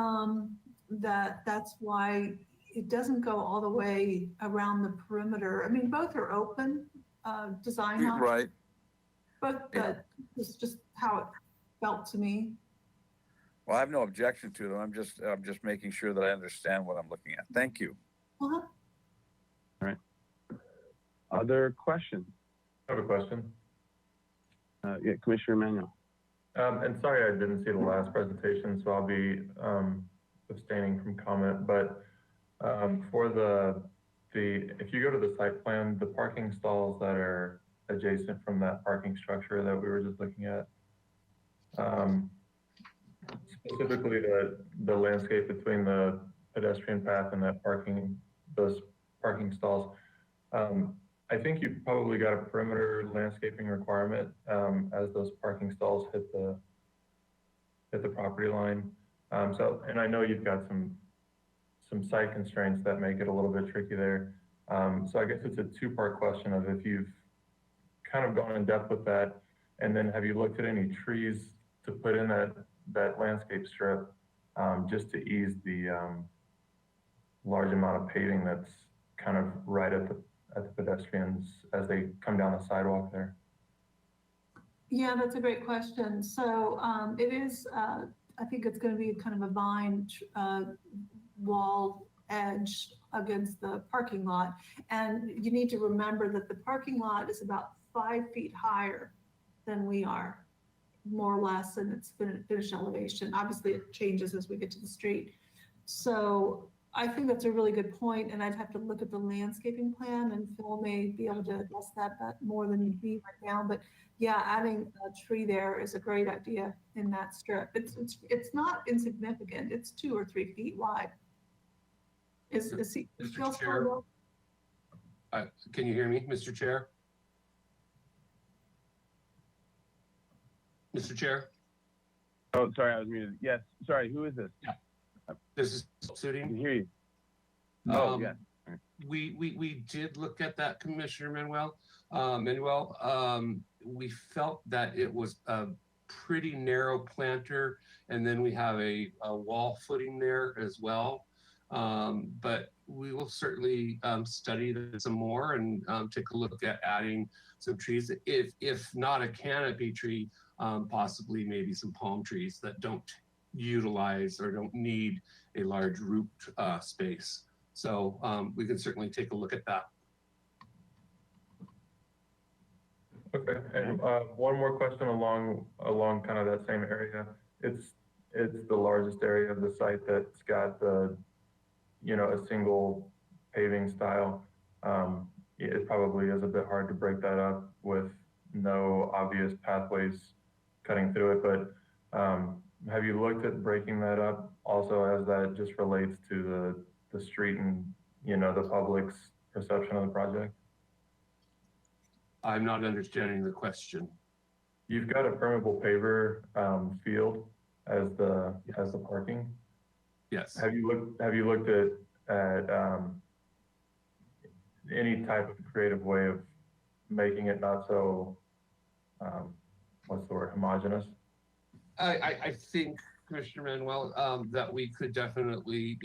That's why it doesn't go all the way around the perimeter. I mean, both are open design options, Right. but it's just how it felt to me. Well, I have no objection to them. I'm just making sure that I understand what I'm looking at. Thank you. Uh-huh. All right. Other questions? I have a question. Yeah, Commissioner Manuel. And sorry, I didn't see the last presentation, so I'll be abstaining from comment. But for if you go to the site plan, the parking stalls that are adjacent from that parking structure that we were just looking at, specifically the landscape between the pedestrian path and those parking stalls. I think you've probably got a perimeter landscaping requirement as those parking stalls hit the property line. And I know you've got some site constraints that make it a little bit tricky there. So I guess it's a two-part question of if you've kind of gone in depth with that, and then have you looked at any trees to put in that landscape strip just to ease the large amount of paving that's kind of right at the pedestrians as they come down the sidewalk there? Yeah, that's a great question. So it is, I think it's going to be kind of a vine wall edge against the parking lot. And you need to remember that the parking lot is about 5 feet higher than we are, more or less, and it's finished elevation. Obviously, it changes as we get to the street. So I think that's a really good point, and I'd have to look at the landscaping plan, and Phil may be able to address that more than me right now. But yeah, adding a tree there is a great idea in that strip. It's not insignificant. It's 2 or 3 feet wide. Is Phil still? Can you hear me, Mr. Chair? Mr. Chair? Oh, sorry, I was muted. Yes, sorry, who is this? This is Sudi. I can hear you. Oh, Um, yeah. We did look at that, Commissioner Manuel. We felt that it was a pretty narrow planter, and then we have a wall footing there as well. But we will certainly study this some more and take a look at adding some trees. If not a canopy tree, possibly maybe some palm trees that don't utilize or don't need a large root space. So we can certainly take a look at that. Okay, and one more question along kind of that same area. It's the largest area of the site that's got the, a single paving style. It probably is a bit hard to break that up with no obvious pathways cutting through it, but have you looked at breaking that up also as that just relates to the street and, the public's perception of the project? I'm not understanding the question. You've got a permeable paver field as the parking. Yes. Have you looked at any type of creative way of making it not so what's the word, homogeneous? I think, Commissioner Manuel, that we could definitely,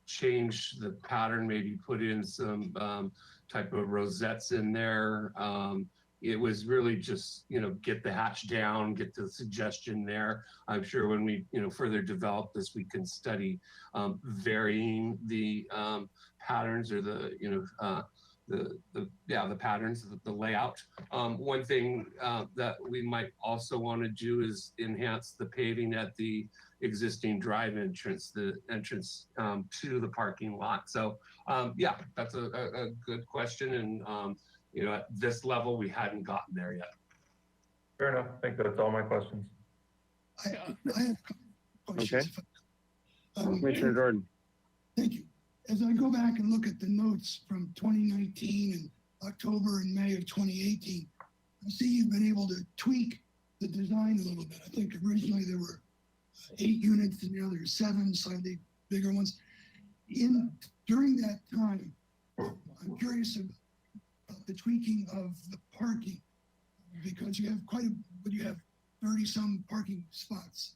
change the pattern, maybe put in some type of rosettes in there. It was really just, get the hatch down, get the suggestion there. I'm sure when we, further develop this, we can study varying the patterns or the patterns, the layout. One thing that we might also want to do is enhance the paving at the existing drive entrance, the entrance to the parking lot. So yeah, that's a good question. And at this level, we hadn't gotten there yet. Fair enough. I think that's all my questions. I have questions. Okay. Commissioner Jordan. Thank you. As I go back and look at the notes from 2019 and October and May of 2018, I see you've been able to tweak the design a little bit. I think originally there were 8 units and now there's 7 slightly bigger ones. During that time, I'm curious about the tweaking of the parking, because you have you have 30 some parking spots.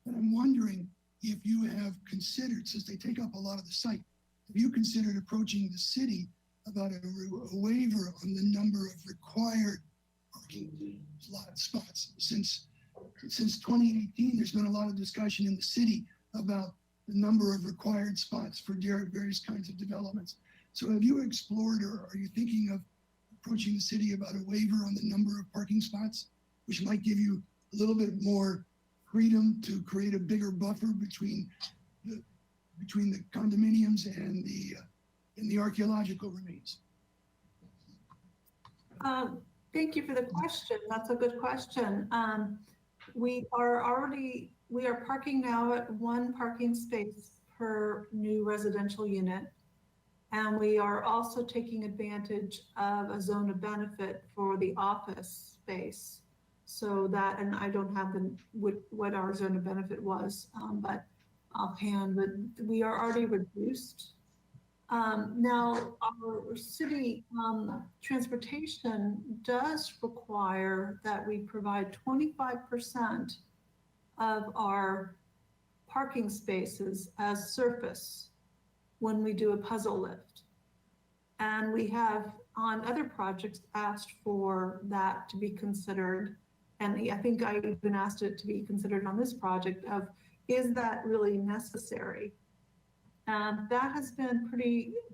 And I'm wondering if you have considered, since they take up a lot of the site, have you considered approaching the city about a waiver on the number of required parking lot spots? Since 2018, there's been a lot of discussion in the city about the number of required spots for various kinds of developments. So have you explored, or are you thinking of approaching the city about a waiver on the number of parking spots, which might give you a little bit more freedom to create a bigger buffer between the condominiums and the archaeological remains? Thank you for the question. That's a good question. We are parking now at 1 parking space per new residential unit. And we are also taking advantage of a zone of benefit for the office space. So that, and I don't have what our zone of benefit was, but offhand, but we are already reduced. Now, our city transportation does require that we provide 25% of our parking spaces as surface when we do a puzzle lift. And we have on other projects asked for that to be considered. And I think I even asked it to be considered on this project of, is that really necessary? And that has been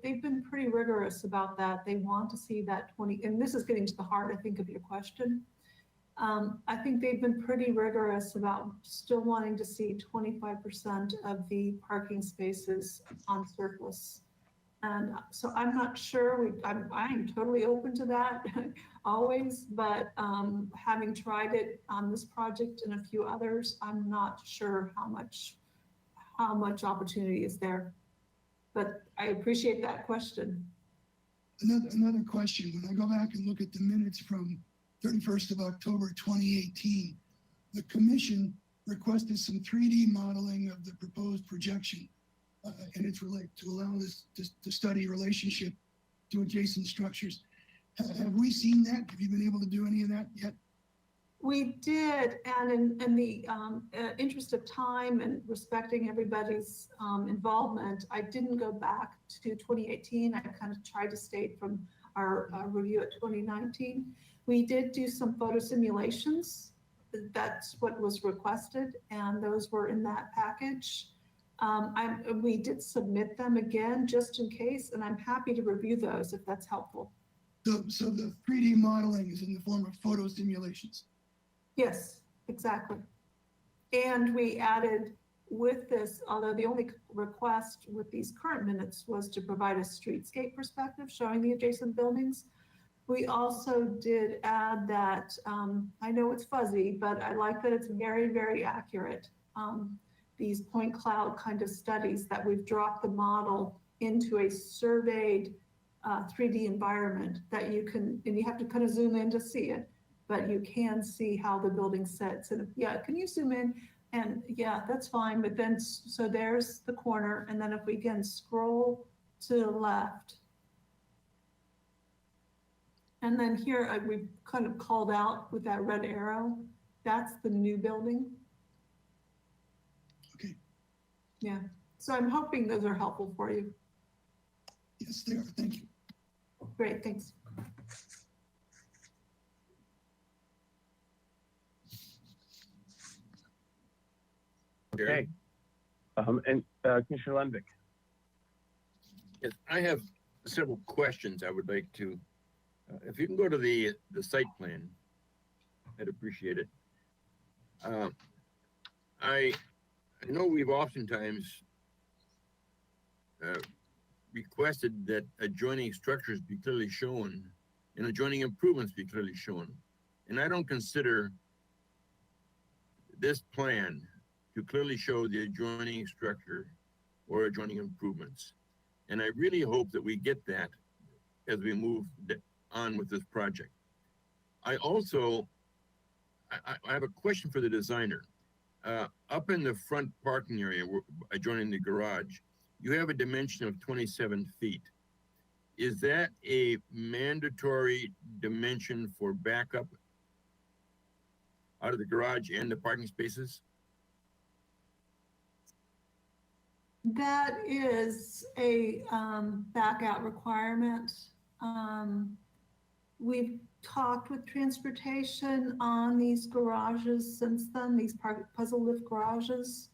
they've been pretty rigorous about that. They want to see that 20, and this is getting to the heart, I think, of your question. I think they've been pretty rigorous about still wanting to see 25% of the parking spaces on surface. And so I'm not sure, I'm totally open to that always, but having tried it on this project and a few others, I'm not sure how much opportunity is there. But I appreciate that question. Another question, when I go back and look at the minutes from 31st of October 2018, the commission requested some 3D modeling of the proposed projection, and it's related to allow this to study relationship to adjacent structures. Have we seen that? Have you been able to do any of that yet? We did, and in the interest of time and respecting everybody's involvement, I didn't go back to 2018. I kind of tried to state from our review at 2019. We did do some photo simulations. That's what was requested, and those were in that package. We did submit them again just in case, and I'm happy to review those if that's helpful. So the 3D modeling is in the form of photo simulations? Yes, exactly. And we added with this, although the only request with these current minutes was to provide a streetscape perspective showing the adjacent buildings. We also did add that, I know it's fuzzy, but I like that it's very, very accurate. These point cloud kind of studies that we've dropped the model into a surveyed 3D environment that you can, and you have to kind of zoom in to see it, but you can see how the building sits. And yeah, can you zoom in? And yeah, that's fine. But then, so there's the corner. And then if we can scroll to the left. And then here, we kind of called out with that red arrow. That's the new building. Okay. Yeah. So I'm hoping those are helpful for you. Yes, they are. Thank you. Great, thanks. Okay. And Commissioner Lundvik. Yes, I have several questions I would like to, if you can go to the site plan, I'd appreciate it. I know we've oftentimes requested that adjoining structures be clearly shown and adjoining improvements be clearly shown. And I don't consider this plan to clearly show the adjoining structure or adjoining improvements. And I really hope that we get that as we move on with this project. I also, I have a question for the designer. Up in the front parking area adjoining the garage, you have a dimension of 27 feet. Is that a mandatory dimension for backup out of the garage and the parking spaces? That is a back out requirement. We've talked with transportation on these garages since then, these puzzle lift garages.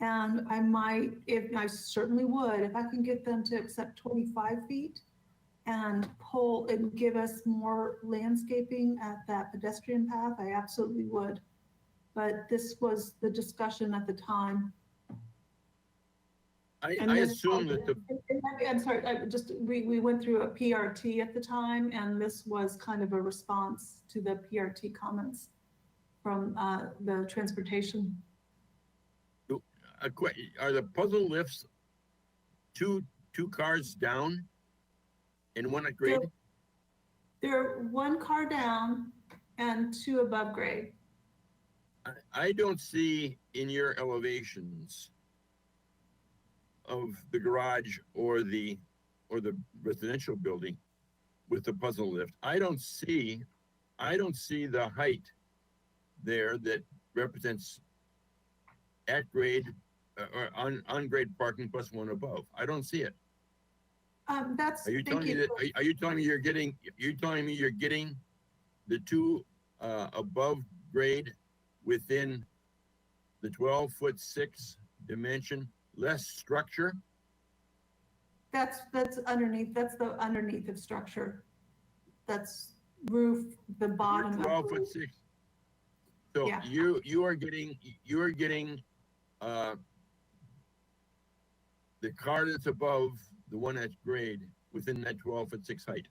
And I might, I certainly would, if I can get them to accept 25 feet and pull and give us more landscaping at that pedestrian path, I absolutely would. But this was the discussion at the time. I assume that the... I'm sorry, we went through a PRT at the time, and this was kind of a response to the PRT comments from the transportation. Are the puzzle lifts two cars down and one at grade? They're one car down and two above grade. I don't see in your elevations of the garage or the residential building with the puzzle lift. I don't see the height there that represents at grade or on grade parking plus one above. I don't see it. Are you telling me that? Are you telling me you're getting? You're telling me you're getting the two above grade within the 12'6" dimension, less structure? That's underneath. That's the underneath of structure. That's roof, the bottom. 12'6". So Yeah. you are getting the car that's above the one that's grade within that 12'6" height.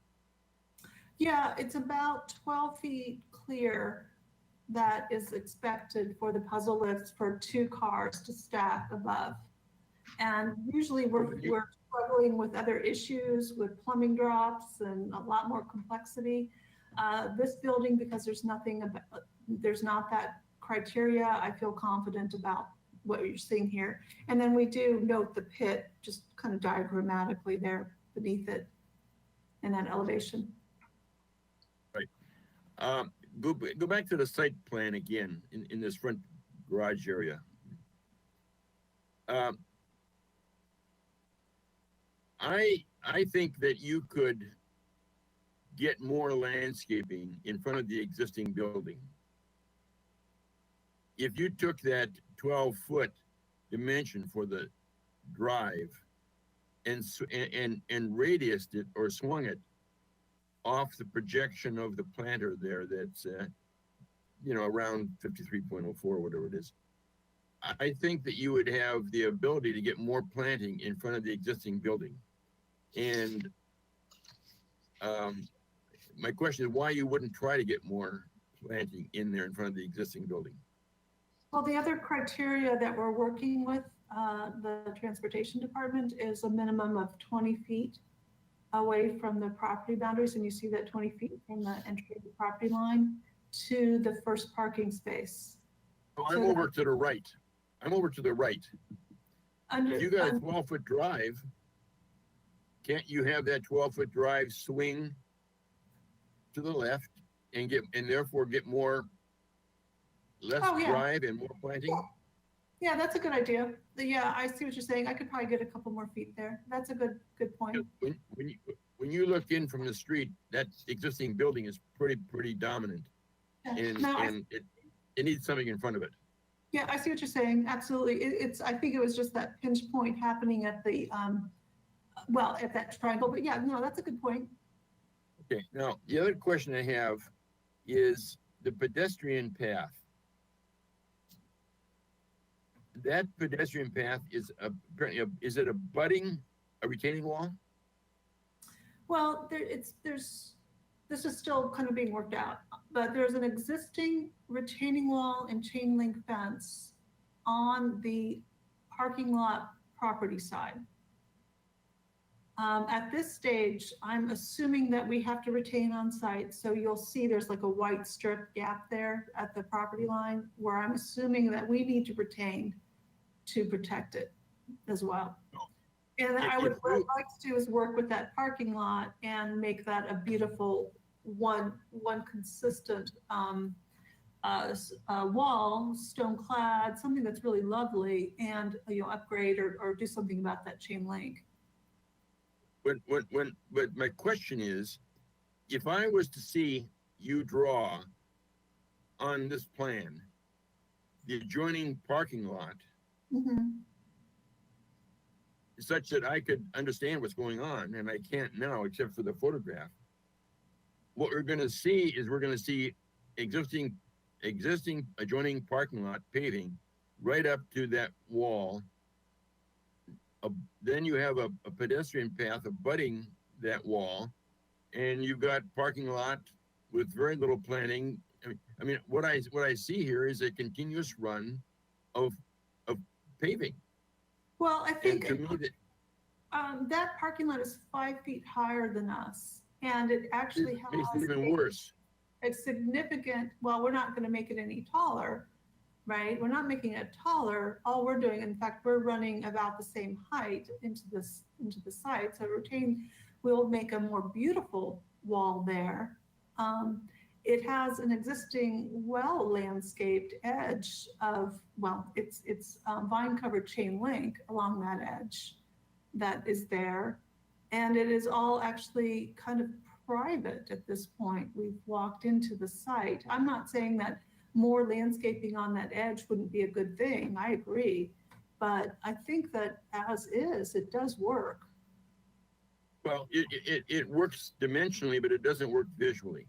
Yeah, it's about 12 feet clear that is expected for the puzzle lifts for 2 cars to stack above. And usually we're struggling with other issues with plumbing drops and a lot more complexity. This building, because there's not that criteria, I feel confident about what you're seeing here. And then we do note the pit just kind of diagrammatically there beneath it in that elevation. Right. Go back to the site plan again in this front garage area. I think that you could get more landscaping in front of the existing building. If you took that 12-foot dimension for the drive and radiused it or swung it off the projection of the planter there, that's around 53.04, whatever it is, I think that you would have the ability to get more planting in front of the existing building. And my question is why you wouldn't try to get more planting in there in front of the existing building. Well, the other criteria that we're working with the transportation department is a minimum of 20 feet away from the property boundaries. And you see that 20 feet from the entry of the property line to the first parking space. Oh, I'm over to the right. I'm over to the right. If you got a 12-foot drive, can't you have that 12-foot drive swing to the left and therefore get less drive and more planting? Yeah, that's a good idea. Yeah, I see what you're saying. I could probably get a couple more feet there. That's a good point. When you look in from the street, that existing building is pretty dominant, and it needs something in front of it. Yeah, I see what you're saying. Absolutely. I think it was just that pinch point happening at the at that triangle. But yeah, no, that's a good point. Okay. Now the other question I have is the pedestrian path. That pedestrian path is it abutting a retaining wall? Well, this is still kind of being worked out, but there's an existing retaining wall and chain link fence on the parking lot property side. At this stage, I'm assuming that we have to retain on site. So you'll see there's like a white strip gap there at the property line where I'm assuming that we need to retain to protect it as well. And what I'd like to do is work with that parking lot and make that a beautiful one consistent wall, stone clad, something that's really lovely, and upgrade or do something about that chain link. But my question is, if I was to see you draw on this plan the adjoining parking lot, such that I could understand what's going on, and I can't now except for the photograph. What we're going to see is existing adjoining parking lot paving right up to that wall. Then you have a pedestrian path abutting that wall, and you've got parking lot with very little planting. I mean, what I see here is a continuous run of paving. Well, I think to me that parking lot is 5 feet higher than us, and it actually makes has it even worse. a significant. Well, we're not going to make it any taller, right? We're not making it taller. All we're doing, in fact, we're running about the same height into the site. So we'll make a more beautiful wall there. It has an existing well-landscaped edge of, it's vine-covered chain link along that edge that is there. And it is all actually kind of private at this point. We've walked into the site. I'm not saying that more landscaping on that edge wouldn't be a good thing. I agree. But I think that as is, it does work. Well, it works dimensionally, but it doesn't work visually.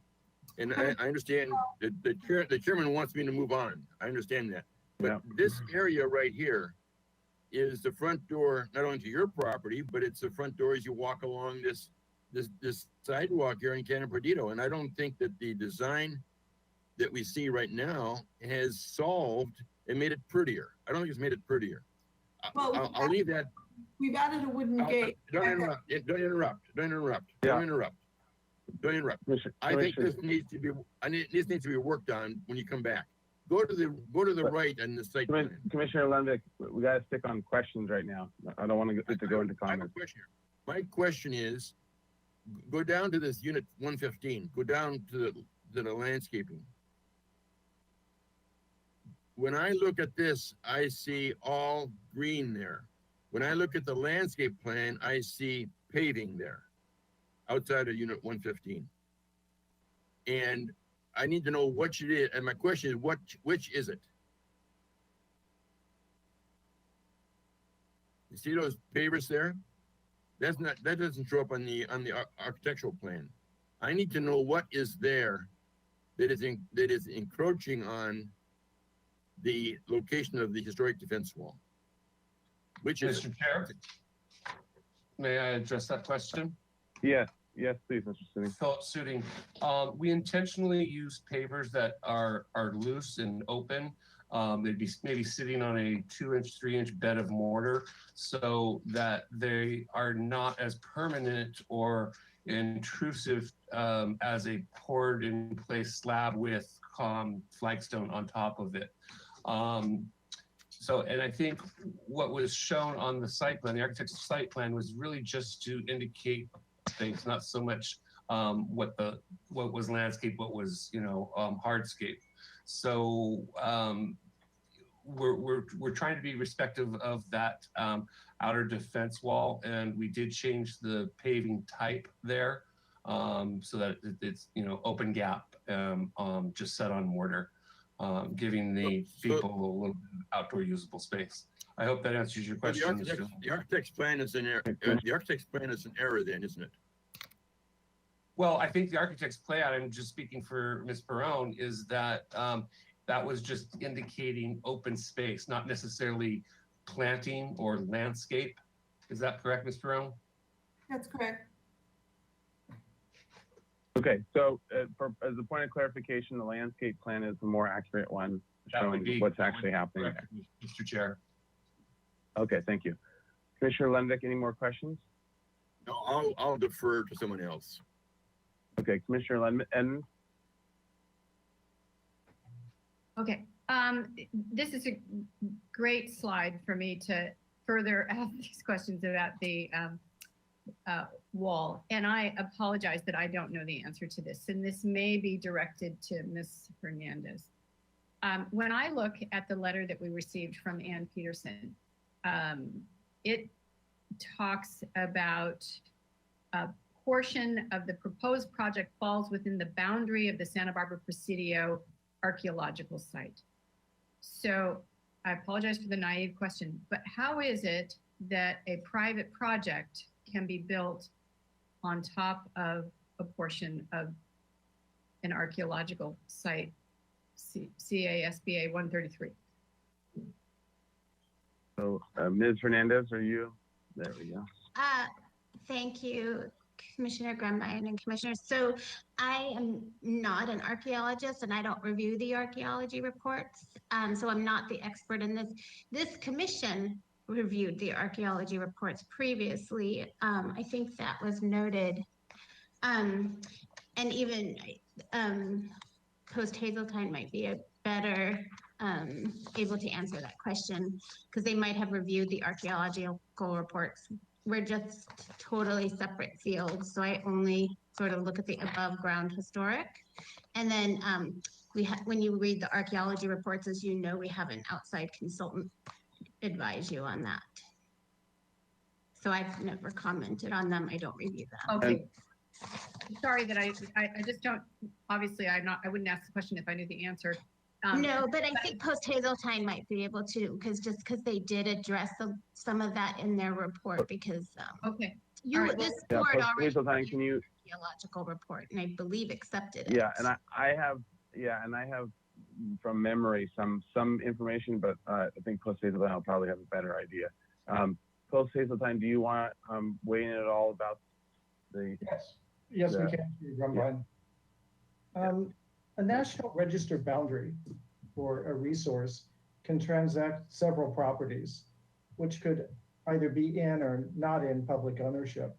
And I understand that the chairman wants me to move on. I understand that. But this area right here is the front door, not only to your property, but it's the front door as you walk along this sidewalk here in Cannon Perdido. And I don't think that the design that we see right now has solved and made it prettier. I don't think it's made it prettier. Well, I'll leave that. We've added a wooden gate. Don't interrupt. Don't interrupt. Don't interrupt. Yeah. Don't interrupt. Don't interrupt. I think this needs to be. This needs to be worked on when you come back. Go to the right on the site plan. Commissioner Lendick, we got to stick on questions right now. I don't want to go into I have a comments. question here. My question is, go down to this unit 115. Go down to the landscaping. When I look at this, I see all green there. When I look at the landscape plan, I see paving there outside of unit 115. And I need to know which it is. And my question is, which is it? You see those pavers there? That doesn't show up on the architectural plan. I need to know what is there that is encroaching on the location of the historic defense wall. Which is Mr. Chair, may I address that question? Yes, please, Mr. Suni. Philip Suding. We intentionally use pavers that are loose and open. They'd be maybe sitting on a 2-inch, 3-inch bed of mortar so that they are not as permanent or intrusive as a poured in place slab with flagstone on top of it. And I think what was shown on the site plan, the architect's site plan, was really just to indicate things, not so much what was landscape, what was hardscape. So we're trying to be respectful of that outer defense wall, and we did change the paving type there so that it's open gap, just set on mortar. Giving the people a little bit of outdoor usable space. I hope that answers your question. The architect's plan is an error. The architect's plan is an error, then, isn't it? Well, I think the architect's plan, I'm just speaking for Ms. Perrone, is that that was just indicating open space, not necessarily planting or landscape. Is that correct, Ms. Perrone? That's correct. Okay, so as a point of clarification, the landscape plan is the more accurate one, showing what's actually happening there. Mr. Chair. Okay, thank you. Commissioner Lendick, any more questions? No, I'll defer to someone else. Okay, Commissioner Lendick. Okay, this is a great slide for me to further ask these questions about the wall. And I apologize that I don't know the answer to this. And this may be directed to Ms. Hernandez. When I look at the letter that we received from Ann Peterson, it talks about a portion of the proposed project falls within the boundary of the Santa Barbara Presidio archaeological site. So I apologize for the naive question, but how is it that a private project can be built on top of a portion of an archaeological site, CASBA 133? So Ms. Hernandez, are you? There we go. Thank you, Commissioner Grunbein and Commissioners. So I am not an archaeologist and I don't review the archaeology reports. So I'm not the expert in this. This commission reviewed the archaeology reports previously. I think that was noted. And even Post Hazeltine might be a better able to answer that question because they might have reviewed the archaeological reports. We're just totally separate fields. So I only sort of look at the above ground historic. And then when you read the archaeology reports, as you know, we have an outside consultant advise you on that. So I've never commented on them. I don't review them. Okay. Sorry that I just don't, obviously I wouldn't ask the question if I knew the answer. No, but I think Post Hazeltine might be able to, because they did address some of that in their report because okay. You, right, this Yeah, board Post already Hazeltine, reviewed can you, the geological report and I believe accepted it. yeah, and I have, from memory some information, but I think Post Hazeltine will probably have a better idea. Post Hazeltine, do you want weigh in at all about the? Yes, we the- can, Mr. Grumbine. A national register boundary for a resource can transact several properties, which could either be in or not in public ownership.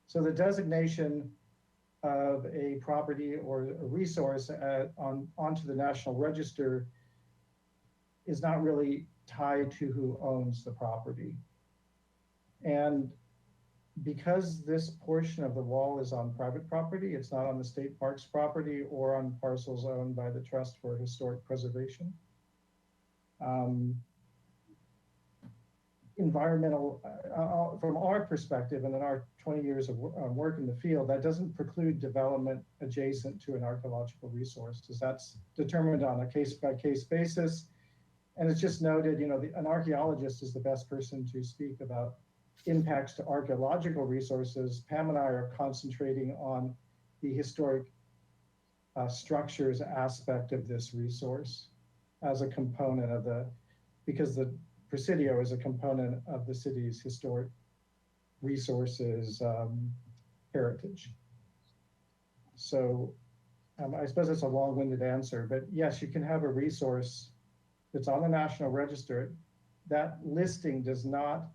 So the designation of a property or a resource onto the National Register is not really tied to who owns the property. And because this portion of the wall is on private property, it's not on the state parks property or on parcels owned by the Trust for Historic Preservation. Environmental, from our perspective and in our 20 years of work in the field, that doesn't preclude development adjacent to an archaeological resource, because that's determined on a case-by-case basis. And it's just noted, an archaeologist is the best person to speak about impacts to archaeological resources. Pam and I are concentrating on the historic structures aspect of this resource as a component of because the Presidio is a component of the city's historic resources heritage. So I suppose it's a long-winded answer, but yes, you can have a resource that's on the National Register. That listing does not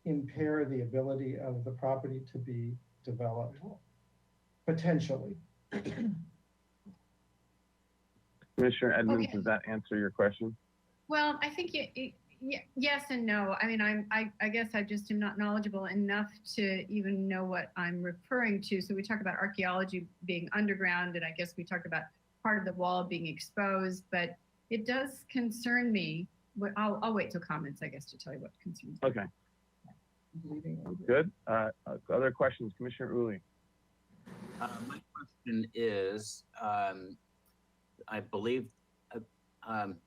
impair the ability of the property to be developed, potentially. Commissioner Edmonds, Okay. does that answer your question? Well, I think yes and no. I mean, I guess I just am not knowledgeable enough to even know what I'm referring to. So we talk about archaeology being underground, and I guess we talked about part of the wall being exposed, but it does concern me. But I'll wait till comments, I guess, to tell you what concerns me. Okay. Good. Other questions, Commissioner Uli? My question is, I believe,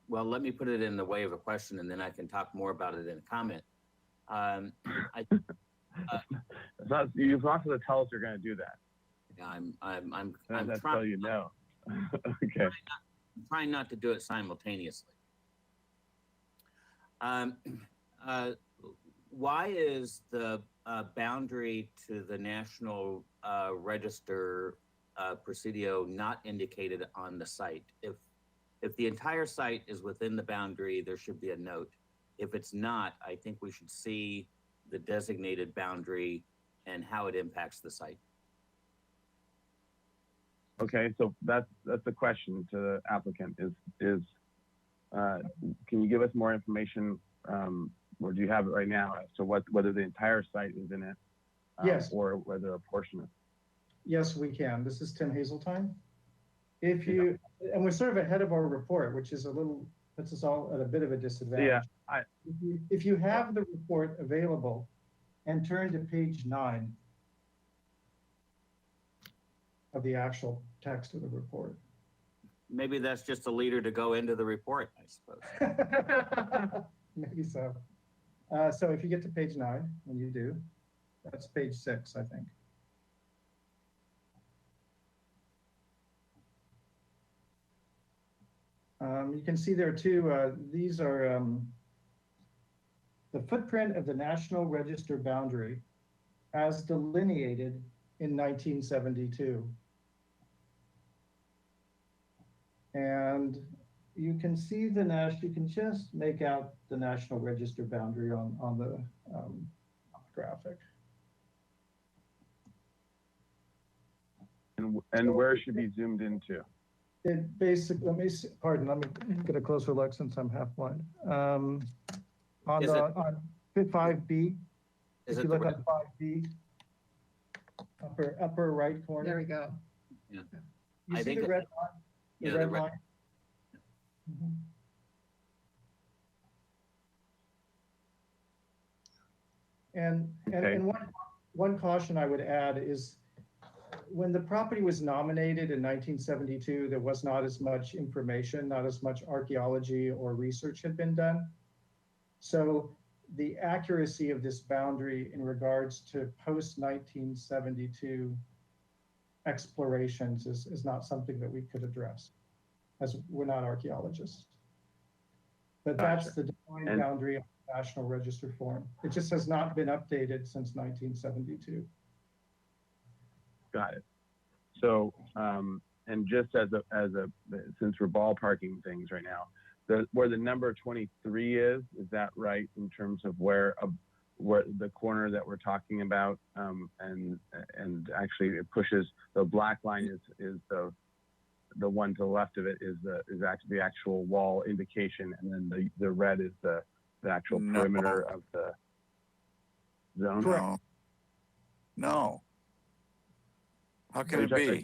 well, let me put it in the way of a question, and then I can talk more about it in a comment. You're not going to tell us you're going to do that. I'm That's trying. so you know. Okay. I'm trying not to do it simultaneously. Why is the boundary to the National Register Presidio not indicated on the site? If the entire site is within the boundary, there should be a note. If it's not, I think we should see the designated boundary and how it impacts the site. Okay, so that's the question to the applicant is can you give us more information, or do you have it right now as to whether the entire site is in it, Yes. or whether a portion of it? Yes, we can. This is Tim Hazeltine. And we're sort of ahead of our report, which is puts us all at a bit of a disadvantage. Yeah, If you have the report available and turn to page 9 of the actual text of the report. Maybe that's just a leader to go into the report, I suppose. Maybe so. So if you get to page 9, when you do, that's page 6, I think. You can see there too, these are the footprint of the National Register boundary as delineated in 1972. And you can see you can just make out the National Register boundary on the graphic. And where it should be zoomed into? It basically, let me get a closer look since I'm half blind. On 5B, if you look on 5B, upper right corner. There we go. Yeah. You see the red line? Yeah, The red line? And one caution I would add is when the property was nominated in 1972, there was not as much information, not as much archaeology or research had been done. So the accuracy of this boundary in regards to post-1972 explorations is not something that we could address, as we're not archaeologists. But that's Gotcha. the defined boundary of the National Register form. It just has not been updated since 1972. Got it. So, and just as a, since we're ballparking things right now, where the number 23 is that right in terms of where the corner that we're talking about, and actually it pushes, the black line is the one to the left of it is actually the actual wall indication, and then the red is the actual perimeter of the zone. No. No. How can it be?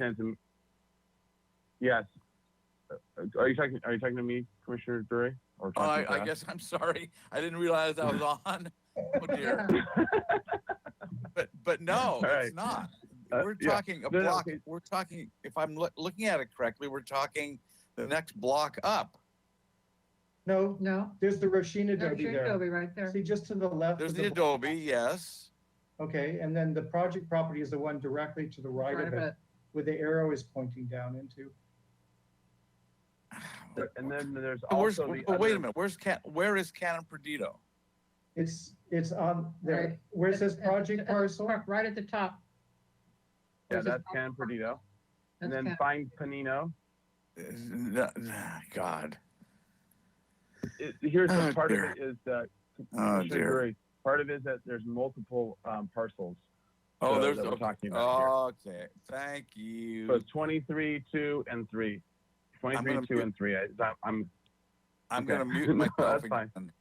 Yes. Are you talking to me, Commissioner Drury? Or Oh, I guess I'm sorry. I didn't realize I was on. Oh dear. But no, Right. it's not. Yeah. We're talking a No, block. okay. We're talking, if I'm looking at it correctly, we're talking the next block up. No, No. there's the Roshin Adobe There's there. Adobe right there. See, just to the left. There's of the Adobe, yes. Okay, and then the project property is the one directly to the right of it, where the arrow is pointing down into. And then there's Where's, also the oh, wait a other- minute. Where is Cannon Perdido? It's on there, Right. where it says project parcel. Right at the top. Yeah, that's Can Perdido. And That's then Can. find Panino. God. Here's Oh, the part dear. of it is that Oh, Commissioner dear. Drury, part of it is that there's multiple parcels. Oh, there's that we're talking about here. okay. Thank you. So it's 23, 2, and 3. 23, gonna 2, and 3. I'm I'm okay. going to mute No, myself that's fine. again.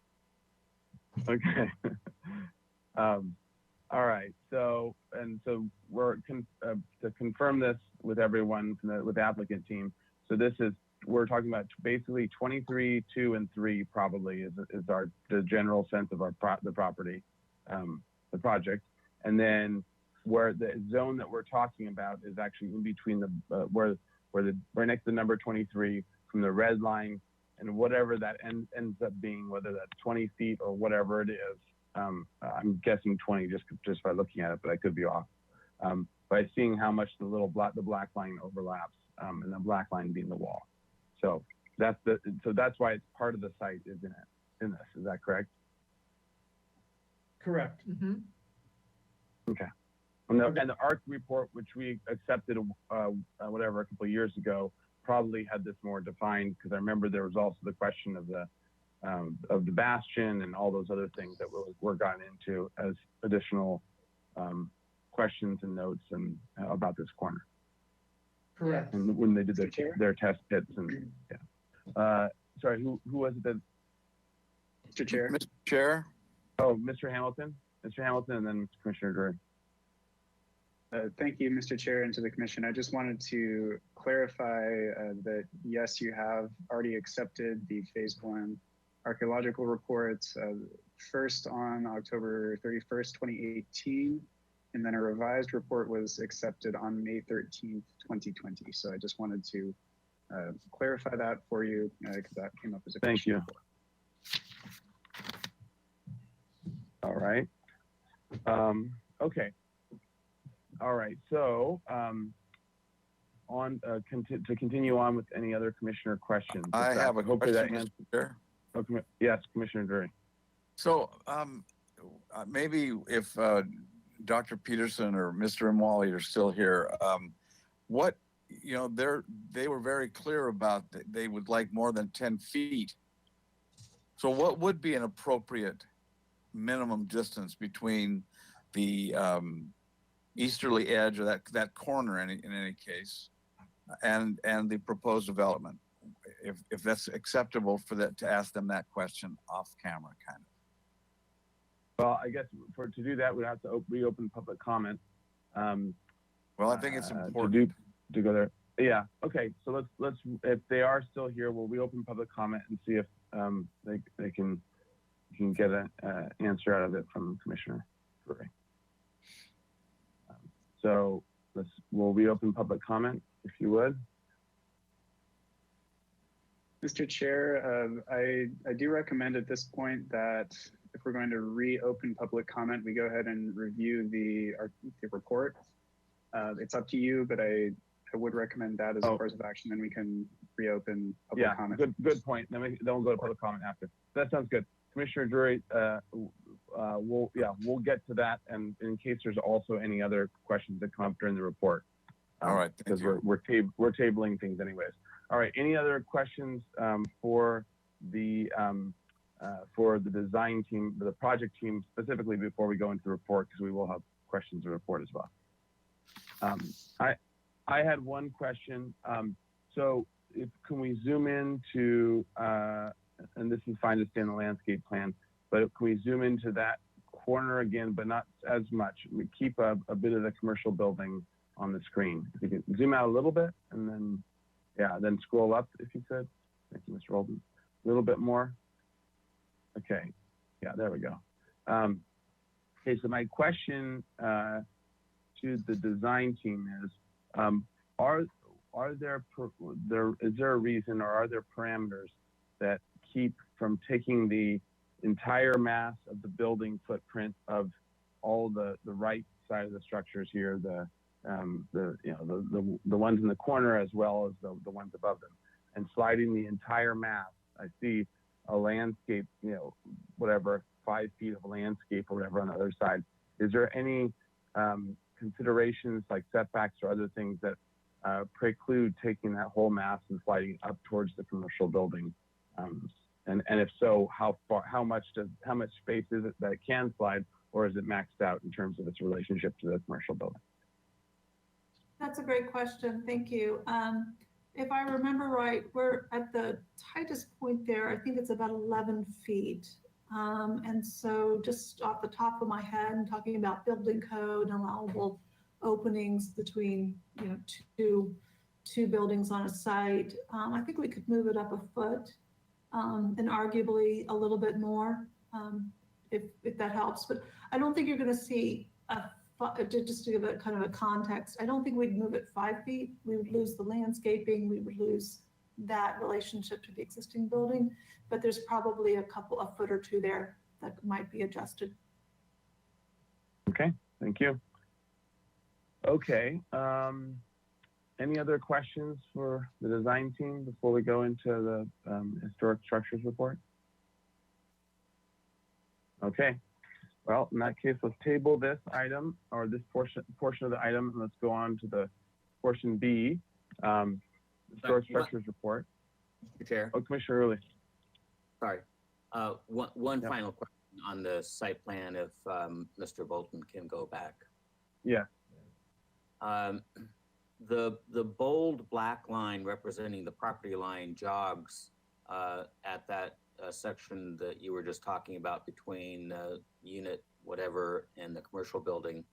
Okay. All right. So we're to confirm this with everyone, with the applicant team. So we're talking about basically 23, 2, and 3 probably is the general sense of the property, the project. And then where the zone that we're talking about is actually in between right next to the number 23 from the red line and whatever that ends up being, whether that's 20 feet or whatever it is. I'm guessing 20 just by looking at it, but I could be off. By seeing how much the black line overlaps, and the black line being the wall. So that's why it's part of the site, isn't it? In this, is that correct? Correct. Mm-hmm. Okay. And the ARC report, which we accepted, a couple of years ago, probably had this more defined, because I remember there was also the question of the bastion and all those other things that were gotten into as additional questions and notes and about this corner. Correct. And when they did their test pits and yeah. Sorry, who was it that? Mr. Chair. Mr. Chair? Oh, Mr. Hamilton. Mr. Hamilton, and then Commissioner Drury. Thank you, Mr. Chair, and to the Commission. I just wanted to clarify that, yes, you have already accepted the Phase 1 archaeological report, first on October 31st, 2018, and then a revised report was accepted on May 13th, 2020. So I just wanted to clarify that for you, because that came up as a question. Thank you. All right. Okay. All right. So to continue on with any other commissioner questions. I have a hopefully question, that Mr. answers. Chair. Yes, Commissioner Drury. So maybe if Dr. Peterson or Mr. Imwali are still here, they were very clear about that they would like more than 10 feet. So what would be an appropriate minimum distance between the easterly edge or that corner in any case and the proposed development, if that's acceptable for that, to ask them that question off camera, kind of? Well, I guess to do that, we'd have to reopen public comment. Well, I think it's important to go there. Yeah. Okay. So let's if they are still here, we'll reopen public comment and see if they can get an answer out of it from Commissioner Drury. So we'll reopen public comment, if you would. Mr. Chair, I do recommend at this point that if we're going to reopen public comment, we go ahead and review the report. It's up to you, but I would recommend that as a course of action, then we can reopen public comment. Good point. Then we'll go to public comment after. That sounds good. Commissioner Drury, we'll get to that, and in case there's also any other questions that come up during the report. All right, because we're tabling things anyways. All right, any other questions for the design team, the project team specifically before we go into the report, because we will have questions to report as well. I had one question. So can we zoom in to, and this is fine to stay in the landscape plan, but can we zoom into that corner again, but not as much? We keep a bit of the commercial building on the screen. If you can zoom out a little bit and then, then scroll up if you could. Thank you, Mr. Olden. A little bit more. Okay, there we go. Okay, so my question to the design team is, is there a reason, or are there parameters that keep from taking the entire mass of the building footprint of all the right side of the structures here, the ones in the corner as well as the ones above them, and sliding the entire mass? I see a landscape, whatever, 5 feet of landscape or whatever on the other side. Is there any considerations like setbacks or other things that preclude taking that whole mass and sliding up towards the commercial building? And if so, how much space is it that it can slide, or is it maxed out in terms of its relationship to the commercial building? That's a great question. Thank you. If I remember right, we're at the tightest point there. I think it's about 11 feet. And so just off the top of my head, and talking about building code and allowable openings between two buildings on a site, I think we could move it up a foot, and arguably a little bit more, if that helps. But I don't think you're going to see just to give a kind of a context, I don't think we'd move it 5 feet. We would lose the landscaping. We would lose that relationship to the existing building, but there's probably a foot or two there that might be adjusted. Okay, thank you. Okay, any other questions for the design team before we go into the historic structures report? Okay, well, in that case, let's table this item, or this portion of the item, and let's go on to the portion B, historic structures report. Mr. Chair. Oh, Commissioner Early. Sorry. One final question on the site plan, if Mr. Bolton can go back. Yeah. The bold black line representing the property line jogs at that section that you were just talking about between unit whatever and the commercial building.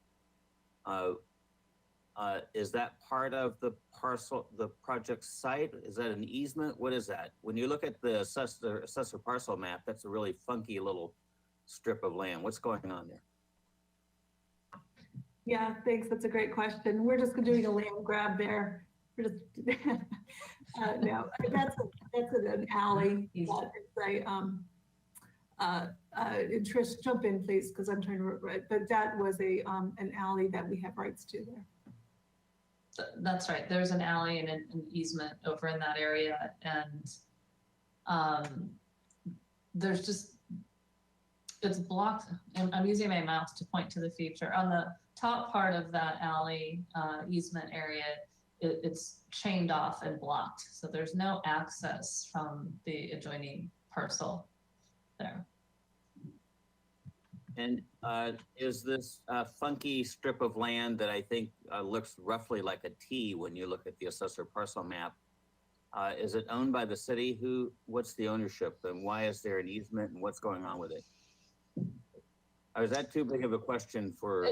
Is that part of the parcel, the project site? Is that an easement? What is that? When you look at the assessor parcel map, that's a really funky little strip of land. What's going on there? Yeah, thanks. That's a great question. We're just doing a land grab there. We're just no, that's an alley. Trish, jump in, please, because I'm trying to write. But that was an alley that we have rights to there. That's right. There's an alley and an easement over in that area, and there's just, it's blocked. And I'm using my mouse to point to the future. On the top part of that alley easement area, it's chained off and blocked. So there's no access from the adjoining parcel there. And is this funky strip of land that I think looks roughly like a T when you look at the assessor parcel map, is it owned by the city? What's the ownership, and why is there an easement, and what's going on with it? Or is that too big of a question for?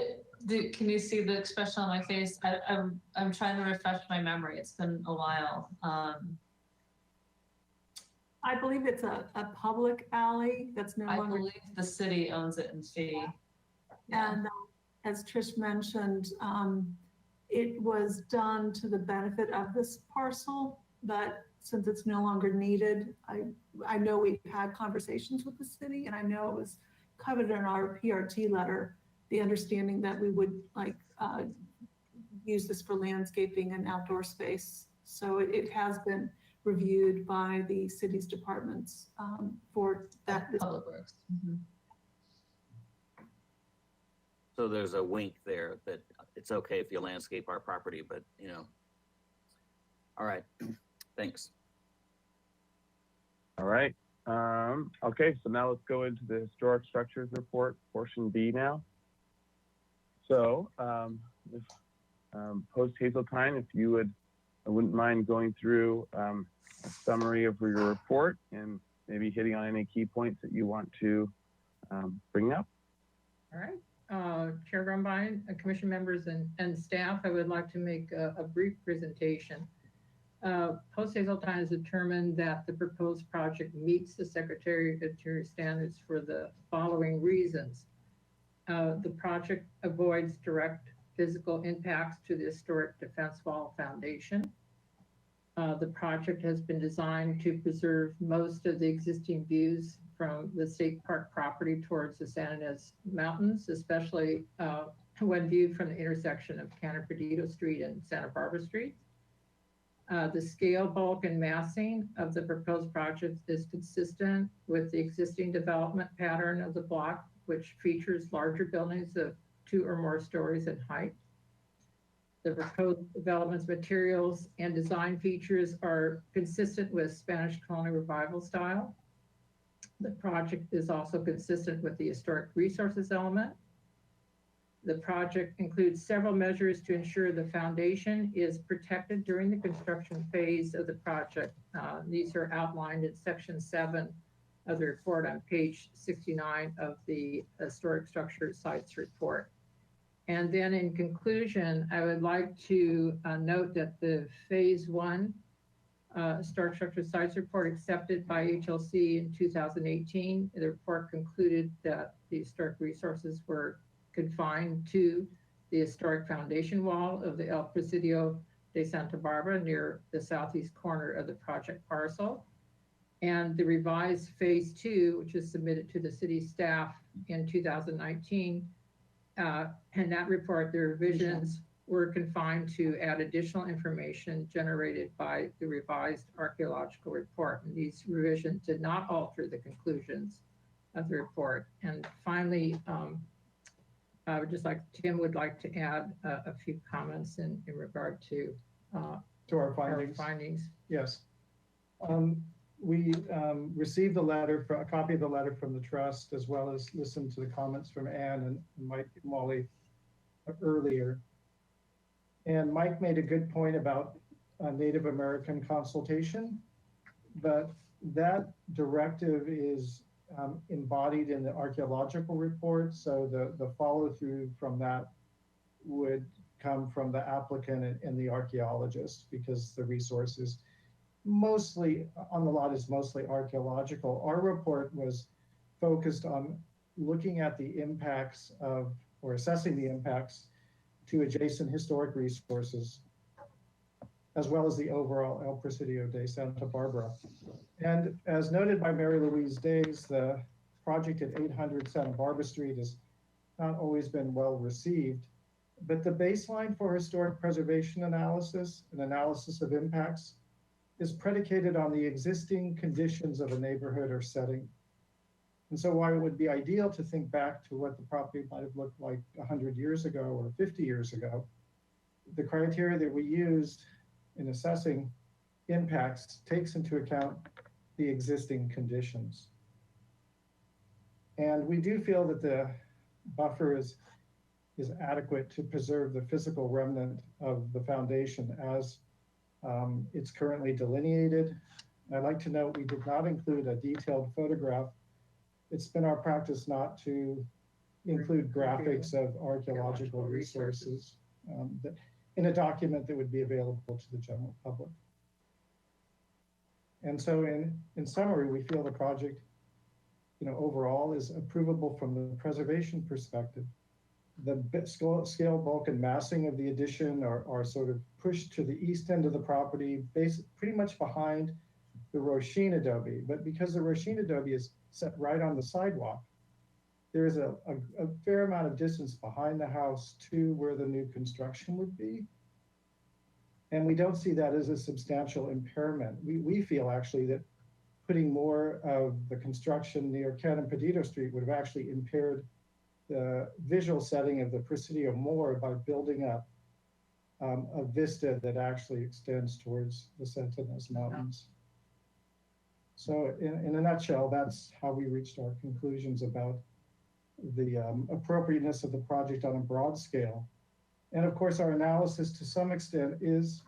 Can you see the expression on my face? I'm trying to refresh my memory. It's been a while. I believe it's a public alley that's no longer. I believe the city owns it in fee. And as Trish mentioned, it was done to the benefit of this parcel, but since it's no longer needed. I know we've had conversations with the city, and I know it was covered in our PRT letter, the understanding that we would use this for landscaping and outdoor space. So it has been reviewed by the city's departments for that. Public Works. So there's a wink there that it's okay if you landscape our property, but all right, thanks. All right. Okay, so now let's go into the historic structures report, portion B now. So, post Hazeltine, if you would, I wouldn't mind going through a summary of your report and maybe hitting on any key points that you want to bring up. All right. Chair Grumbine, commission members and staff, I would like to make a brief presentation. Post Hazeltine has determined that the proposed project meets the Secretary of Interior standards for the following reasons. The project avoids direct physical impacts to the historic defense wall foundation. The project has been designed to preserve most of the existing views from the state park property towards the Santa Ynez Mountains, especially when viewed from the intersection of Cantor Perdido Street and Santa Barbara Street. The scale, bulk, and massing of the proposed project is consistent with the existing development pattern of the block, which features larger buildings of 2 or more stories in height. The proposed development's materials and design features are consistent with Spanish colonial revival style. The project is also consistent with the historic resources element. The project includes several measures to ensure the foundation is protected during the construction phase of the project. These are outlined in section 7 of the report on page 69 of the Historic Structure Sites report. And then in conclusion, I would like to note that the phase 1 Historic Structure Sites report accepted by HLC in 2018, the report concluded that the historic resources were confined to the historic foundation wall of the El Presidio de Santa Barbara near the southeast corner of the project parcel. And the revised phase 2, which is submitted to the city staff in 2019, in that report, the revisions were confined to add additional information generated by the revised archaeological report. And these revisions did not alter the conclusions of the report. And finally, I would just like, Tim would like to add a few comments in regard to our findings. Yes. We received a copy of the letter from the trust, as well as listened to the comments from Ann and Mike and Molly earlier. And Mike made a good point about Native American consultation, but that directive is embodied in the archaeological report. So the follow through from that would come from the applicant and the archaeologist, because the resources mostly on the lot is mostly archaeological. Our report was focused on looking at the impacts of, or assessing the impacts to adjacent historic resources, as well as the overall El Presidio de Santa Barbara. And as noted by Mary Louise Days, the project at 800 Santa Barbara Street has not always been well received, but the baseline for historic preservation analysis and analysis of impacts is predicated on the existing conditions of a neighborhood or setting. And so while it would be ideal to think back to what the property might have looked like 100 years ago or 50 years ago, the criteria that we used in assessing impacts takes into account the existing conditions. And we do feel that the buffer is adequate to preserve the physical remnant of the foundation as it's currently delineated. And I'd like to note we did not include a detailed photograph. It's been our practice not to include graphics of archaeological resources in a document that would be available to the general public. And so in summary, we feel the project, overall is approvable from the preservation perspective. scale, bulk, and massing of the addition are sort of pushed to the east end of the property, pretty much behind the Roisin adobe. But because the Roisin adobe is set right on the sidewalk, there is a fair amount of distance behind the house to where the new construction would be. And we don't see that as a substantial impairment. We feel actually that putting more of the construction near Ken and Pedito Street would have actually impaired the visual setting of the Presidio more by building up a vista that actually extends towards the Centinels Mountains. So in a nutshell, that's how we reached our conclusions about the appropriateness of the project on a broad scale. And of course, our analysis to some extent is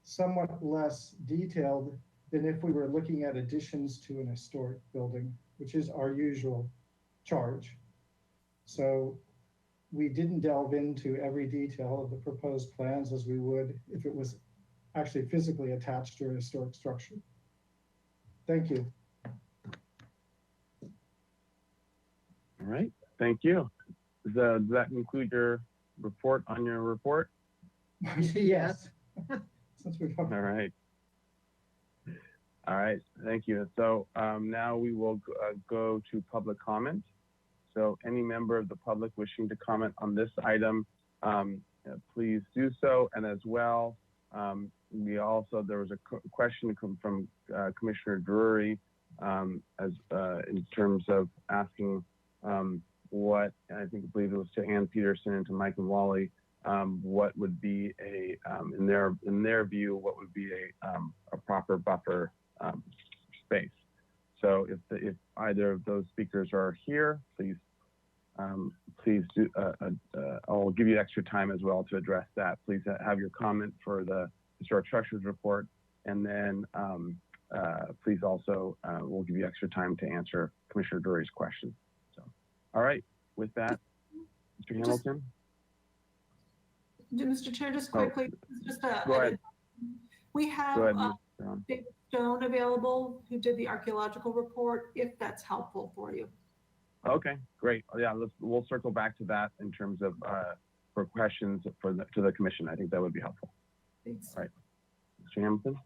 somewhat less detailed than if we were looking at additions to an historic building, which is our usual charge. So we didn't delve into every detail of the proposed plans as we would if it was actually physically attached to a historic structure. Thank you. All right, thank you. Does that conclude your report on your report? Yes. Since we've All right. All right, thank you. So now we will go to public comment. So any member of the public wishing to comment on this item, please do so. And as well, there was a question from Commissioner Drury in terms of asking what, I believe it was to Ann Peterson and to Mike and Wally, what would be in their view, what would be a proper buffer space. So if either of those speakers are here, please do. I'll give you extra time as well to address that. Please have your comment for the historic structures report, and then please also we'll give you extra time to answer Commissioner Drury's question. So, all right, with that, Mr. Hamilton. Mr. Chair, just quickly, Go ahead. We have Go ahead, Ms. David Stone available, who did the archaeological report, if that's helpful for you. Okay, great. Yeah, we'll circle back to that in terms of for questions to the commission. I think that would be helpful. Thanks. All right, Mr. Hamilton.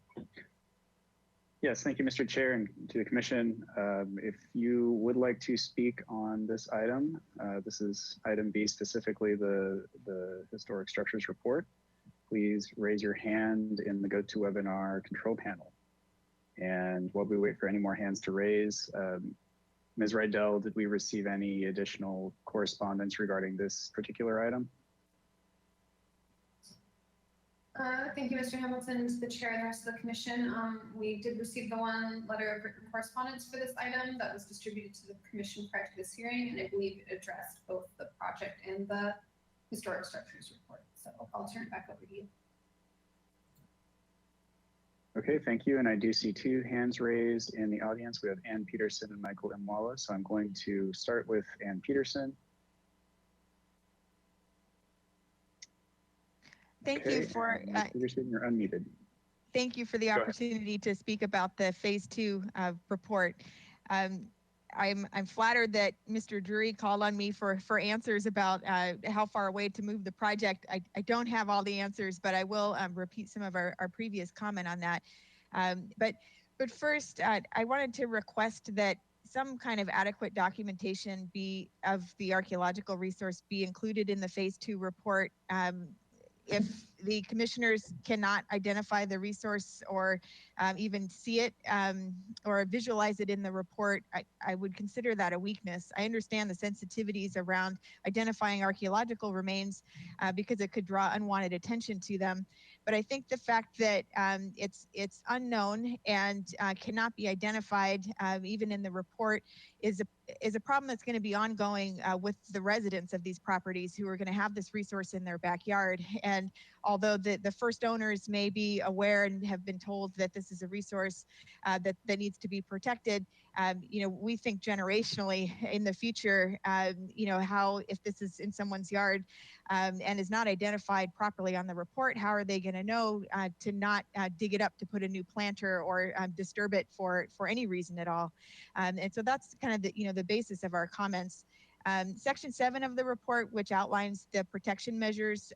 Yes, thank you, Mr. Chair, and to the commission. If you would like to speak on this item, this is item B, specifically the historic structures report, please raise your hand in the GoToWebinar control panel. And while we wait for any more hands to raise, Ms. Rydell, did we receive any additional correspondence regarding this particular item? Thank you, Mr. Hamilton, to the chair and the rest of the commission. We did receive the one letter of written correspondence for this item that was distributed to the commission prior to this hearing, and I believe it addressed both the project and the historic structures report. So I'll turn it back over to you. Okay, thank you. And I do see two hands raised in the audience. We have Ann Peterson and Michael Mwala. So I'm going to start with Ann Peterson. Thank you for Peterson, you're unmuted. Thank you for the opportunity to speak about the phase 2 report. I'm flattered that Mr. Drury called on me for answers about how far away to move the project. I don't have all the answers, but I will repeat some of our previous comment on that. But first, I wanted to request that some kind of adequate documentation of the archaeological resource be included in the phase 2 report. If the commissioners cannot identify the resource or even see it or visualize it in the report, I would consider that a weakness. I understand the sensitivities around identifying archaeological remains because it could draw unwanted attention to them. But I think the fact that it's unknown and cannot be identified even in the report is a problem that's going to be ongoing with the residents of these properties who are going to have this resource in their backyard. And although the first owners may be aware and have been told that this is a resource that needs to be protected, we think generationally in the future, how if this is in someone's yard and is not identified properly on the report, how are they going to know to not dig it up to put a new planter or disturb it for any reason at all? And so that's kind of the basis of our comments. Section 7 of the report, which outlines the protection measures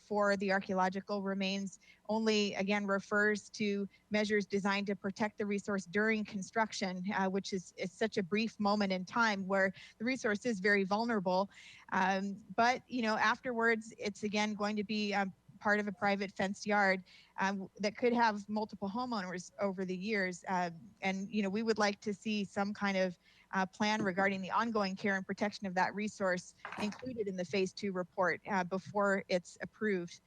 for the archaeological remains, only again refers to measures designed to protect the resource during construction, which is such a brief moment in time where the resource is very vulnerable. But afterwards, it's again going to be part of a private fenced yard that could have multiple homeowners over the years. And we would like to see some kind of plan regarding the ongoing care and protection of that resource included in the phase 2 report before it's approved.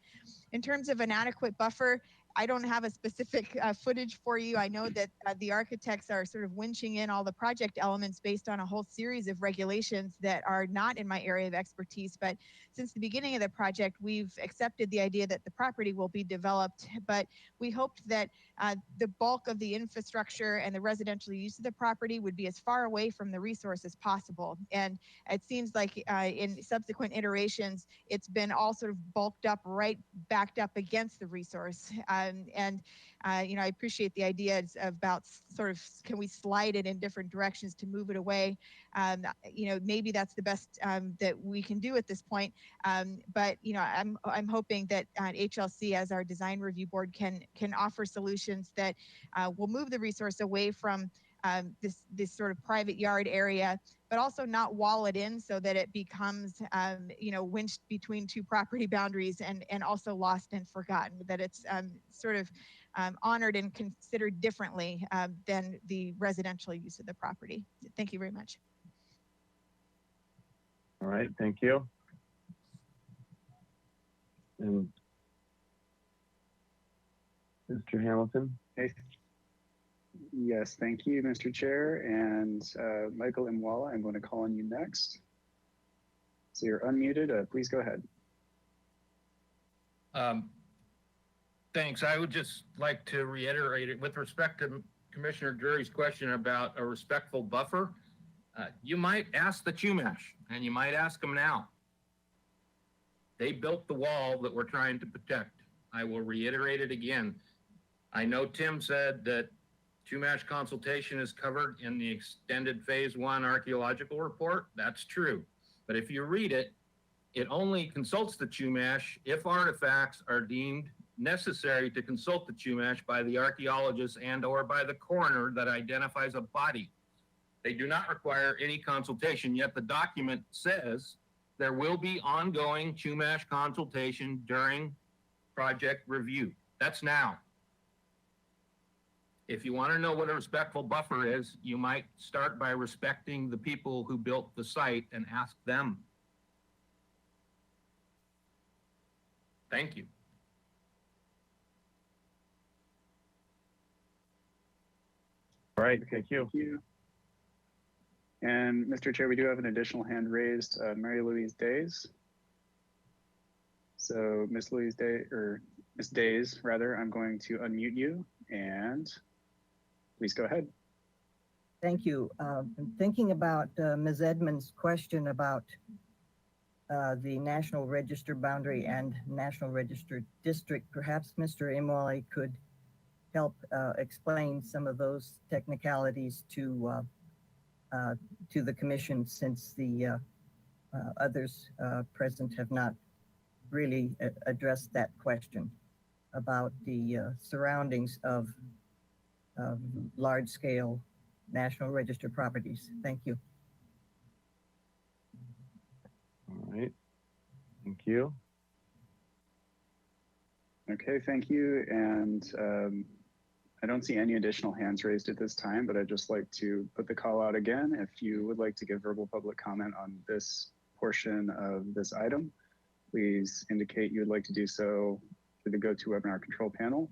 In terms of an adequate buffer, I don't have a specific footage for you. I know that the architects are sort of winching in all the project elements based on a whole series of regulations that are not in my area of expertise. But since the beginning of the project, we've accepted the idea that the property will be developed, but we hoped that the bulk of the infrastructure and the residential use of the property would be as far away from the resource as possible. And it seems like in subsequent iterations, it's been all sort of bulked up, right backed up against the resource. I appreciate the ideas about sort of, can we slide it in different directions to move it away? Maybe that's the best that we can do at this point. But I'm hoping that HLC, as our design review board, can offer solutions that will move the resource away from this sort of private yard area, but also not wall it in so that it becomes, winched between two property boundaries and also lost and forgotten, that it's sort of honored and considered differently than the residential use of the property. Thank you very much. All right, thank you. And Mr. Hamilton? Hey. Yes, thank you, Mr. Chair. And Michael Imwala, I'm going to call on you next. So you're unmuted. Please go ahead. Thanks. I would just like to reiterate it with respect to Commissioner Drury's question about a respectful buffer. You might ask the Chumash, and you might ask them now. They built the wall that we're trying to protect. I will reiterate it again. I know Tim said that Chumash consultation is covered in the extended phase 1 archaeological report. That's true. But if you read it, it only consults the Chumash if artifacts are deemed necessary to consult the Chumash by the archaeologist and or by the coroner that identifies a body. They do not require any consultation, yet the document says there will be ongoing Chumash consultation during project review. That's now. If you want to know what a respectful buffer is, you might start by respecting the people who built the site and ask them. Thank you. All right, thank you. Thank you. And Mr. Chair, we do have an additional hand raised, Mary Louise Days. So Miss Louise Day, or Miss Days rather, I'm going to unmute you and please go ahead. Thank you. I'm thinking about Ms. Edmonds' question about the National Register boundary and National Register district. Perhaps Mr. Imwala could help explain some of those technicalities to the commission, since the others present have not really addressed that question about the surroundings of large-scale National Register properties. Thank you. All right, thank you. Okay, thank you. And I don't see any additional hands raised at this time, but I'd just like to put the call out again. If you would like to give verbal public comment on this portion of this item, please indicate you would like to do so through the GoToWebinar control panel.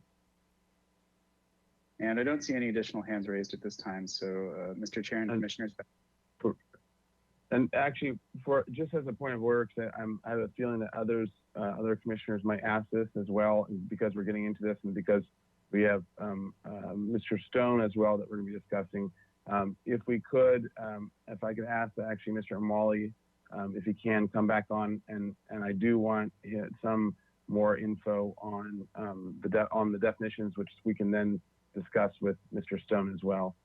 And I don't see any additional hands raised at this time. So Mr. Chair and Commissioners. And actually, just as a point of order, I have a feeling that other commissioners might ask this as well, because we're getting into this and because we have Mr. Stone as well that we're going to be discussing. If we could, if I could ask actually Mr. Imwala, if he can come back on, and I do want some more info on the definitions, which we can then discuss with Mr. Stone as well.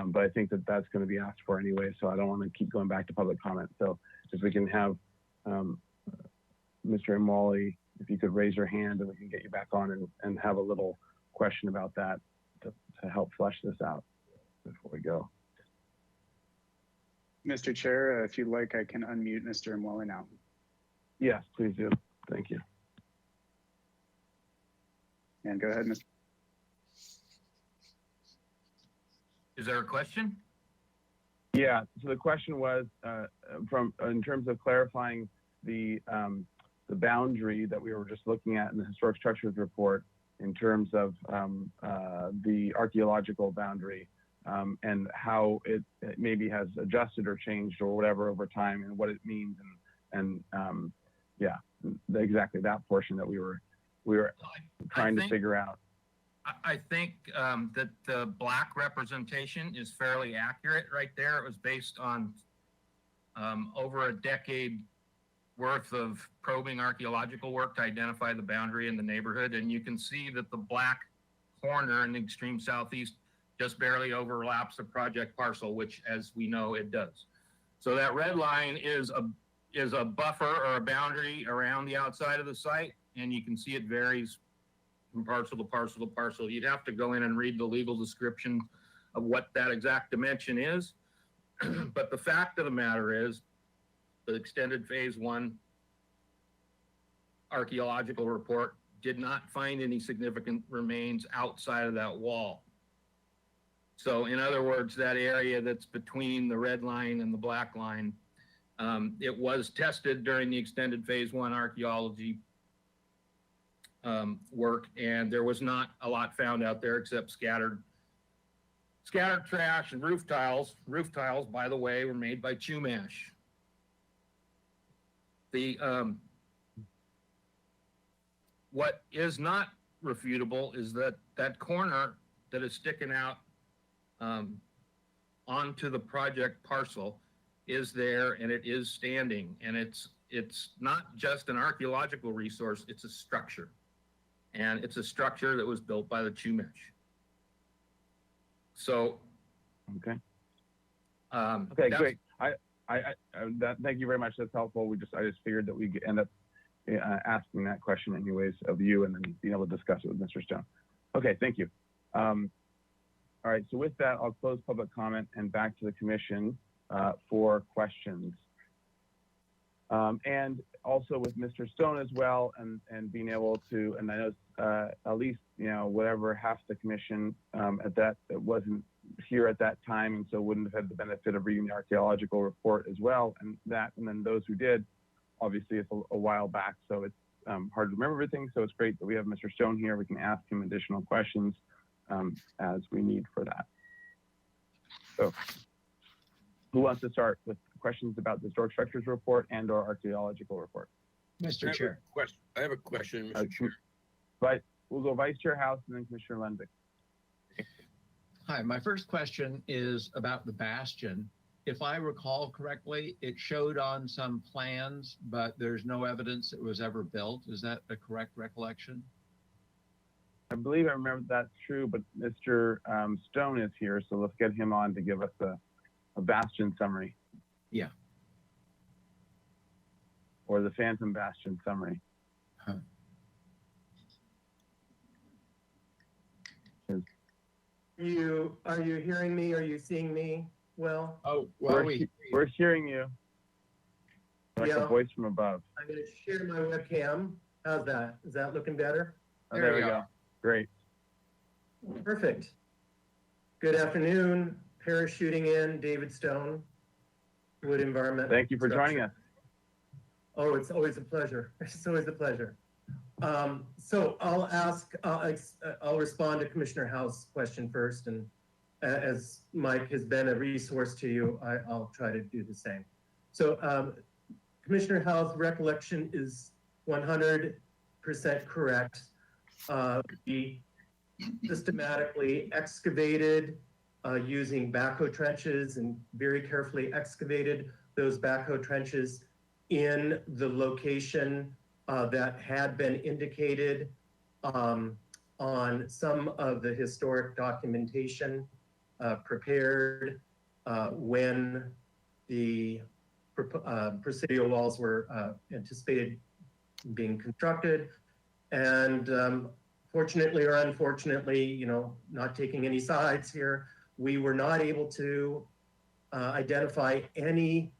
But I think that that's going to be asked for anyway, so I don't want to keep going back to public comment. So if we can have Mr. Imwali, if you could raise your hand and we can get you back on and have a little question about that to help flesh this out before we go. Mr. Chair, if you'd like, I can unmute Mr. Imwali now. Yes, please do. Thank you. And go ahead, Mr. Is there a question? Yeah, so the question was in terms of clarifying the boundary that we were just looking at in the historic structures report in terms of the archaeological boundary and how it maybe has adjusted or changed or whatever over time and what it means and yeah, exactly that portion that we were trying to figure out. I think that the black representation is fairly accurate right there. It was based on over a decade worth of probing archaeological work to identify the boundary in the neighborhood. And you can see that the black corner in the extreme southeast just barely overlaps the project parcel, which, as we know, it does. So that red line is a buffer or a boundary around the outside of the site, and you can see it varies from parcel to parcel to parcel. You'd have to go in and read the legal description of what that exact dimension is. But the fact of the matter is, the extended phase 1 archaeological report did not find any significant remains outside of that wall. So in other words, that area that's between the red line and the black line, it was tested during the extended phase 1 archaeology work, and there was not a lot found out there except scattered trash and roof tiles. Roof tiles, by the way, were made by Chumash. What is not refutable is that that corner that is sticking out onto the project parcel is there, and it is standing, and it's not just an archaeological resource, it's a structure. And it's a structure that was built by the Chumash. So, okay. Okay, great. Thank you very much. That's helpful. I just figured that we end up asking that question anyways of you and then being able to discuss it with Mr. Stone. Okay, thank you. All right, so with that, I'll close public comment and back to the commission for questions. And also with Mr. Stone as well, and being able to, and I know at least, whatever half the commission that wasn't here at that time, and so wouldn't have had the benefit of reading the archaeological report as well, and then those who did, obviously it's a while back, so it's hard to remember everything, so it's great that we have Mr. Stone here. We can ask him additional questions as we need for that. So who wants to start with questions about the historic structures report and or archaeological report? Mr. Chair. I have a question, Mr. Chair. But we'll go Vice Chair House and then Commissioner Lenvik. Hi, my first question is about the bastion. If I recall correctly, it showed on some plans, but there's no evidence it was ever built. Is that a correct recollection? I believe I remember that's true, but Mr. Stone is here, so let's get him on to give us a bastion summary. Yeah. Or the Phantom Bastion summary. Huh. Are you hearing me? Are you seeing me well? Oh, well, we're hearing you. Like a voice from above. I'm going to share my webcam. How's that? Is that looking better? Oh, there we go. Great. Perfect. Good afternoon. Parachuting in, David Stone, Wood Environment. Thank you for joining us. Oh, it's always a pleasure. It's always a pleasure. So I'll respond to Commissioner House's question first, and as Mike has been a resource to you, I'll try to do the same. So Commissioner House's recollection is 100% correct. We systematically excavated using backhoe trenches and very carefully excavated those backhoe trenches in the location that had been indicated on some of the historic documentation prepared when the Presidio walls were anticipated being constructed. And fortunately or unfortunately, you know, not taking any sides here, we were not able to identify any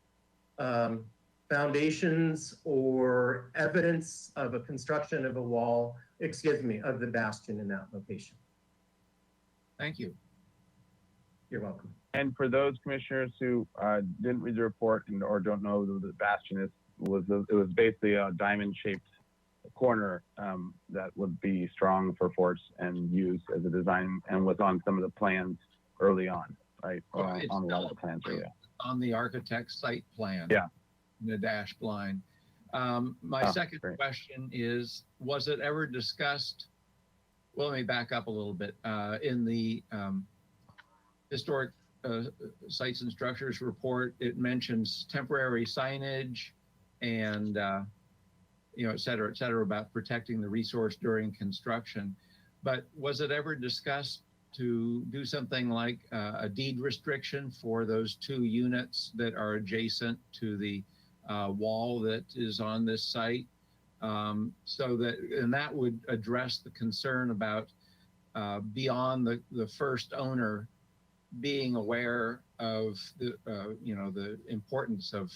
foundations or evidence of a construction of a wall, excuse me, of the bastion in that location. Thank you. You're welcome. And for those commissioners who didn't read the report or don't know who the bastion is, it was basically a diamond-shaped corner that would be strong for force and used as a design, and was on some of the plans early on, right? On a lot of the plans, yeah. On the architect's site plan. Yeah. In the dashed line. My second question is, was it ever discussed? Well, let me back up a little bit. In the historic sites and structures report, it mentions temporary signage and you know, et cetera, about protecting the resource during construction. But was it ever discussed to do something like a deed restriction for those 2 units that are adjacent to the wall that is on this site? So that, and that would address the concern about beyond the first owner being aware of the, you know, the importance of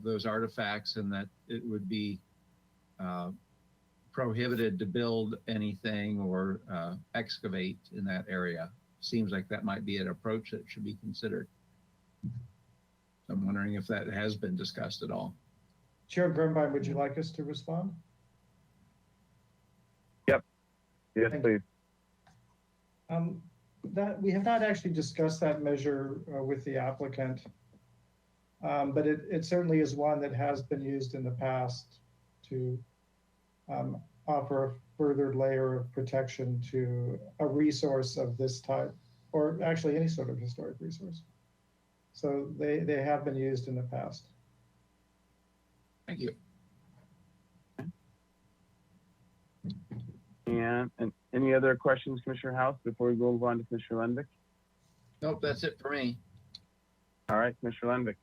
those artifacts, and that it would be prohibited to build anything or excavate in that area. Seems like that might be an approach that should be considered. I'm wondering if that has been discussed at all. Chair Grunbein, would you like us to respond? Yep. Yes, please. That we have not actually discussed that measure with the applicant, but it certainly is one that has been used in the past to offer a further layer of protection to a resource of this type, or actually any sort of historic resource. So they have been used in the past. Thank you. And any other questions, Commissioner House, before we move on to Commissioner Lendick? Nope, that's it for me. All right, Commissioner Lendick,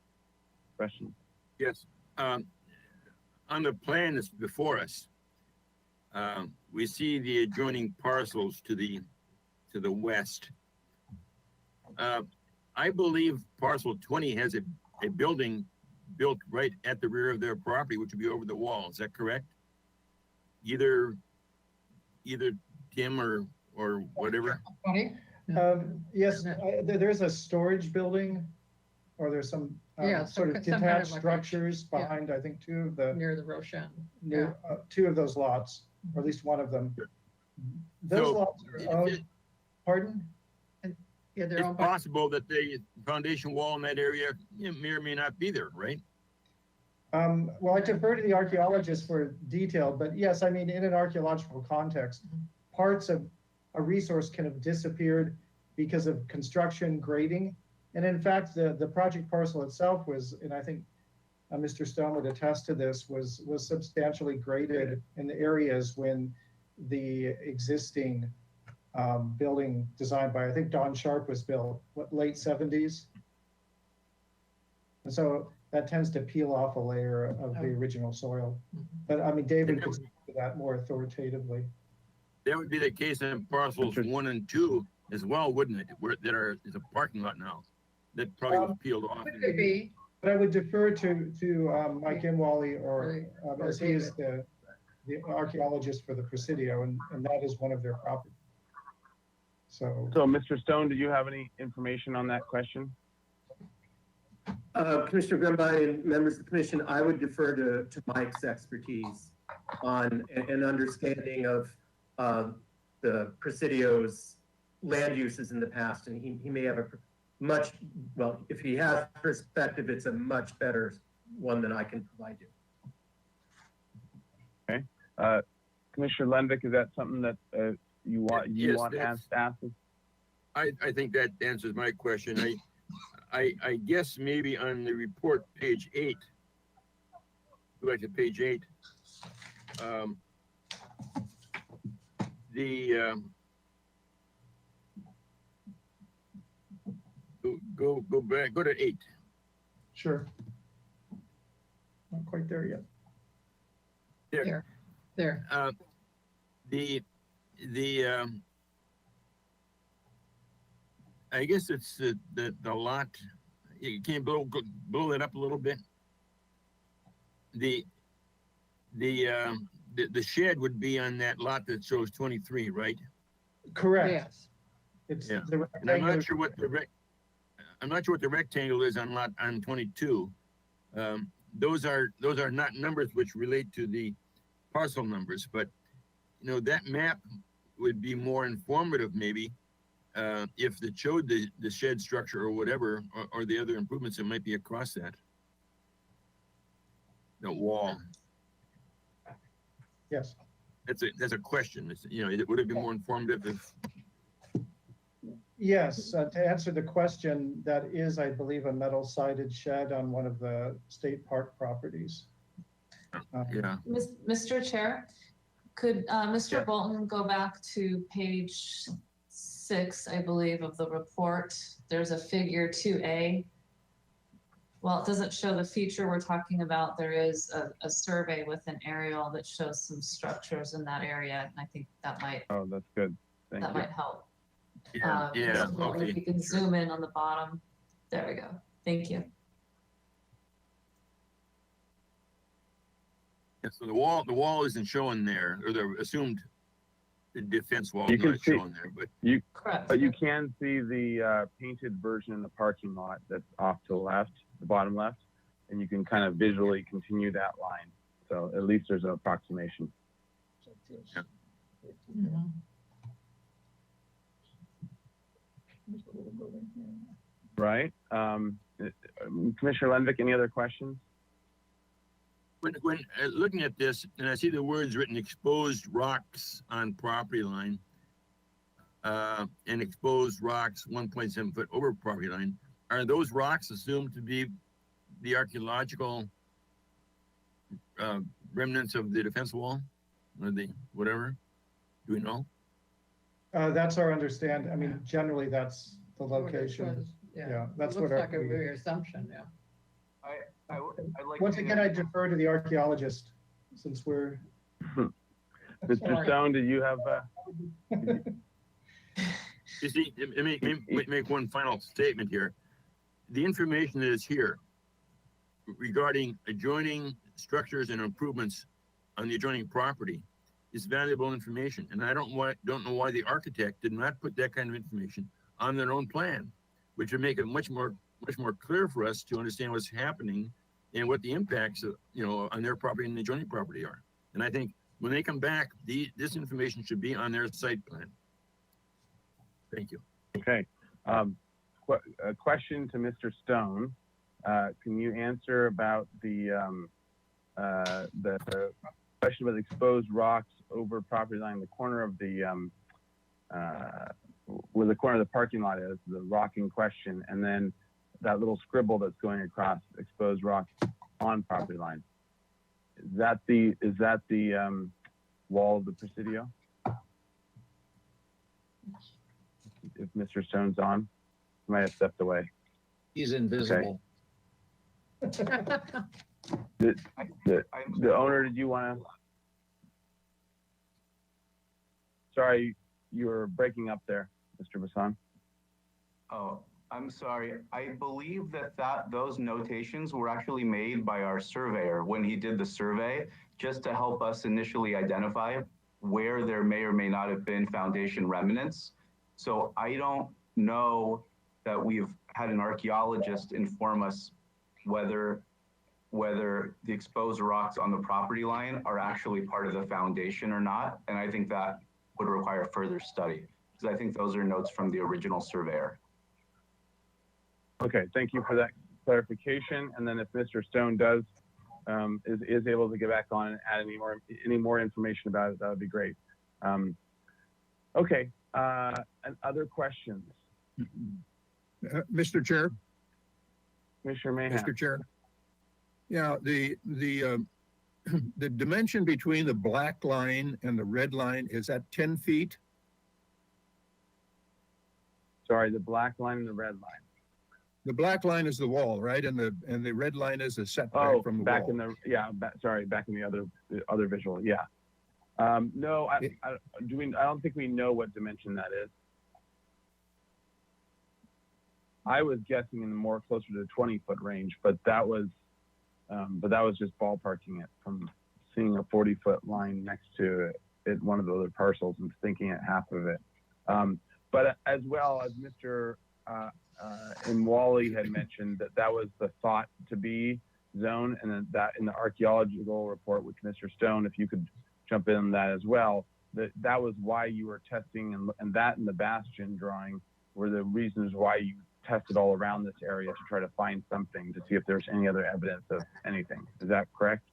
question. Yes. On the plan that's before us, we see the adjoining parcels to the west. I believe parcel 20 has a building built right at the rear of their property, which would be over the wall. Is that correct? Either Tim or whatever. Yes, there's a storage building, or there's some sort of detached structures behind, I think, 2 of the near the Roshan. near 2 of those lots, or at least one of them. Those lots are owned. Pardon? Yeah, they're it's possible that the foundation wall in that area may or may not be there, right? Well, I defer to the archaeologists for detail, but yes, I mean, in an archaeological context, parts of a resource can have disappeared because of construction grading. And in fact, the project parcel itself was, and I think Mr. Stone would attest to this, was substantially graded in the areas when the existing building designed by, I think Don Sharp was built, late 70s. And so that tends to peel off a layer of the original soil. But I mean, David could speak to that more authoritatively. That would be the case in parcels 1 and 2 as well, wouldn't it? Where there is a parking lot now that probably was peeled off. Could be. But I would defer to Mike Imwally, or as he is the archaeologist for the Presidio, and that is one of their properties. So Mr. Stone, do you have any information on that question? Commissioner Grunbein and members of the commission, I would defer to Mike's expertise on an understanding of the Presidio's land uses in the past, and he may have a much, well, if he has perspective, it's a much better one than I can provide you. Okay. Commissioner Lendick, is that something that you want asked? I think that answers my question. I guess maybe on the report, page 8, go back to page 8, go back, go to 8. Sure. quite there yet. There. I guess it's the lot, you can blow it up a little bit. The shed would be on that lot that shows 23, right? Correct. Yes. It's Yeah. the And I'm rectangular. not sure what the rectangle is on 22. Those are not numbers which relate to the parcel numbers, but you know, that map would be more informative maybe if it showed the shed structure or whatever, or the other improvements that might be across that wall. Yes. That's a question. It's, you know, would it be more informative if? Yes, to answer the question, that is, I believe, a metal sided shed on one of the state park properties. Yeah. Mr. Chair, could Mr. Bolton go back to page 6, I believe, of the report? There's a figure 2A. Well, it doesn't show the feature we're talking about. There is a survey with an aerial that shows some structures in that area, and I think that might Oh, that's good. Thank you. might help. Yeah. Mr. Bolton, Okay. If you can zoom in on the bottom. There we go. Thank you. Yeah, so the wall isn't showing there, or the assumed defense wall You is can not see- showing there, but Correct. But you can see the painted version in the parking lot that's off to the left, the bottom left, and you can kind of visually continue that line. So at least there's an approximation. Right? Commissioner Lenvick, any other questions? when looking at this, and I see the words written exposed rocks on property line, and exposed rocks 1.7 foot over property line, are those rocks assumed to be the archaeological remnants of the defense wall, or the whatever? Do we know? That's our understanding. I mean, generally, that's the location. Yeah, that's what Looks our. like a very assumption, yeah. I'd like Once to- again, I defer to the archaeologist, since we're. Mr. Stone, did you have, You see, let me make one final statement here. The information that is here regarding adjoining structures and improvements on the adjoining property is valuable information, and I don't know why the architect did not put that kind of information on their own plan, which would make it much more clear for us to understand what's happening and what the impacts of, on their property and the adjoining property are. And I think when they come back, this information should be on their site plan. Thank you. okay. A question to Mr. Stone. Can you answer about the question about exposed rocks over property line, the corner of the, where the corner of the parking lot is, the rock in question, and then that little scribble that's going across exposed rock on property line. Is that the wall of the Presidio? If Mr. Stone's on, he might have stepped away. He's invisible. The owner, did you want to? Sorry, you were breaking up there, Mr. Bassan. Oh, I'm sorry. I believe that those notations were actually made by our surveyor when he did the survey, just to help us initially identify where there may or may not have been foundation remnants. So I don't know that we've had an archaeologist inform us whether the exposed rocks on the property line are actually part of the foundation or not. And I think that would require further study, because I think those are notes from the original surveyor. Okay, thank you for that clarification. And then if Mr. Stone does, is able to get back on and add any more information about it, that would be great. Okay, and other questions? Mr. Chair, Commissioner Mahan. Mr. Chair. Yeah, the the dimension between the black line and the red line, is that 10 feet? Sorry, the black line and the red line. the black line is the wall, right? And the red line is a setback Oh, from the back wall. in the, yeah, sorry, back in the other visual, yeah. No, I don't think we know what dimension that is. I was guessing in the more closer to the 20-foot range, but that was just ballparking it from seeing a 40-foot line next to it, one of the other parcels, and thinking it half of it. But as well as Mr. Wally had mentioned, that was the thought to be zone, and then that in the archaeological report with Mr. Stone, if you could jump in on that as well, that was why you were testing, and that in the Bastion drawing were the reasons why you tested all around this area to try to find something, to see if there's any other evidence of anything. Is that correct?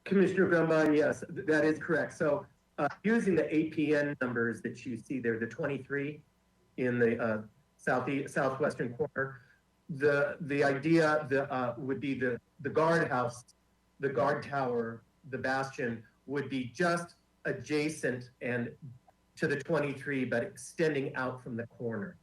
Commissioner Grumbine, yes, that is correct. So using the APN numbers that you see there, the 23 in the southwestern corner, the idea would be the guardhouse, the guard tower, the Bastion would be just adjacent and to the 23, but extending out from the corner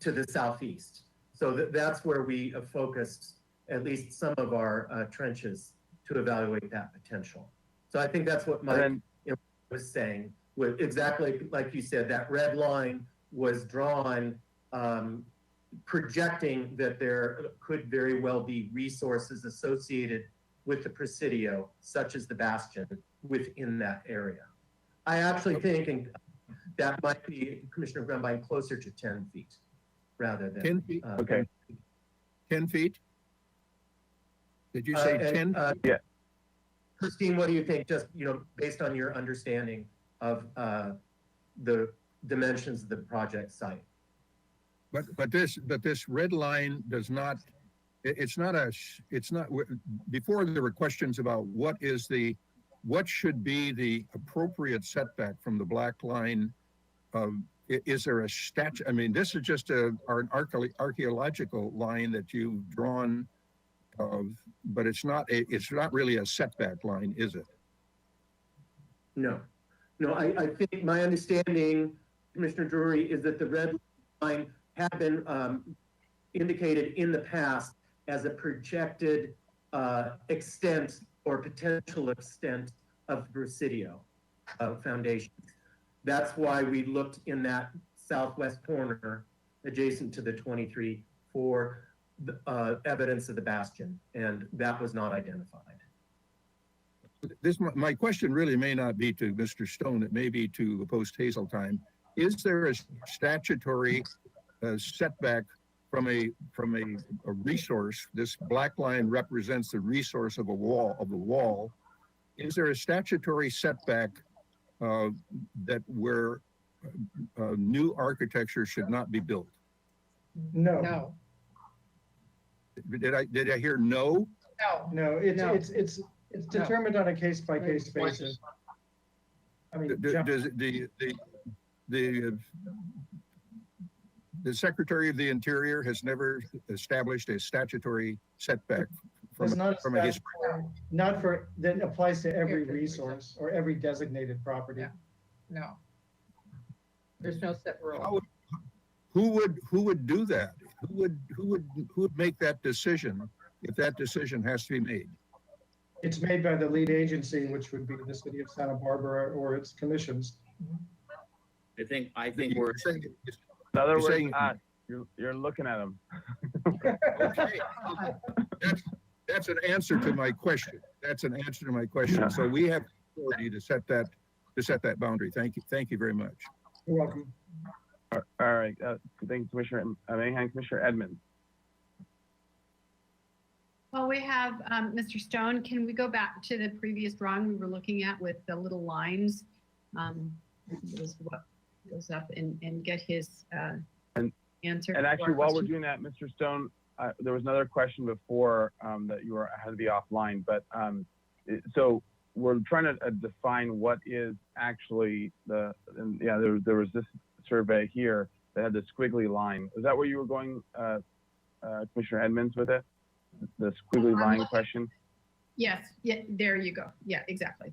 to the southeast. So that's where we have focused at least some of our trenches to evaluate that potential. So I think that's what Mike was saying. With exactly like you said, that red line was drawn projecting that there could very well be resources associated with the Presidio, such as the Bastion, within that area. I actually think, and that might be, Commissioner Grumbine, closer to 10 feet rather than 10 feet? Okay. 10 feet? Did you say 10? Yeah. Christine, what do you think, just, based on your understanding of the dimensions of the project site? But this red line does not, before there were questions about what should be the appropriate setback from the black line. Is there a statute? I mean, this is just an archaeological line that you've drawn but it's not really a setback line, is it? No, I think my understanding, Commissioner Drury, is that the red line had been indicated in the past as a projected extent or potential extent of the Presidio foundation. That's why we looked in that southwest corner adjacent to the 23 for evidence of the Bastion, and that was not identified. My question really may not be to Mr. Stone, it may be to the post-Hazeltine. Is there a statutory setback from a resource? This black line represents the resource of the wall. Is there a statutory setback that where new architecture should not be built? No. Did I hear no? No, it's determined on a case-by-case basis. I mean, does the Secretary of the Interior has never established a statutory setback from a history. Not for, that applies to every resource or every designated property. No. There's no set rule. Who would do that? Who would make that decision if that decision has to be made? It's made by the lead agency, which would be the city of Santa Barbara or its commissions. I think we're saying. In other words, you're looking at them. Okay. That's an answer to my question. Yeah. So we have authority to set that boundary. Thank you very much. You're welcome. All right. Thank you, Commissioner Mahan. Commissioner Edmonds. Well, we have Mr. Stone. Can we go back to the previous drawing we were looking at with the little lines? Was what goes up and get his answer. And actually, while we're doing that, Mr. Stone, there was another question before that you had to be offline. But so we're trying to define what is actually there was this survey here that had the squiggly line. Is that where you were going, Commissioner Edmonds, with it? The squiggly line question? Yes. Yeah. There you go. Yeah. Exactly.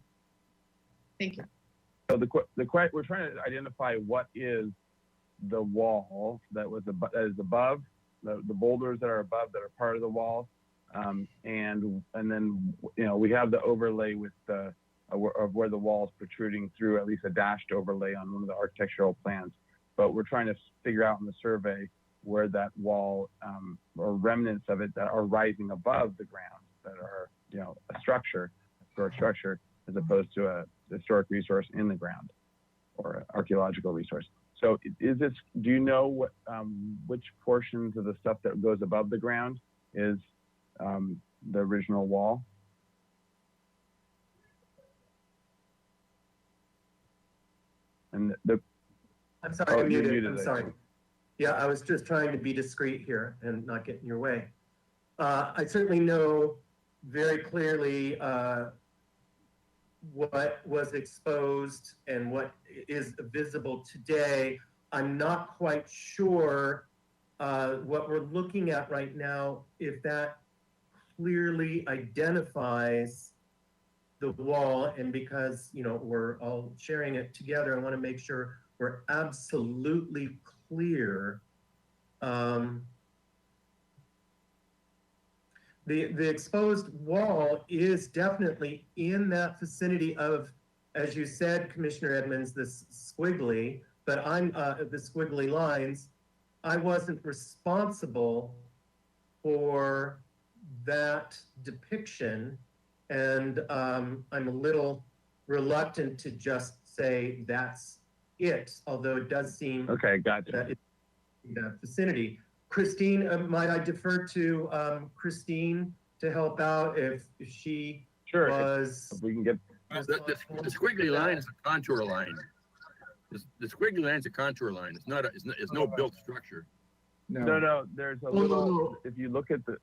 Thank you. So we're trying to identify what is the wall that was that is above the boulders that are above that are part of the wall, and then we have the overlay with the of where the wall is protruding through, at least a dashed overlay on one of the architectural plans. But we're trying to figure out in the survey where that wall or remnants of it that are rising above the ground that are a structure, historic structure, as opposed to a historic resource in the ground or an archaeological resource. So do you know what which portions of the stuff that goes above the ground is the original wall? And I'm sorry, Oh, I'm you're muted. muted, I'm I sorry. see. Yeah, I was just trying to be discreet here and not get in your way. I certainly know very clearly what was exposed and what is visible today. I'm not quite sure what we're looking at right now, if that clearly identifies the wall. And because we're all sharing it together, I want to make sure we're absolutely clear. The exposed wall is definitely in that vicinity of, as you said, Commissioner Edmonds, this squiggly, but I'm the squiggly lines. I wasn't responsible for that depiction, and I'm a little reluctant to just say that's it, although it does seem Okay, gotcha. that it's in that vicinity. Christine, might I defer to Christine to help out if she Sure, was? if we can get The squiggly line is a contour line. The squiggly line is a contour line. It's not. It's no built structure. no. There's a little. If you look at the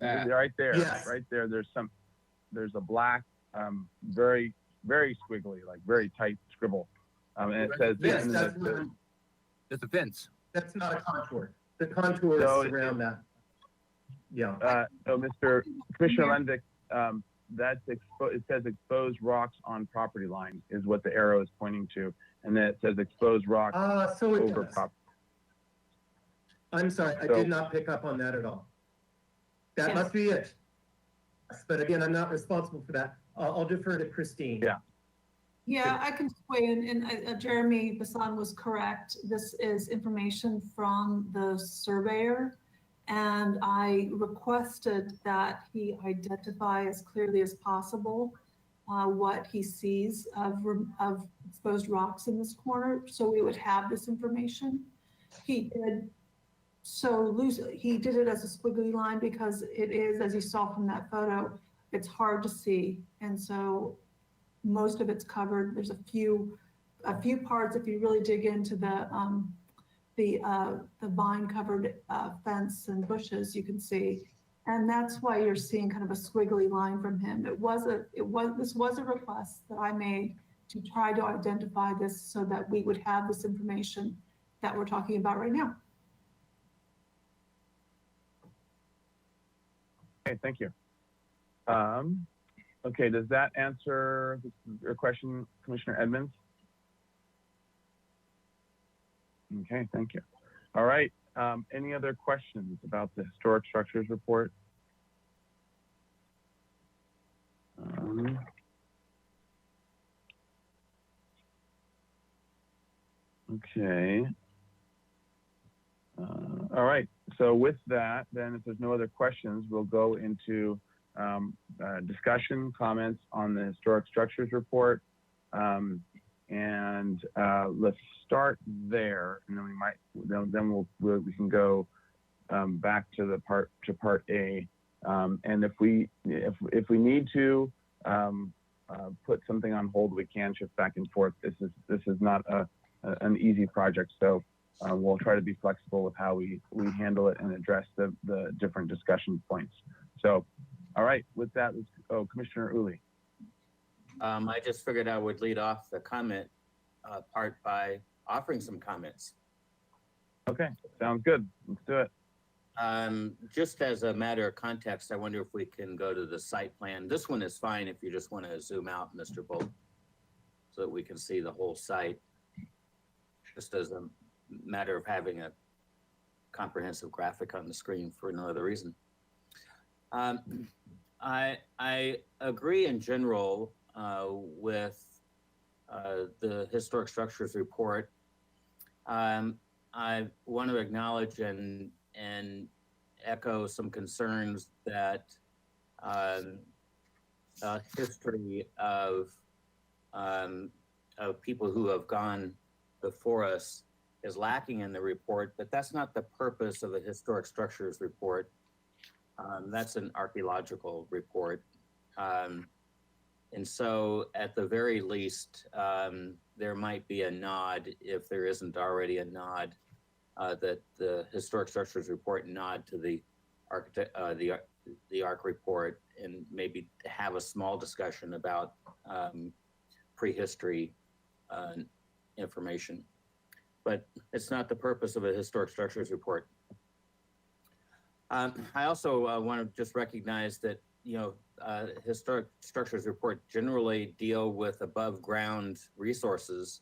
right there, Yes. right there, there's a black, very squiggly, like very tight scribble, and it says Yes, and that's It's a fence. That's not a contour. The contour So is around that. Yeah. So Mr. Commissioner Lendick, it says exposed rocks on property line is what the arrow is pointing to, and then it says exposed rocks So it over does. property. I'm sorry, I So- did not pick up on that at all. That Yes. must be it. But again, I'm not responsible for that. I'll defer to Christine. Yeah. Yeah, I can weigh in, and Jeremy Bassan was correct. This is information from the surveyor. And I requested that he identify as clearly as possible what he sees of exposed rocks in this corner, so we would have this information. He did he did it as a squiggly line because it is, as you saw from that photo, it's hard to see. And so most of it's covered. There's a few parts, if you really dig into the vine covered fence and bushes, you can see. And that's why you're seeing kind of a squiggly line from him. This was a request that I made to try to identify this so that we would have this information that we're talking about right now. Okay, thank you. Okay, does that answer your question, Commissioner Edmonds? Okay, thank you. All right, any other questions about the historic structures report? Okay. All right, so with that, then if there's no other questions, we'll go into discussion, comments on the historic structures report. And let's start there, and then we can go back to the part A. And if we need to put something on hold, we can shift back and forth. This is not an easy project, so we'll try to be flexible with how we handle it and address the different discussion points. So, all right, with that, Commissioner Uli. I just figured I would lead off the comment part by offering some comments. Okay, sounds good. Let's do it. Just as a matter of context, I wonder if we can go to the site plan. This one is fine if you just want to zoom out, Mr. Bolt, so that we can see the whole site. Just as a matter of having a comprehensive graphic on the screen for no other reason. I agree in general with the historic structures report. I want to acknowledge and echo some concerns that history of people who have gone before us is lacking in the report, but that's not the purpose of the historic structures report. That's an archaeological report. And so at the very least, there might be a nod, if there isn't already a nod, that the historic structures report nod to the ARC report, and maybe to have a small discussion about prehistory information. But it's not the purpose of a historic structures report. I also want to just recognize that, historic structures report generally deal with above ground resources.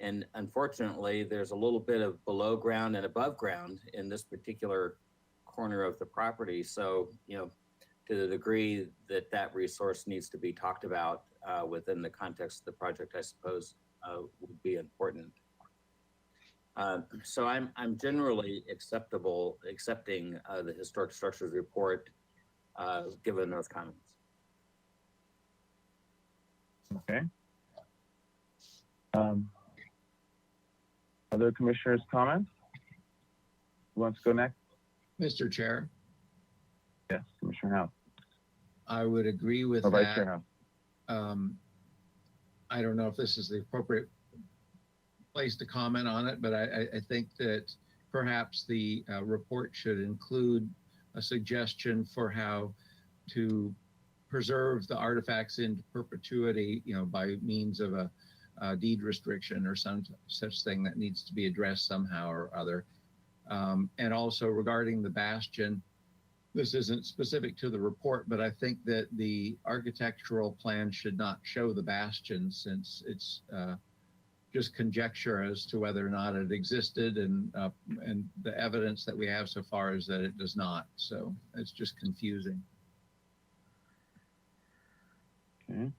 And unfortunately, there's a little bit of below ground and above ground in this particular corner of the property. So, to the degree that that resource needs to be talked about within the context of the project, I suppose would be important. So I'm generally accepting the historic structures report given those comments. Okay. Other commissioners' comments? Who wants to go next? Mr. Chair, Yes, Commissioner House. I would agree with Or Vice that. Chair House. I don't know if this is the appropriate place to comment on it, but I think that perhaps the report should include a suggestion for how to preserve the artifacts into perpetuity, by means of a deed restriction or some such thing that needs to be addressed somehow or other. And also regarding the bastion, this isn't specific to the report, but I think that the architectural plan should not show the bastion, since it's just conjecture as to whether or not it existed, and the evidence that we have so far is that it does not. So it's just confusing. Okay.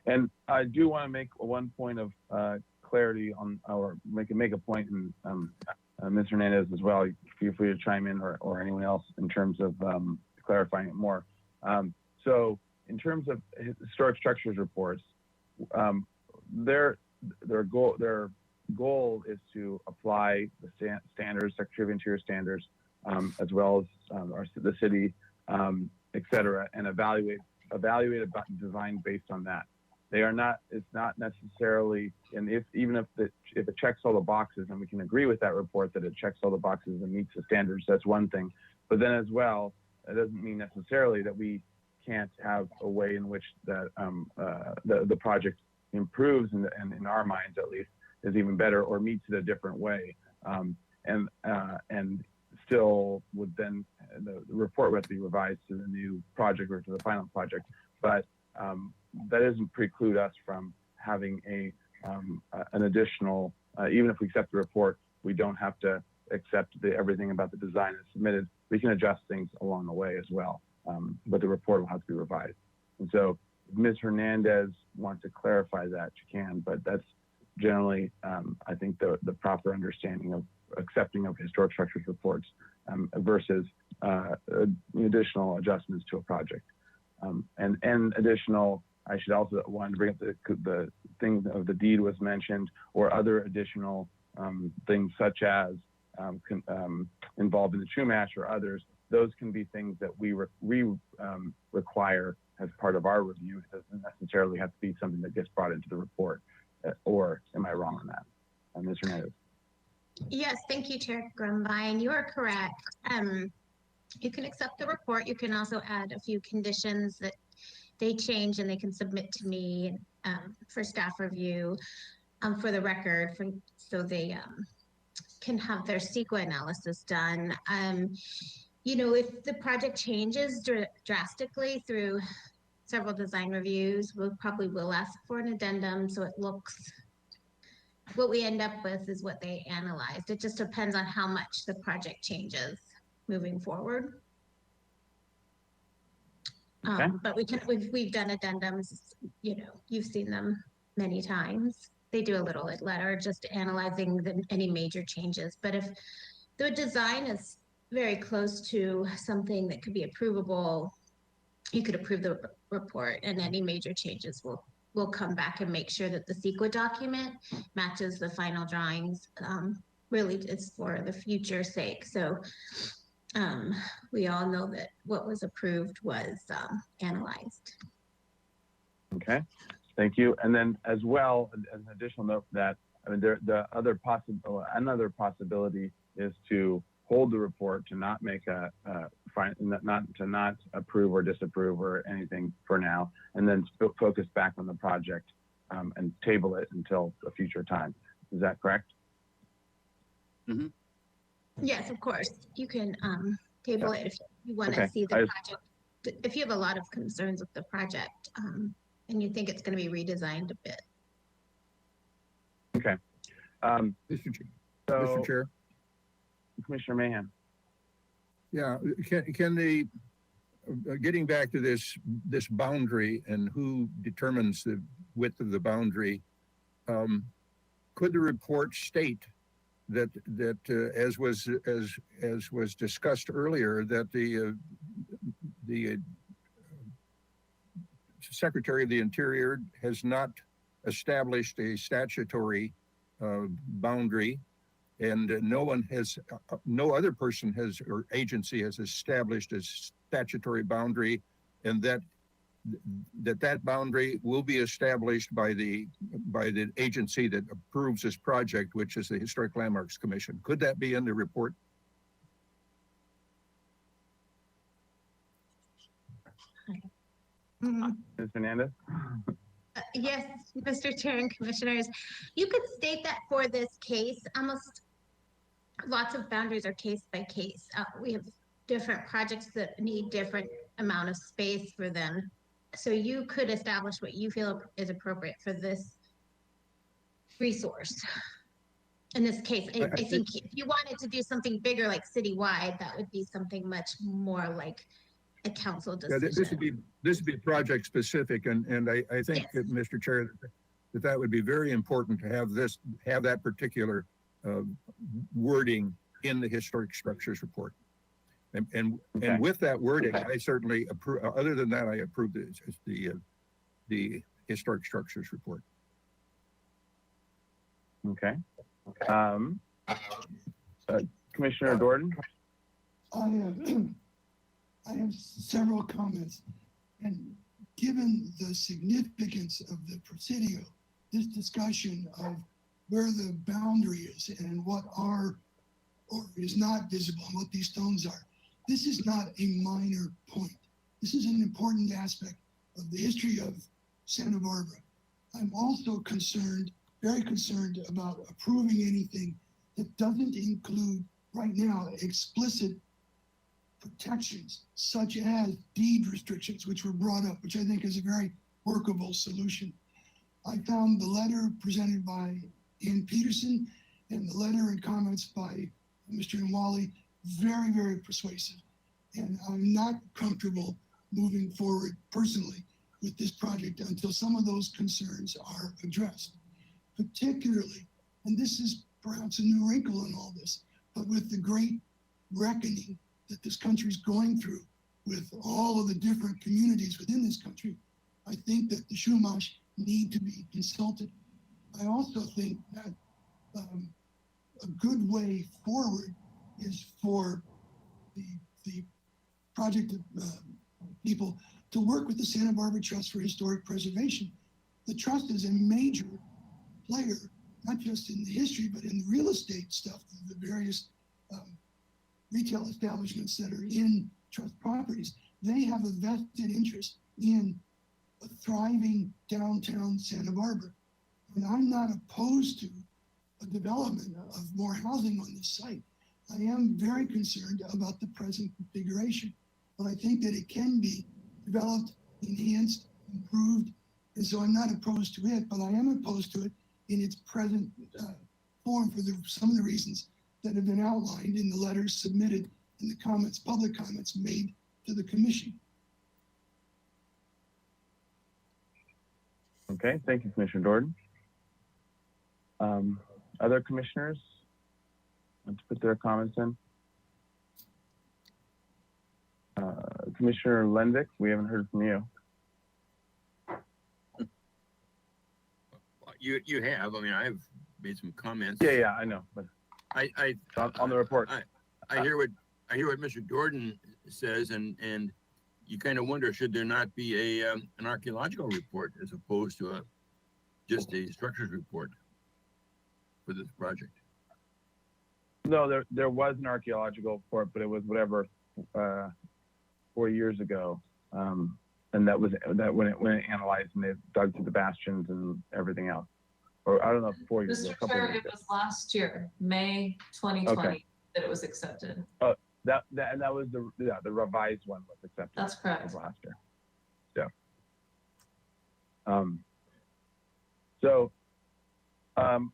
And I do want to make one point of clarity on make a point, and Ms. Hernandez as well, feel free to chime in, or anyone else, in terms of clarifying it more. So in terms of historic structures reports, their goal is to apply the standards, Secretary of Interior standards, as well as the city, et cetera, and evaluate a design based on that. They are not, it's not necessarily, and even if it checks all the boxes, and we can agree with that report that it checks all the boxes and meets the standards, that's one thing. But then as well, it doesn't mean necessarily that we can't have a way in which that the project improves, and in our minds at least, is even better, or meets it a different way. And still would then, the report would have to be revised to the new project or to the final project. But that doesn't preclude us from having an additional, even if we accept the report, we don't have to accept everything about the design that's submitted. We can adjust things along the way as well, but the report will have to be revised. And so if Ms. Hernandez wants to clarify that, she can, but that's generally, I think, the proper understanding of accepting of historic structures reports versus additional adjustments to a project. And additional, I should also want to bring up the thing of the deed was mentioned, or other additional things such as involved in the Chumash or others. Those can be things that we require as part of our review. It doesn't necessarily have to be something that gets brought into the report. Or am I wrong on that? Ms. Hernandez. Yes, thank you, Chair Grumbine. You are correct. You can accept the report. You can also add a few conditions that they change, and they can submit to me for staff review for the record, so they can have their CEQA analysis done. If the project changes drastically through several design reviews, we probably will ask for an addendum so it looks what we end up with is what they analyzed. It just depends on how much the project changes moving forward. Okay. But we've done addendums, you know, you've seen them many times. They do a little letter just analyzing any major changes. But if the design is very close to something that could be approvable, you could approve the report, and any major changes will come back and make sure that the CEQA document matches the final drawings. Really, it's for the future's sake. So we all know that what was approved was analyzed. Okay, thank you. And then as well, as an additional note that, I mean, another possibility is to hold the report, to not make not approve or disapprove or anything for now, and then focus back on the project and table it until a future time. Is that correct? Mm-hmm. Yes, of course. You can table it if you want to Okay. see the project. If you have a lot of concerns with the project and you think it's going to be redesigned a bit. Okay. Mr. Chair. Commissioner Mahan. Yeah, can the, getting back to this boundary and who determines the width of the boundary, could the report state that as was discussed earlier, that the Secretary of the Interior has not established a statutory boundary, and no other person has or agency has established a statutory boundary, and that boundary will be established by the agency that approves this project, which is the Historic Landmarks Commission? Could that be in the report? Ms. Hernandez? Yes, Mr. Chair and Commissioners, you could state that for this case, almost lots of boundaries are case by case. We have different projects that need different amount of space for them. So you could establish what you feel is appropriate for this resource. In this case, I think if you wanted to do something bigger like citywide, that would be something much more like a council decision. Yeah, this would be project specific, and I think, Yes. Mr. Chair, that would be very important to have that particular wording in the historic structures report. And with that wording, I certainly approve. Other than that, I approve the historic structures report. Okay. Commissioner Gordon? I have several comments, and given the significance of the Presidio, this discussion of where the boundary is and what are or is not visible and what these stones are, this is not a minor point. This is an important aspect of the history of Santa Barbara. I'm also concerned, very concerned about approving anything that doesn't include right now explicit protections such as deed restrictions, which were brought up, which I think is a very workable solution. I found the letter presented by Ian Peterson and the letter and comments by Mr. Nwali very, very persuasive. And I'm not comfortable moving forward personally with this project until some of those concerns are addressed. Particularly, and this is perhaps a new wrinkle in all this, but with the great reckoning that this country is going through with all of the different communities within this country, I think that the Chumash need to be consulted. I also think that a good way forward is for the project people to work with the Santa Barbara Trust for Historic Preservation. The trust is a major player, not just in the history, but in the real estate stuff, the various retail establishments that are in trust properties. They have a vested interest in a thriving downtown Santa Barbara. And I'm not opposed to a development of more housing on this site. I am very concerned about the present configuration, but I think that it can be developed, enhanced, improved. And so I'm not opposed to it, but I am opposed to it in its present form for some of the reasons that have been outlined in the letters submitted and the comments, public comments made to the commission. Okay, thank you, Commissioner Jordan. Other commissioners want to put their comments in? Commissioner Lendick, we haven't heard from you. You have, I mean, I've made some comments. Yeah, I know, but I on the report. I hear what Mr. Jordan says, and you kind of wonder, should there not be an archaeological report as opposed to just a structures report for this project? No, there was an archaeological report, but it was whatever 4 years ago, and that when it analyzed and they dug through the bastions and everything else. Or I don't know, 4 years ago. Mr. Chair, it was last year, May 2020, Okay. that it was accepted. That was the revised one was accepted. That's correct. Last year.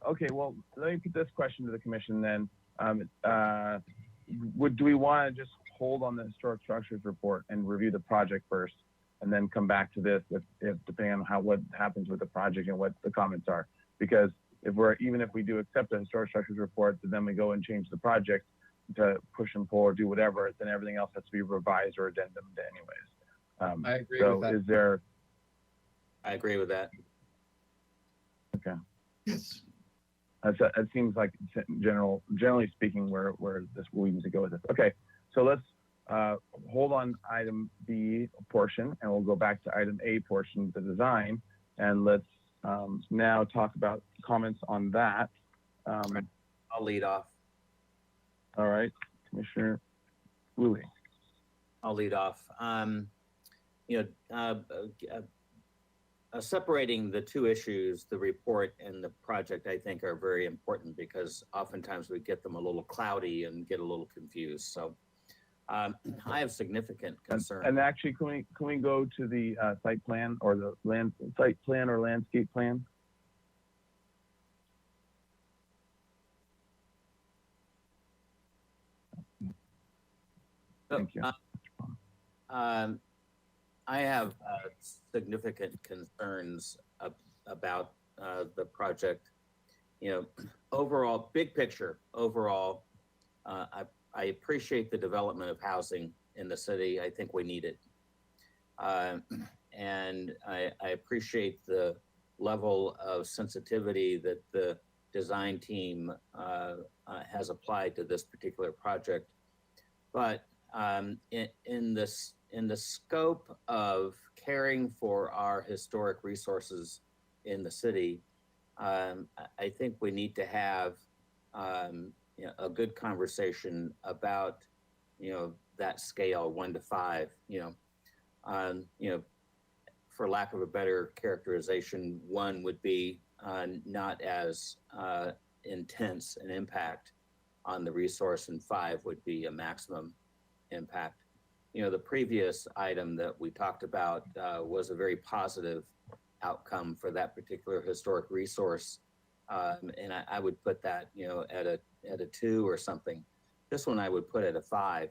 Okay, well, let me put this question to the commission then. Do we want to just hold on the historic structures report and review the project first, and then come back to this if depending on what happens with the project and what the comments are? Because even if we do accept the historic structures report, then we go and change the project to push and pull or do whatever, then everything else has to be revised or addendum to anyways. I agree with that. Is there? I agree with that. Okay. Yes. It seems like generally speaking, where we need to go with this. Okay, so let's hold on item B portion, and we'll go back to item A portion, the design, and let's now talk about comments on that. I'll lead off. All right, Commissioner Woolley. I'll lead off. Separating the two issues, the report and the project, I think are very important because oftentimes we get them a little cloudy and get a little confused. So I have significant concern. And actually, can we go to the site plan or the site plan or landscape plan? Thank you. I have significant concerns about the project. Overall, big picture, overall, I appreciate the development of housing in the city. I think we need it. And I appreciate the level of sensitivity that the design team has applied to this particular project. But in the scope of caring for our historic resources in the city, I think we need to have a good conversation about that scale 1 to 5. For lack of a better characterization, 1 would be not as intense an impact on the resource, and 5 would be a maximum impact. The previous item that we talked about was a very positive outcome for that particular historic resource. And I would put that, at a 2 or something. This one I would put at a 5.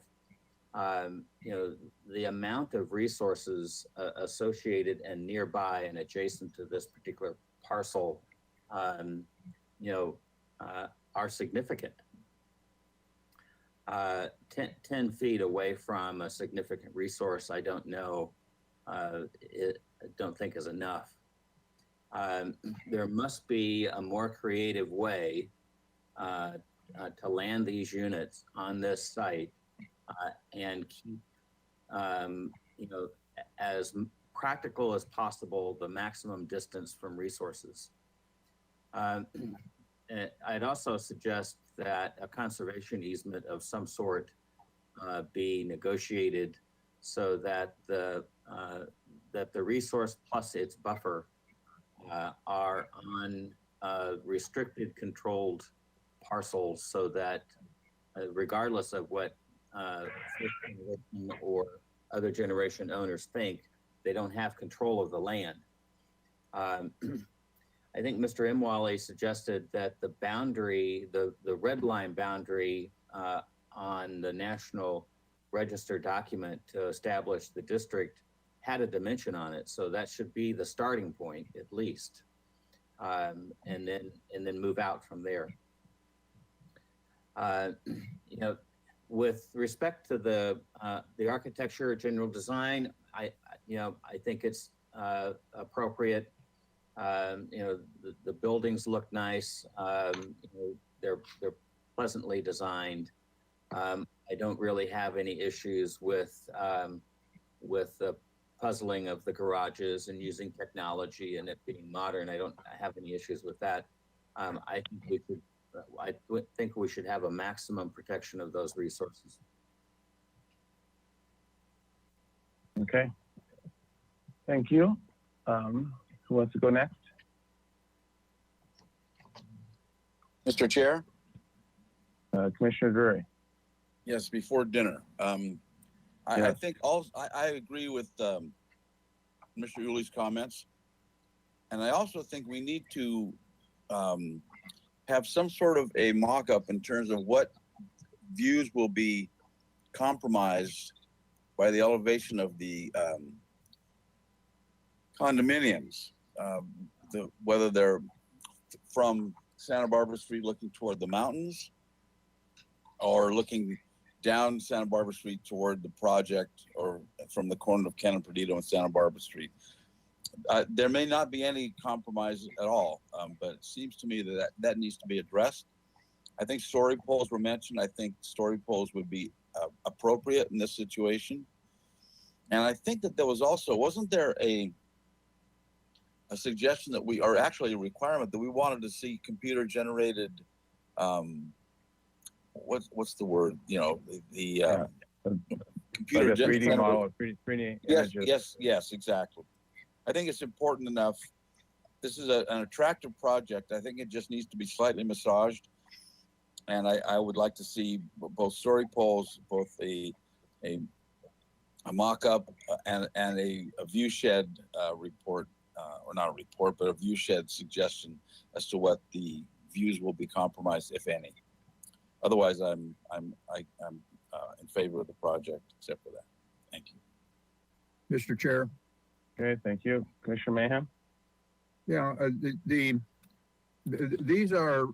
The amount of resources associated and nearby and adjacent to this particular parcel, are significant. 10 feet away from a significant resource, I don't know, I don't think is enough. There must be a more creative way to land these units on this site and keep, as practical as possible, the maximum distance from resources. I'd also suggest that a conservation easement of some sort be negotiated so that the resource plus its buffer are on restricted, controlled parcels, so that regardless of what or other generation owners think, they don't have control of the land. I think Mr. Imwali suggested that the boundary, the red line boundary on the National Register document to establish the district had a dimension on it. So that should be the starting point at least. And then move out from there. You know, with respect to the architecture, general design, I think it's appropriate. You know, the buildings look nice. You know, they're pleasantly designed. I don't really have any issues with the puzzling of the garages and using technology and it being modern. I don't have any issues with that. I think we should have a maximum protection of those resources. Okay. Thank you. Who wants to go next? Mr. Chair? Commissioner Drury. Yes, before dinner. I think also, I agree with Mr. Uli's comments. And I also think we need to have some sort of a mock-up in terms of what views will be compromised by the elevation of the condominiums, whether they're from Santa Barbara Street looking toward the mountains or looking down Santa Barbara Street toward the project, or from the corner of Ken and Perdido and Santa Barbara Street. There may not be any compromise at all, but it seems to me that needs to be addressed. I think story poles were mentioned. I think story poles would be appropriate in this situation. And I think that there was also, wasn't there a suggestion that or actually a requirement that we wanted to see computer generated, what's the word? You know, the computer like a 3D generated model, 3D images. Yes, exactly. I think it's important enough. This is an attractive project. I think it just needs to be slightly massaged. And I would like to see both story poles, both a mock-up and a view shed report, or not a report, but a view shed suggestion as to what the views will be compromised, if any. Otherwise, I'm in favor of the project, except for that. Thank you, Mr. Chair. Okay, thank you, Commissioner Mayhem. Yeah, these are.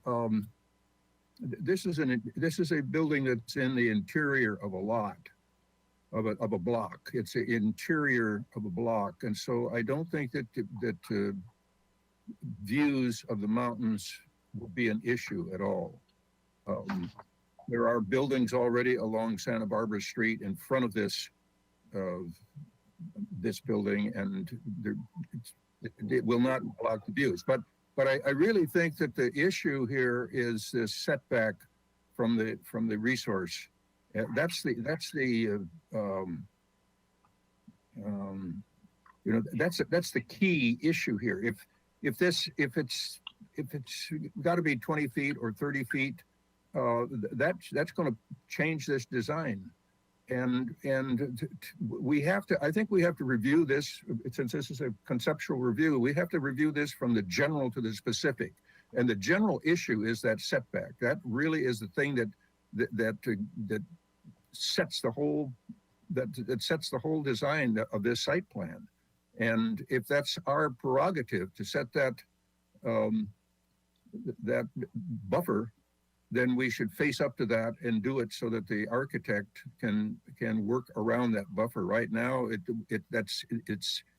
This is a building that's in the interior of a lot, of a block. It's the interior of a block, and so I don't think that views of the mountains will be an issue at all. There are buildings already along Santa Barbara Street in front of this building, and it will not block the views. But I really think that the issue here is this setback from the resource. That's the key issue here. If it's got to be 20 feet or 30 feet, that's going to change this design. And we have to, I think we have to review this, since this is a conceptual review, we have to review this from the general to the specific. And the general issue is that setback. That really is the thing that sets the whole, that sets the whole design of this site plan. And if that's our prerogative to set that, that buffer, then we should face up to that and do it so that the architect can work around that buffer. Right now, it's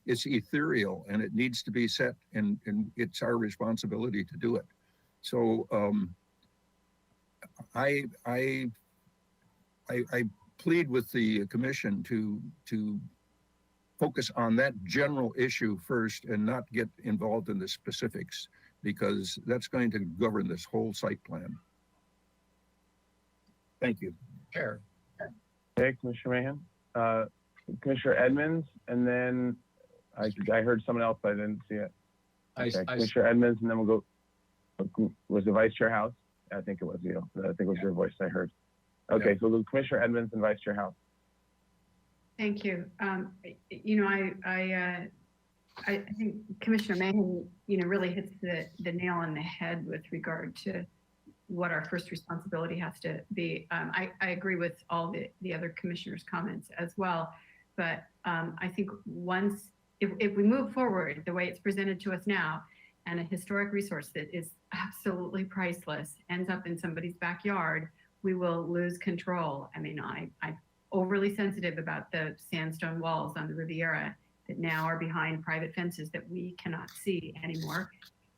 ethereal and it needs to be set, and it's our responsibility to do it. So I plead with the commission to focus on that general issue first and not get involved in the specifics, because that's going to govern this whole site plan. Thank you. Chair. Okay, Commissioner Mayhem. Commissioner Edmonds, and then I heard someone else, but I didn't see it. Okay, Commissioner Edmonds, and then we'll go. Was the Vice Chair House? I think it was you. I think it was your voice I heard. Okay, so we'll go Commissioner Edmonds and Vice Chair House. Thank you. You know, I I think Commissioner Mahan, really hits the nail on the head with regard to what our first responsibility has to be. I agree with all the other commissioners' comments as well, but I think if we move forward the way it's presented to us now, and a historic resource that is absolutely priceless ends up in somebody's backyard, we will lose control. I mean, I'm overly sensitive about the sandstone walls on the Riviera that now are behind private fences that we cannot see anymore.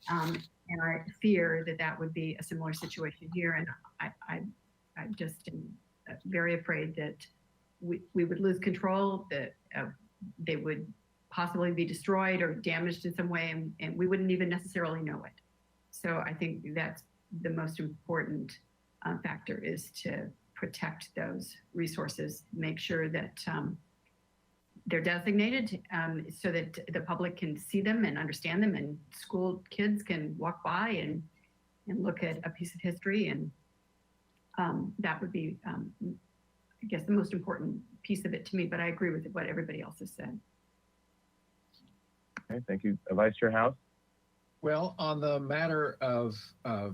And I fear that would be a similar situation here. And I just am very afraid that we would lose control, that they would possibly be destroyed or damaged in some way, and we wouldn't even necessarily know it. So I think that's the most important factor, is to protect those resources, make sure that they're designated so that the public can see them and understand them, and school kids can walk by and look at a piece of history. And that would be, I guess, the most important piece of it to me, but I agree with what everybody else has said. Okay, thank you. Vice Chair House? Well, on the matter of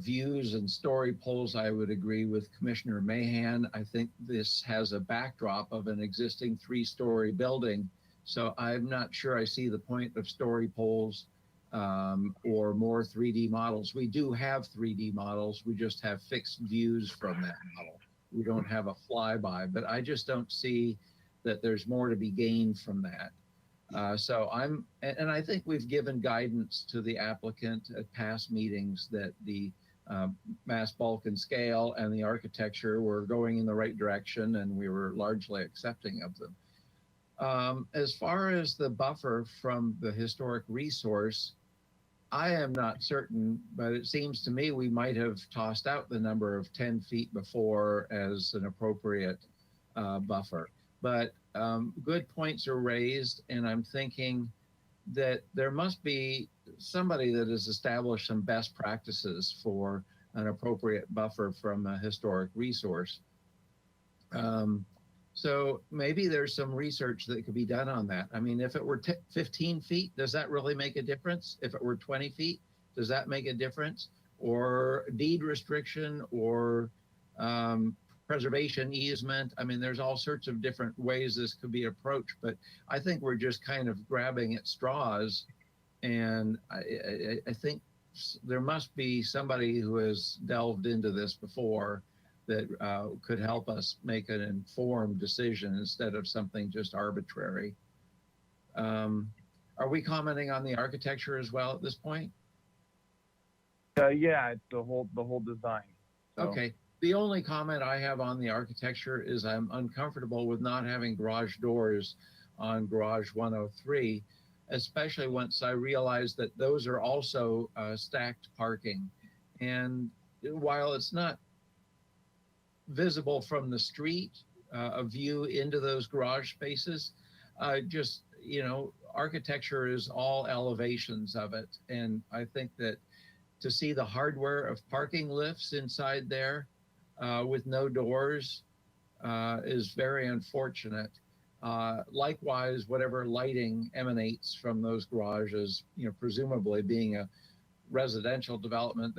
views and story poles, I would agree with Commissioner Mahan. I think this has a backdrop of an existing 3-story building. So I'm not sure I see the point of story poles or more 3D models. We do have 3D models. We just have fixed views from that model. We don't have a flyby, but I just don't see that there's more to be gained from that. So I think we've given guidance to the applicant at past meetings that the mass bulk and scale and the architecture were going in the right direction, and we were largely accepting of them. As far as the buffer from the historic resource, I am not certain, but it seems to me we might have tossed out the number of 10 feet before as an appropriate buffer. But good points are raised, and I'm thinking that there must be somebody that has established some best practices for an appropriate buffer from a historic resource. So maybe there's some research that could be done on that. I mean, if it were 15 feet, does that really make a difference? If it were 20 feet, does that make a difference? Or deed restriction, or preservation easement? I mean, there's all sorts of different ways this could be approached, but I think we're just kind of grabbing at straws. And I think there must be somebody who has delved into this before that could help us make an informed decision instead of something just arbitrary. Are we commenting on the architecture as well at this point? Yeah, it's the whole design. So. Okay. The only comment I have on the architecture is I'm uncomfortable with not having garage doors on garage 103, especially once I realized that those are also stacked parking. And while it's not visible from the street, a view into those garage spaces, just, architecture is all elevations of it. And I think that to see the hardware of parking lifts inside there with no doors is very unfortunate. Likewise, whatever lighting emanates from those garages, presumably being a residential development,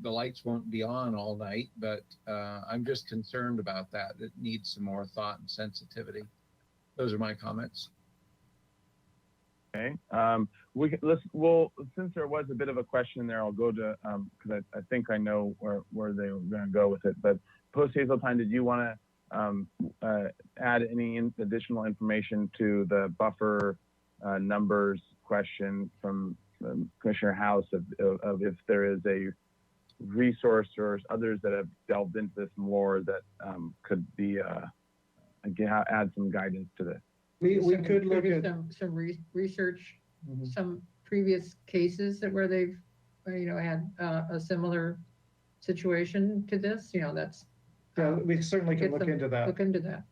the lights won't be on all night, but I'm just concerned about that. It needs some more thought and sensitivity. Those are my comments. Okay. Since there was a bit of a question there, I'll go to, because I think I know where they were going to go with it. But post Hazeltine, did you want to add any additional information to the buffer numbers question from Commissioner House of if there is a resource or others that have delved into this more that could be add some guidance to this? We could look at some research, some previous cases where they've, had a similar situation to this. That's. Yeah, we certainly can look into that. Look into that.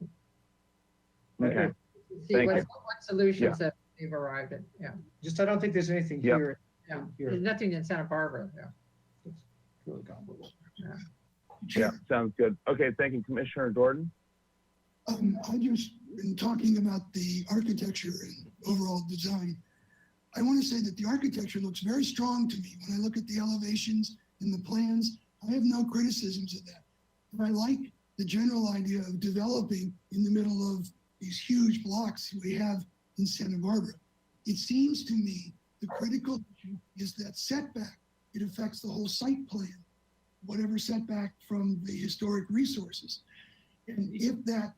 Okay. See what solutions that they've arrived at. Yeah. I don't think there's anything here. Yeah. There's nothing in Santa Barbara. Yeah. It's really comparable. Yeah, sounds good. Okay, thank you, Commissioner Gordon. I just, in talking about the architecture and overall design, I want to say that the architecture looks very strong to me. When I look at the elevations and the plans, I have no criticisms of that. And I like the general idea of developing in the middle of these huge blocks we have in Santa Barbara. It seems to me the critical issue is that setback. It affects the whole site plan, whatever setback from the historic resources. And if that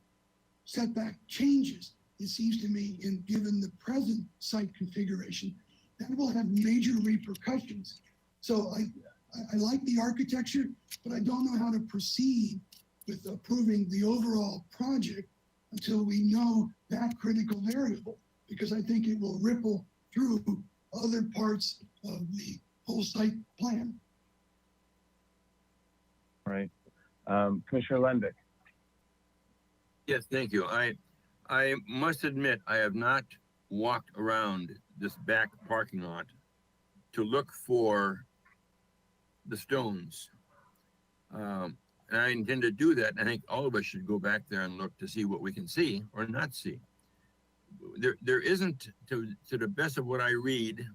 setback changes, it seems to me, in given the present site configuration, that will have major repercussions. So I like the architecture, but I don't know how to proceed with approving the overall project until we know that critical variable, because I think it will ripple through other parts of the whole site plan. All right. Commissioner Lendick. Yes, thank you. I must admit, I have not walked around this back parking lot to look for the stones. And I intend to do that. I think all of us should go back there and look to see what we can see or not see. There isn't, to the best of what I read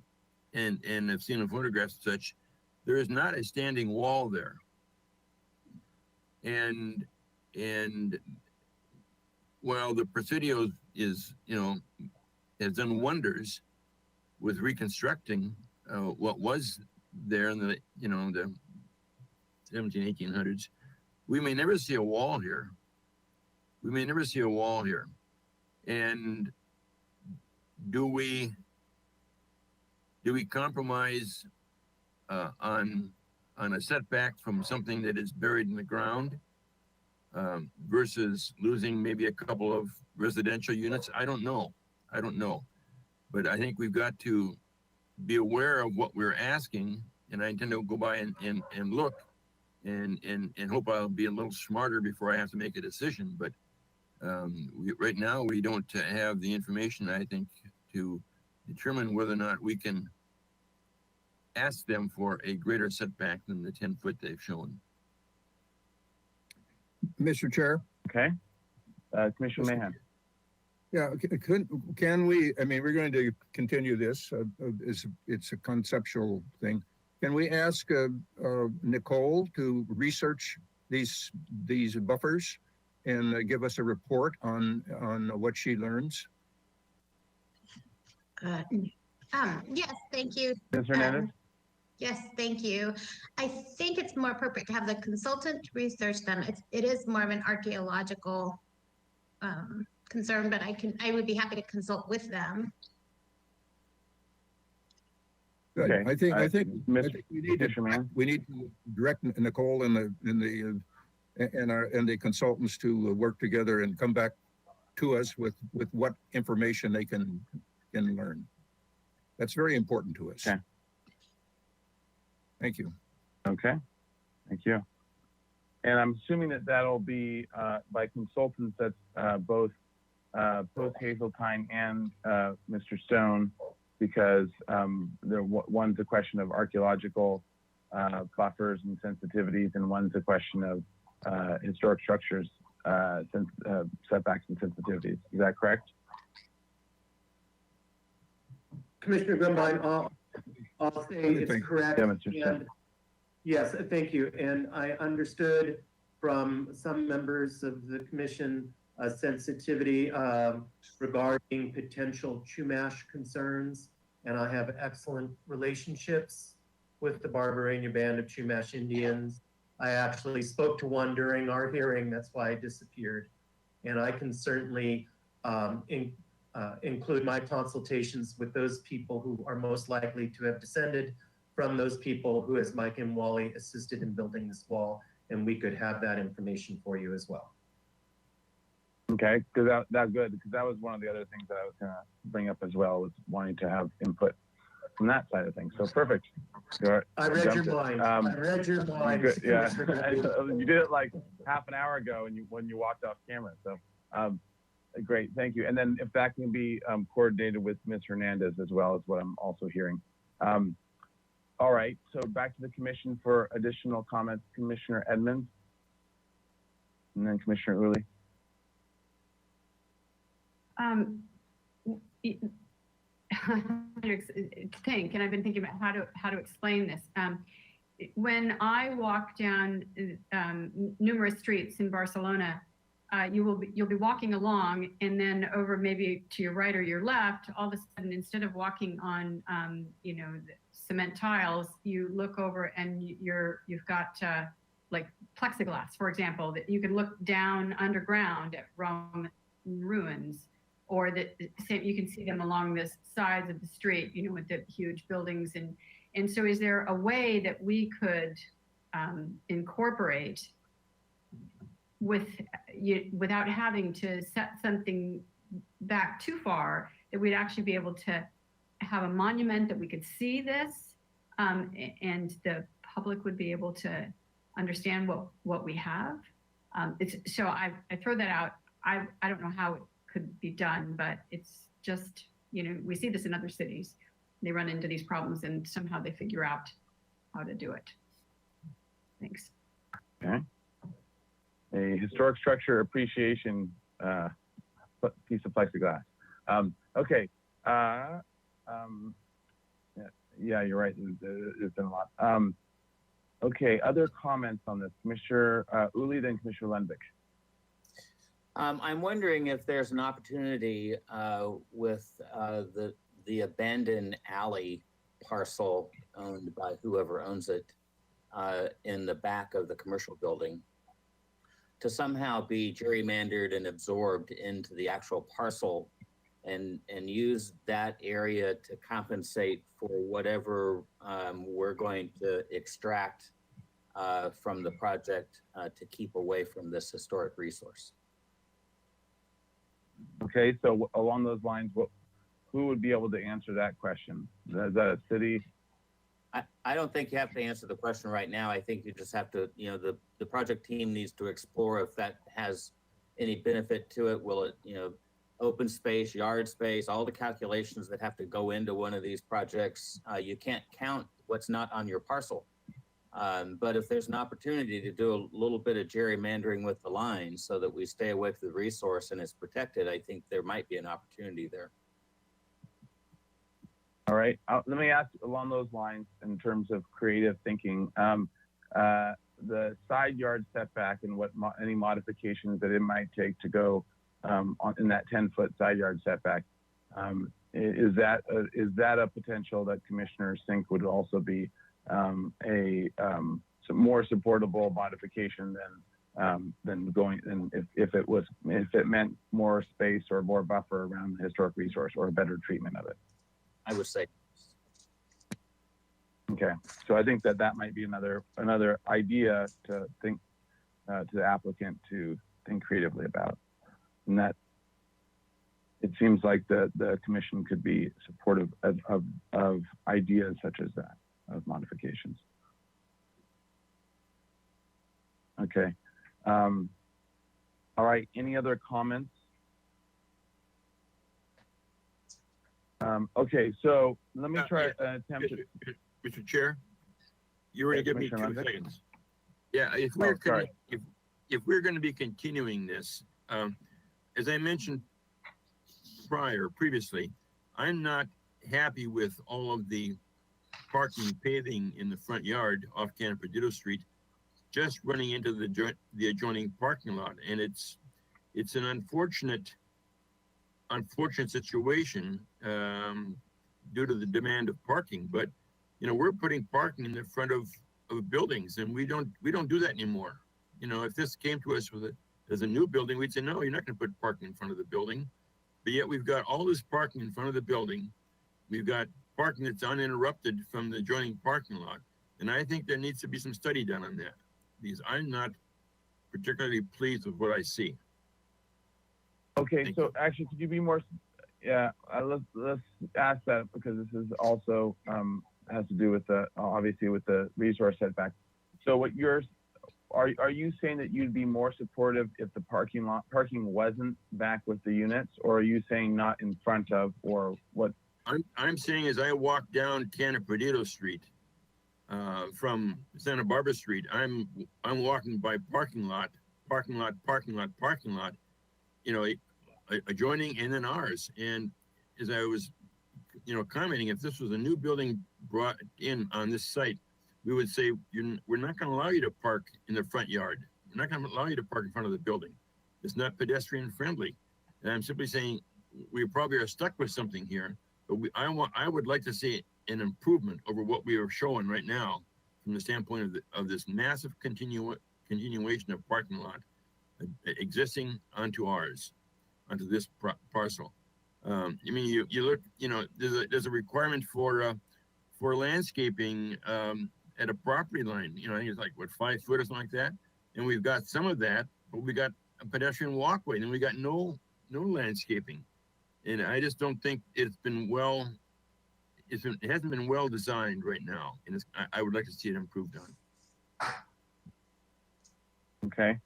and have seen in photographs and such, there is not a standing wall there. And while the Presidio is, has done wonders with reconstructing what was there in the, the 1800s, we may never see a wall here. We may never see a wall here. And do we compromise on a setback from something that is buried in the ground versus losing maybe a couple of residential units? I don't know. But I think we've got to be aware of what we're asking, and I intend to go by and look and hope I'll be a little smarter before I have to make a decision. But right now we don't have the information, I think, to determine whether or not we can ask them for a greater setback than the 10-foot they've shown. Mr. Chair? Okay. Commissioner Mahan. Yeah, can we, I mean, we're going to continue this. It's a conceptual thing. Can we ask Nicole to research these buffers and give us a report on what she learns? Yes, thank you. Ms. Hernandez? Yes, thank you. I think it's more appropriate to have the consultant research them. It is more of an archaeological concern, but I would be happy to consult with them. Good. Okay. I think we need to direct Nicole and the consultants to work together and come back to us with what information they can learn. That's very important to us. Okay. Thank you. Okay. Thank you. And I'm assuming that that'll be by consultants that's both Post Hazeltine and Mr. Stone, because one's a question of archaeological buffers and sensitivities, and one's a question of historic structures, setbacks and sensitivities. Is that correct? Commissioner Grumbine, I'll say it's correct. Yeah, Mr. Stone. And yes, thank you. And I understood from some members of the commission sensitivity regarding potential Chumash concerns. And I have excellent relationships with the Barbarania Band of Chumash Indians. I actually spoke to one during our hearing. That's why I disappeared. And I can certainly include my consultations with those people who are most likely to have descended from those people who, as Mike and Wally, assisted in building this wall, and we could have that information for you as well. Okay, because that's good, because that was one of the other things that I was going to bring up as well, was wanting to have input from that side of things. So perfect. I read your mind. I read your mind. Good, yeah, you did it like half an hour ago, and when you walked off camera. So great, thank you. And then if that can be coordinated with Ms. Hernandez as well, is what I'm also hearing. All right, so back to the commission for additional comments, Commissioner Edmonds, and then Commissioner Uli. think, and I've been thinking about how to explain this. When I walk down numerous streets in Barcelona, you'll be walking along, and then over maybe to your right or your left, all of a sudden, instead of walking on the cement tiles, you look over and you've got like plexiglass, for example, that you can look down underground at Roman ruins, or that you can see them along the sides of the street, with the huge buildings. And so is there a way that we could incorporate without having to set something back too far, that we'd actually be able to have a monument that we could see this, and the public would be able to understand what we have? So I throw that out. I don't know how it could be done, but it's just, we see this in other cities. They run into these problems and somehow they figure out how to do it. Thanks. Okay. A historic structure appreciation piece of plexiglass. Okay. Yeah, you're right. There's been a lot. Okay, other comments on this? Commissioner Uli, then Commissioner Lundvik. I'm wondering if there's an opportunity with the abandoned alley parcel owned by whoever owns it in the back of the commercial building to somehow be gerrymandered and absorbed into the actual parcel, and use that area to compensate for whatever we're going to extract from the project to keep away from this historic resource. Okay, so along those lines, who would be able to answer that question? Is that a city? I don't think you have to answer the question right now. I think you just have to, the project team needs to explore if that has any benefit to it. Will it, open space, yard space, all the calculations that have to go into one of these projects. You can't count what's not on your parcel. But if there's an opportunity to do a little bit of gerrymandering with the lines so that we stay away from the resource and it's protected, I think there might be an opportunity there. All right, let me ask along those lines in terms of creative thinking. The side yard setback and any modifications that it might take to go in that 10-foot side yard setback, is that a potential that Commissioner Sink would also be some more supportable modification than going, and if it meant more space or more buffer around the historic resource or a better treatment of it? I would say. Okay, so I think that might be another idea to think to the applicant to think creatively about, and that it seems like the commission could be supportive of ideas such as that, of modifications. Okay, all right. Any other comments? Okay, so let me try an attempt. Mr. Chair, you already give me 2 seconds. Yeah, if we're going to be continuing this, as I mentioned previously, I'm not happy with all of the parking paving in the front yard off Can Perdido Street, just running into the adjoining parking lot, and it's an unfortunate situation due to the demand of parking. But we're putting parking in the front of buildings, and we don't do that anymore. If this came to us as a new building, we'd say, no, you're not going to put parking in front of the building. But yet we've got all this parking in front of the building. We've got parking that's uninterrupted from the adjoining parking lot, and I think there needs to be some study done on that, because I'm not particularly pleased with what I see. Okay, so actually, could you be more? Yeah, let's ask that, because this is also has to do with obviously with the resource setback. So what are you saying that you'd be more supportive if the parking wasn't back with the units, or are you saying not in front of, or what? I'm saying as I walk down Can Perdido Street from Santa Barbara Street, I'm walking by parking lot, adjoining and then ours. And as I was commenting, if this was a new building brought in on this site, we would say, we're not going to allow you to park in the front yard. We're not going to allow you to park in front of the building. It's not pedestrian friendly. And I'm simply saying, we probably are stuck with something here, but I would like to see an improvement over what we are showing right now from the standpoint of this massive continuation of parking lot existing onto this parcel. I mean, you look, there's a requirement for landscaping at a property line. I think it's like, what, 5 foot or something like that? And we've got some of that, but we got a pedestrian walkway, and we got no landscaping. And I just don't think it hasn't been well designed right now. And I would like to see it improved on. Okay.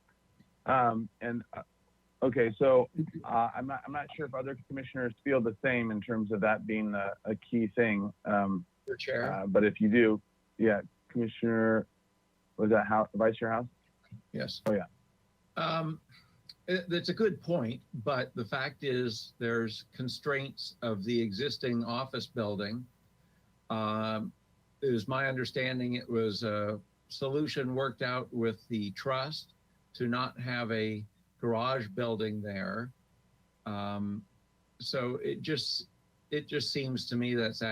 Okay, so I'm not sure if other commissioners feel the same in terms of that being a key thing. Chair. But if you do, yeah, Commissioner, was that Vice Chair House? Yes. Oh, yeah. That's a good point, but the fact is there's constraints of the existing office building. It was my understanding it was a solution worked out with the trust to not have a garage building there. So it just seems to me that's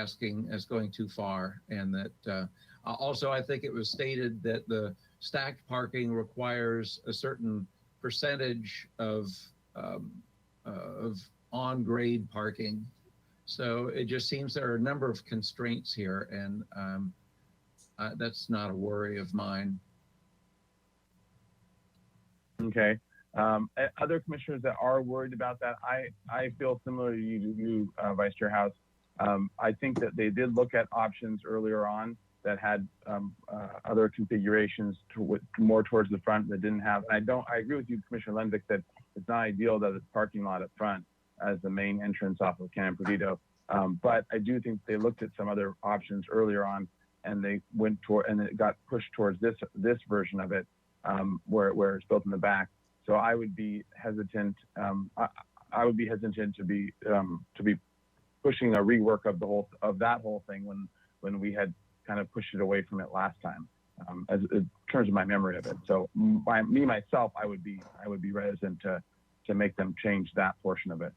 going too far, and that also I think it was stated that the stacked parking requires a certain percentage of on-grade parking. So it just seems there are a number of constraints here, and that's not a worry of mine. Okay. Other commissioners that are worried about that, I feel similar to you, Vice Chair House. I think that they did look at options earlier on that had other configurations more towards the front that didn't have. And I agree with you, Commissioner Lenvik, that it's not ideal that it's parking lot up front as the main entrance off of Canon Perdido. But I do think they looked at some other options earlier on, and they went toward, and it got pushed towards this version of it, where it's built in the back. So I would be hesitant. I would be hesitant to be pushing a rework of that whole thing when we had kind of pushed it away from it last time, as in terms of my memory of it. So myself, I would be reticent to make them change that portion of it.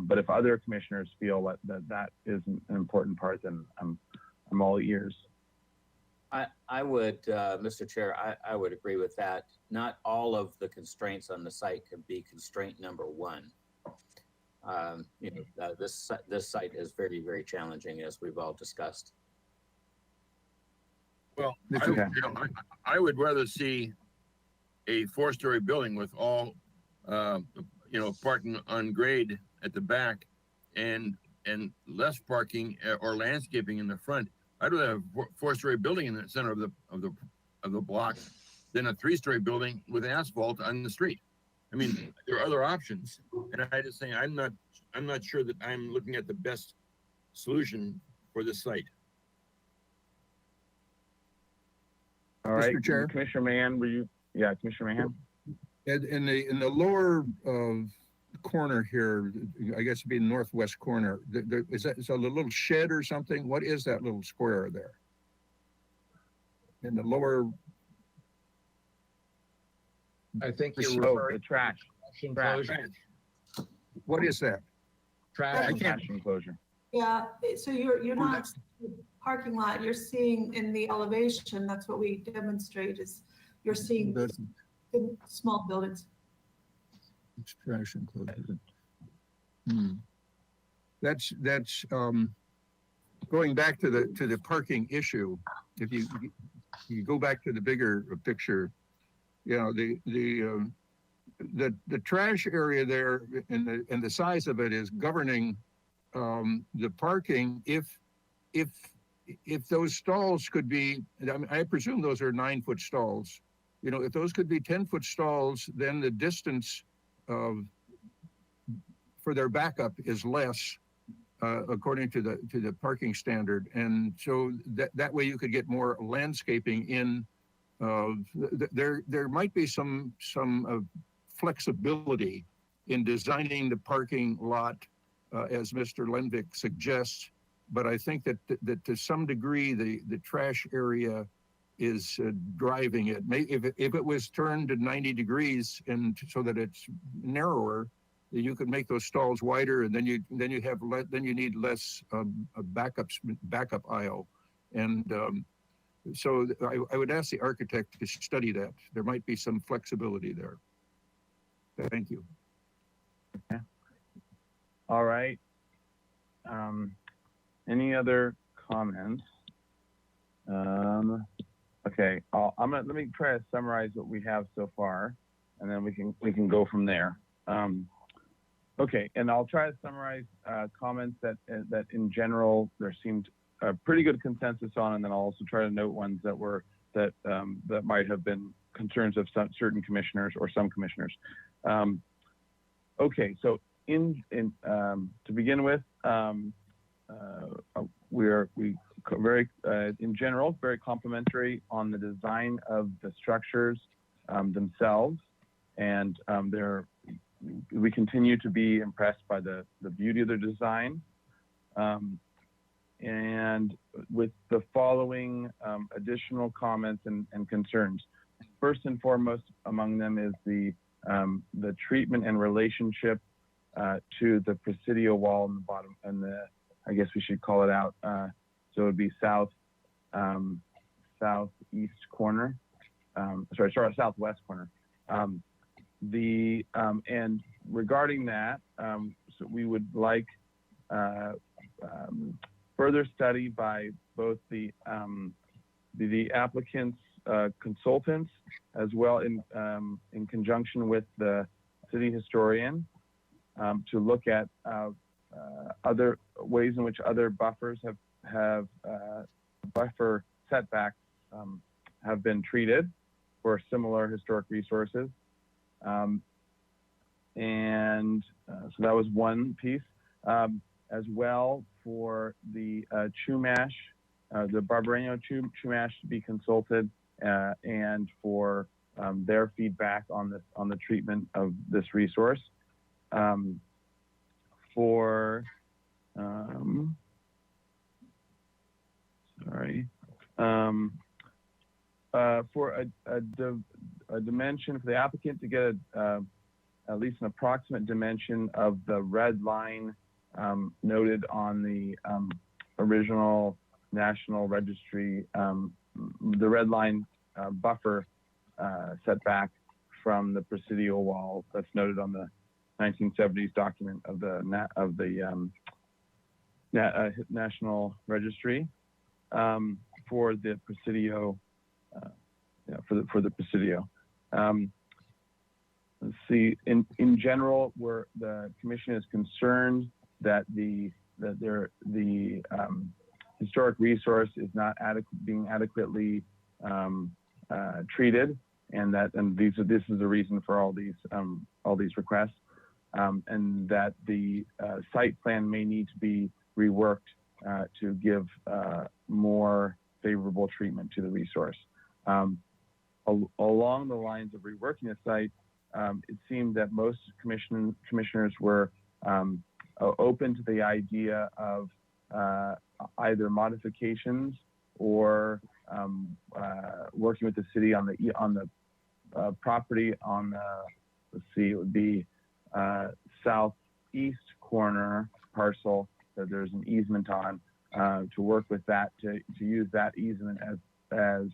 But if other commissioners feel that is an important part, then I'm all ears. I would, Mr. Chair, I would agree with that. Not all of the constraints on the site could be constraint number one. This site is very, very challenging, as we've all discussed. Well, I would rather see a 4-story building with all, parking on grade at the back and less parking or landscaping in the front. I'd rather have a 4-story building in the center of the block than a 3-story building with asphalt on the street. I mean, there are other options, and I just say I'm not sure that I'm looking at the best solution for this site. All right, Mr. Chair? Commissioner Mahan, yeah, Commissioner Mahan? In the lower corner here, I guess it'd be the northwest corner, is a little shed or something? What is that little square there? In the lower... I think you're referring the trash. Enclosure. What is that? Trash. Trash enclosure. Yeah, so you're not parking lot, you're seeing in the elevation, that's what we demonstrate, is you're seeing the small buildings. It's trash enclosure. That's going back to the parking issue. If you go back to the bigger picture, the trash area there and the size of it is governing the parking. If those stalls could be, I presume those are 9-foot stalls. If those could be 10-foot stalls, then the distance for their backup is less, according to the parking standard, and so that way you could get more landscaping in. There might be some flexibility in designing the parking lot, as Mr. Lenvik suggests, but I think that to some degree, the trash area is driving it. If it was turned to 90 degrees and so that it's narrower, you could make those stalls wider, and then you need less backup aisle. And so I would ask the architect to study that. There might be some flexibility there. Thank you. Okay. All right. Any other comments? Okay, let me try to summarize what we have so far, and then we can go from there. Okay, and I'll try to summarize comments that in general there seemed a pretty good consensus on, and then I'll also try to note ones that might have been concerns of certain commissioners or some commissioners. Okay, so to begin with, in general, very complimentary on the design of the structures themselves, and we continue to be impressed by the beauty of their design. And with the following additional comments and concerns. First and foremost among them is the treatment and relationship to the Presidio wall in the bottom, and I guess we should call it out. So it would be southeast corner. Southwest corner. And regarding that, so we would like further study by both the applicant's consultants, as well in conjunction with the city historian, to look at other ways in which other buffers have buffer setbacks have been treated for similar historic resources. So that was one piece. As well, for the Chumash, the Barbareño Chumash to be consulted, and for their feedback on the treatment of this resource. For a dimension for the applicant to get at least an approximate dimension of the red line noted on the original National Registry, the red line buffer setback from the Presidio wall that's noted on the 1970s document of the National Registry for the Presidio. For the Presidio. Let's see. In general, the commission is concerned that the historic resource is not being adequately treated, and this is the reason for all these requests, and that the site plan may need to be reworked to give more favorable treatment to the resource. Along the lines of reworking the site, it seemed that most commissioners were open to the idea of either modifications or working with the city on the property on the, let's see, it would be southeast corner parcel that there's an easement on, to work with that, to use that easement as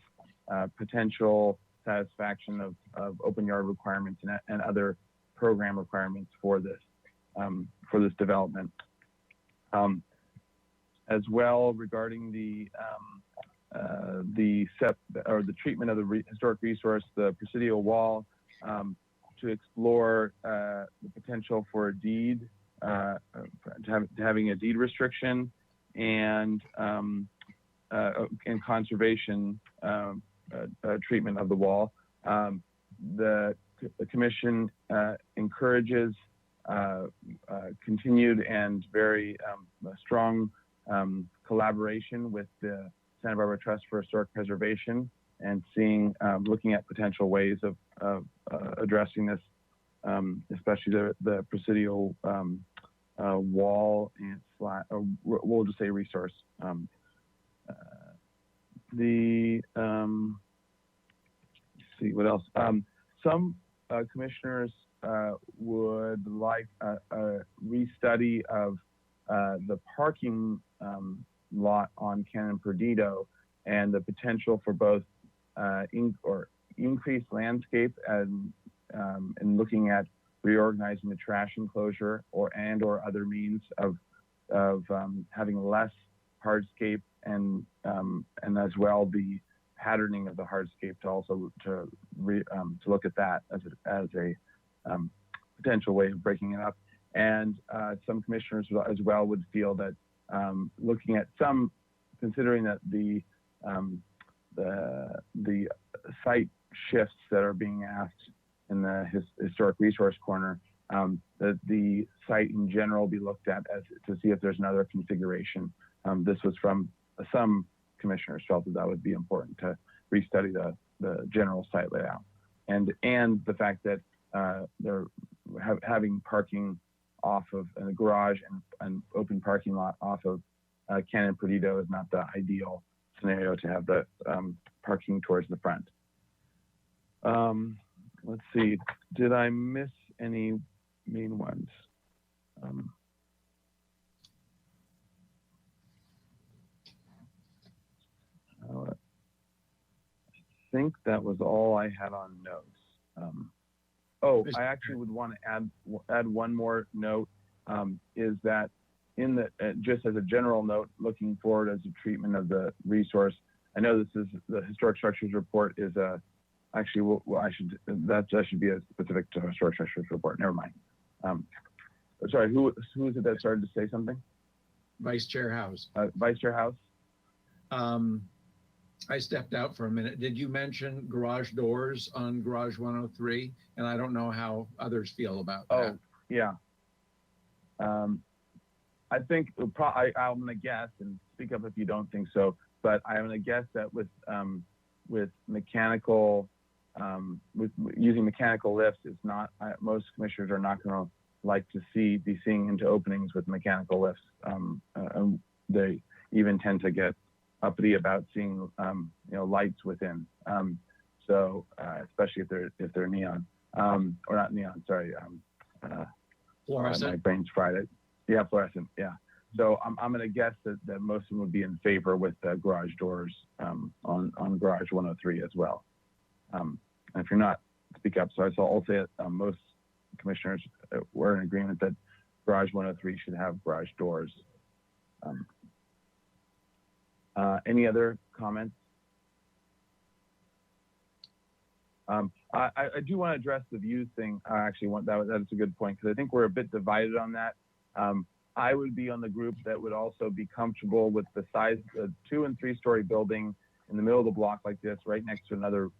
potential satisfaction of open yard requirements and other program requirements for this development. As well, regarding the treatment of the historic resource, the Presidio wall, to explore the potential for a deed, having a deed restriction, and conservation treatment of the wall. The commission encourages continued and very strong collaboration with the Santa Barbara Trust for Historic Preservation, and looking at potential ways of addressing this, especially the Presidio wall and we'll just say resource. Let's see what else. Some commissioners would like a restudy of the parking lot on Canon Perdido and the potential for both increased landscape and looking at reorganizing the trash enclosure or other means of having less hardscape and as well the patterning of the hardscape to also to look at that as a potential way of breaking it up. And some commissioners as well would feel that looking at considering that the site shifts that are being asked in the historic resource corner, that the site in general be looked at to see if there's another configuration. This was from some commissioners felt that would be important to restudy the general site layout, and the fact that they're having parking off of a garage and open parking lot off of Canon Perdido is not the ideal scenario to have the parking towards the front. Let's see, did I miss any main ones? I think that was all I had on notes. I actually would want to add one more note, is that in the just as a general note, looking forward as a treatment of the resource. I know this is the historic structures report is actually that should be a specific to historic structures report. Never mind. Sorry, who is it that started to say something? Vice Chair House. Vice Chair House. I stepped out for a minute. Did you mention garage doors on Garage 103? And I don't know how others feel about that. Oh, yeah. I think I'm going to guess, and speak up if you don't think so, but I'm going to guess that with mechanical, with using mechanical lifts, it's not, most commissioners are not going to like to be seeing into openings with mechanical lifts. And they even tend to get uppity about seeing lights within. So especially if they're neon, or not neon, sorry. Fluorescent. My brain's fried. Yeah, fluorescent. Yeah. So I'm going to guess that most of them would be in favor with the garage doors on Garage 103 as well. And if you're not, speak up. So I'll say that most commissioners were in agreement that Garage 103 should have garage doors. Any other comments? I do want to address the views thing. I actually want that is a good point, because I think we're a bit divided on that. I would be on the group that would also be comfortable with the size of 2- and 3-story building in the middle of the block like this, right next to another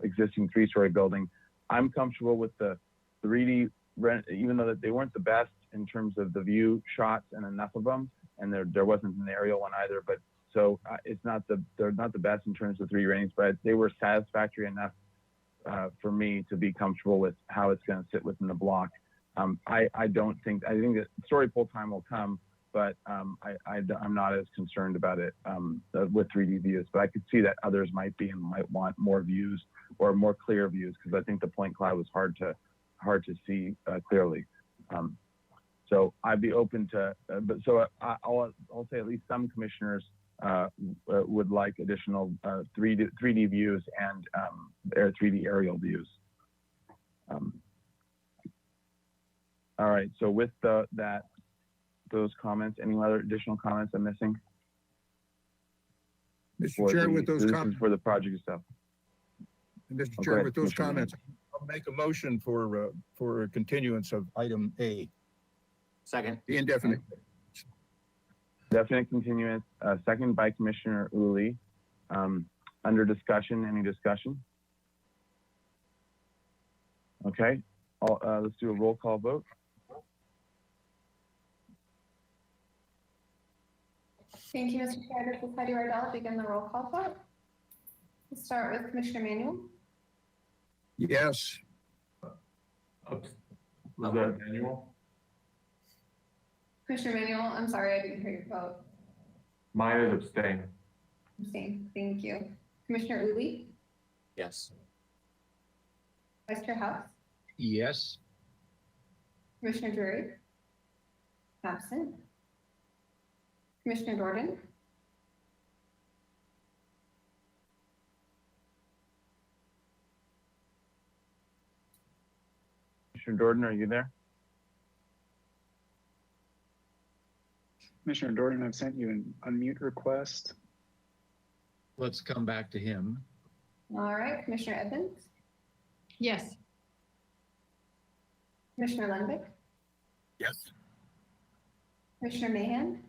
existing 3-story building. I'm comfortable with the 3D, even though that they weren't the best in terms of the view shots and enough of them, and there wasn't an aerial one either. But so they're not the best in terms of 3D ratings, but they were satisfactory enough for me to be comfortable with how it's going to sit within the block. I think that story pull time will come, but I'm not as concerned about it with 3D views. But I could see that others might be and might want more views or more clear views, because I think the point cloud was hard to see clearly. So I'd be open to, I'll say at least some commissioners would like additional 3D views and 3D aerial views. All right, so with those comments, any other additional comments I'm missing? Mr. Chair, with those comments. This is for the project stuff. Mr. Chair, with those comments, I'll make a motion for continuance of item A. Second. The indefinite. Definite continuance, second by Commissioner Uli. Under discussion, any discussion? Okay, let's do a roll call vote. Thank you, Mr. Chair. This is Heidi Rardell. Begin the roll call vote. We'll start with Commissioner Manuel. Yes. Was that Manuel? Commissioner Manuel, I'm sorry, I didn't hear your vote. Mine is abstain. Abstain. Thank you. Commissioner Uli, Yes. Vice Chair House, Yes. Commissioner Drury, absent. Commissioner Jordan, Commissioner Jordan, are you there? Commissioner Jordan, I've sent you an unmute request. Let's come back to him. all right. Commissioner Evans, Yes. Commissioner Lundbeck, Yes. Commissioner Mahan,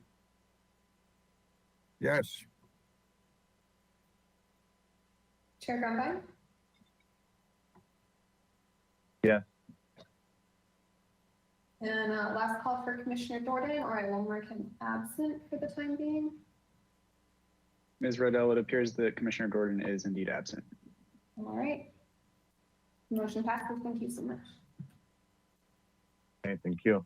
Yes. Chair Grumbine, Yes. and last call for Commissioner Jordan, or I will mark him absent for the time being. Ms. Riddell, it appears that Commissioner Gordon is indeed absent. All right. Motion passes. Thank you so much. Okay, thank you.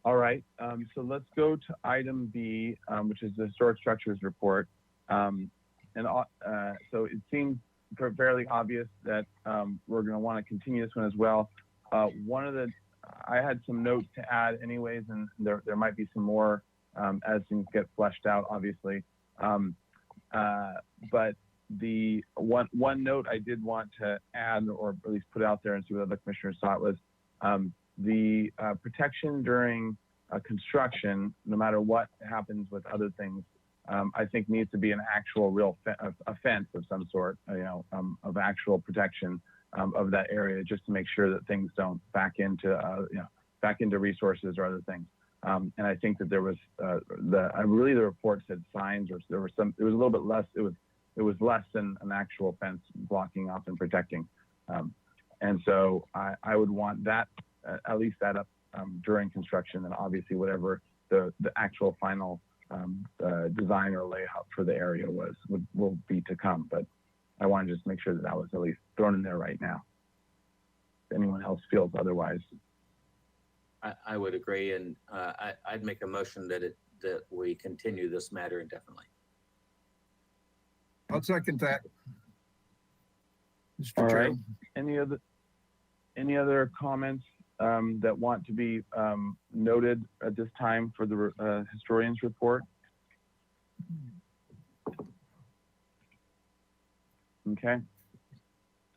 All right, so let's go to item B, which is the historic structures report. So it seems fairly obvious that we're going to want to continue this one as well. I had some notes to add anyways, and there might be some more as things get fleshed out, obviously. But the one note I did want to add, or at least put out there and see what other commissioners thought, was the protection during construction, no matter what happens with other things, I think needs to be an actual real fence of some sort, of actual protection of that area, just to make sure that things don't back into resources or other things. And I think that there was the report said signs, or there was some. It was a little bit less. It was less than an actual fence blocking off and protecting. And so I would want that at least that up during construction, and obviously whatever the actual final design or layout for the area will be to come. But I want to just make sure that that was at least thrown in there right now. If anyone else feels otherwise. I would agree, and I'd make a motion that we continue this matter indefinitely. I'll second that. All right. Any other comments that want to be noted at this time for the historian's report? Okay.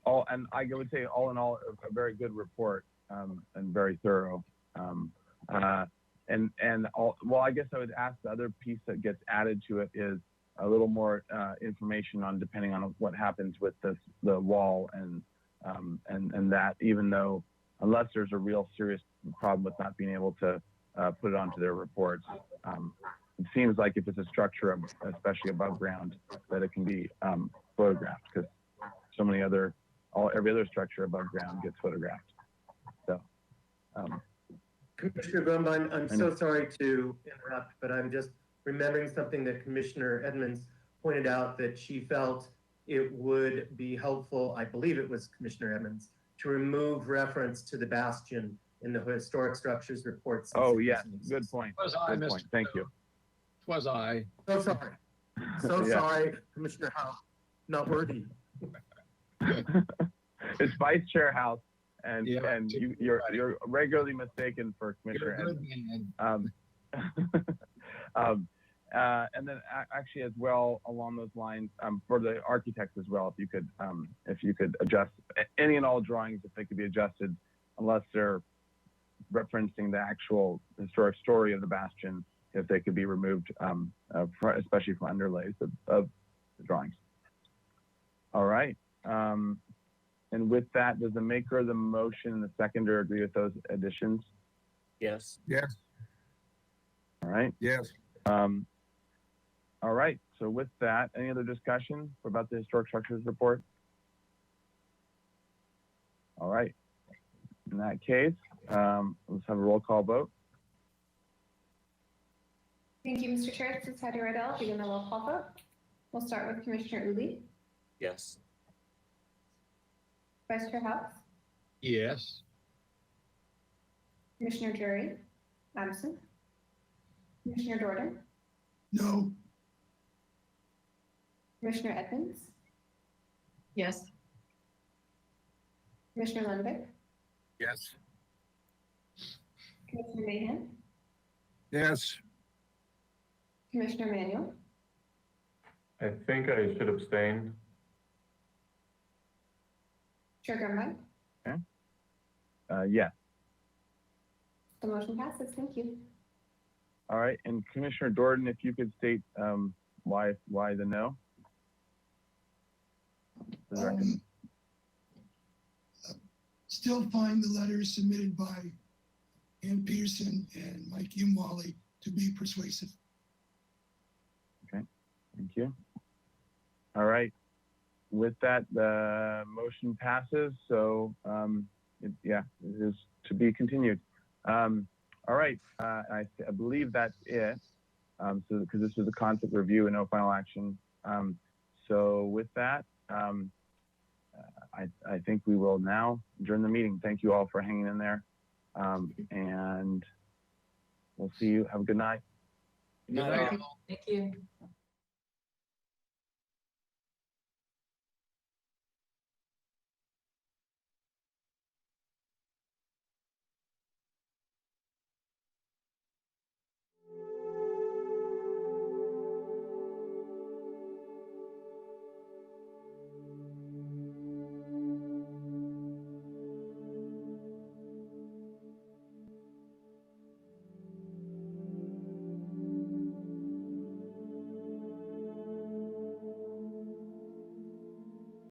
And I would say all in all, a very good report and very thorough. Well, I guess I would ask the other piece that gets added to it is a little more information on, depending on what happens with the wall and that, even though, unless there's a real serious problem with not being able to put it onto their reports, it seems like if it's a structure, especially above ground, that it can be photographed, because so many every other structure above ground gets photographed. So. Commissioner Grumbine, I'm so sorry to interrupt, but I'm just remembering something that Commissioner Edmonds pointed out, that she felt it would be helpful, I believe it was Commissioner Edmonds, to remove reference to the bastion in the historic structures report. Oh, yeah, good point. Good point. Thank you. Was I? So sorry. So Yeah. sorry, Commissioner Howe. Not worthy. It's Vice Chair House, and Yeah, you're regularly mistaken for Commissioner You're a good Edmonds. man. And then actually as well along those lines, for the architects as well, if you could adjust any and all drawings, if they could be adjusted, unless they're referencing the actual historic story of the bastion, if they could be removed, especially from underlays of the drawings. All right. And with that, does the maker of the motion and the seconder agree with those additions? Yes. Yes. All right. Yes. All right. So with that, any other discussion about the historic structures report? All right. In that case, let's have a roll call vote. Thank you, Mr. Chair. This is Heidi Riddell. Begin the roll call vote. We'll start with Commissioner Uli, Yes. Vice Chair House, Yes. Commissioner Drury, absent. Commissioner Jordan, No, Commissioner Edmonds, Yes. Commissioner Lundberg, Yes. Commissioner Mahan, Yes. Commissioner Manuel, I think I should abstain. Chair Grumby. Yes. The motion passes. Thank you. All right, and Commissioner Jordan, if you could state why the no? For the record. still find the letters submitted by Ann Peterson and Mike Imwali to be persuasive. Okay, thank you. All right, with that, the motion passes, so it is to be continued. All right, I believe that's it. So because this was a concept review and no final action. So with that, I think we will now adjourn the meeting. Thank you all for hanging in there. And we'll see you. Have a good night. Good night. Thank you.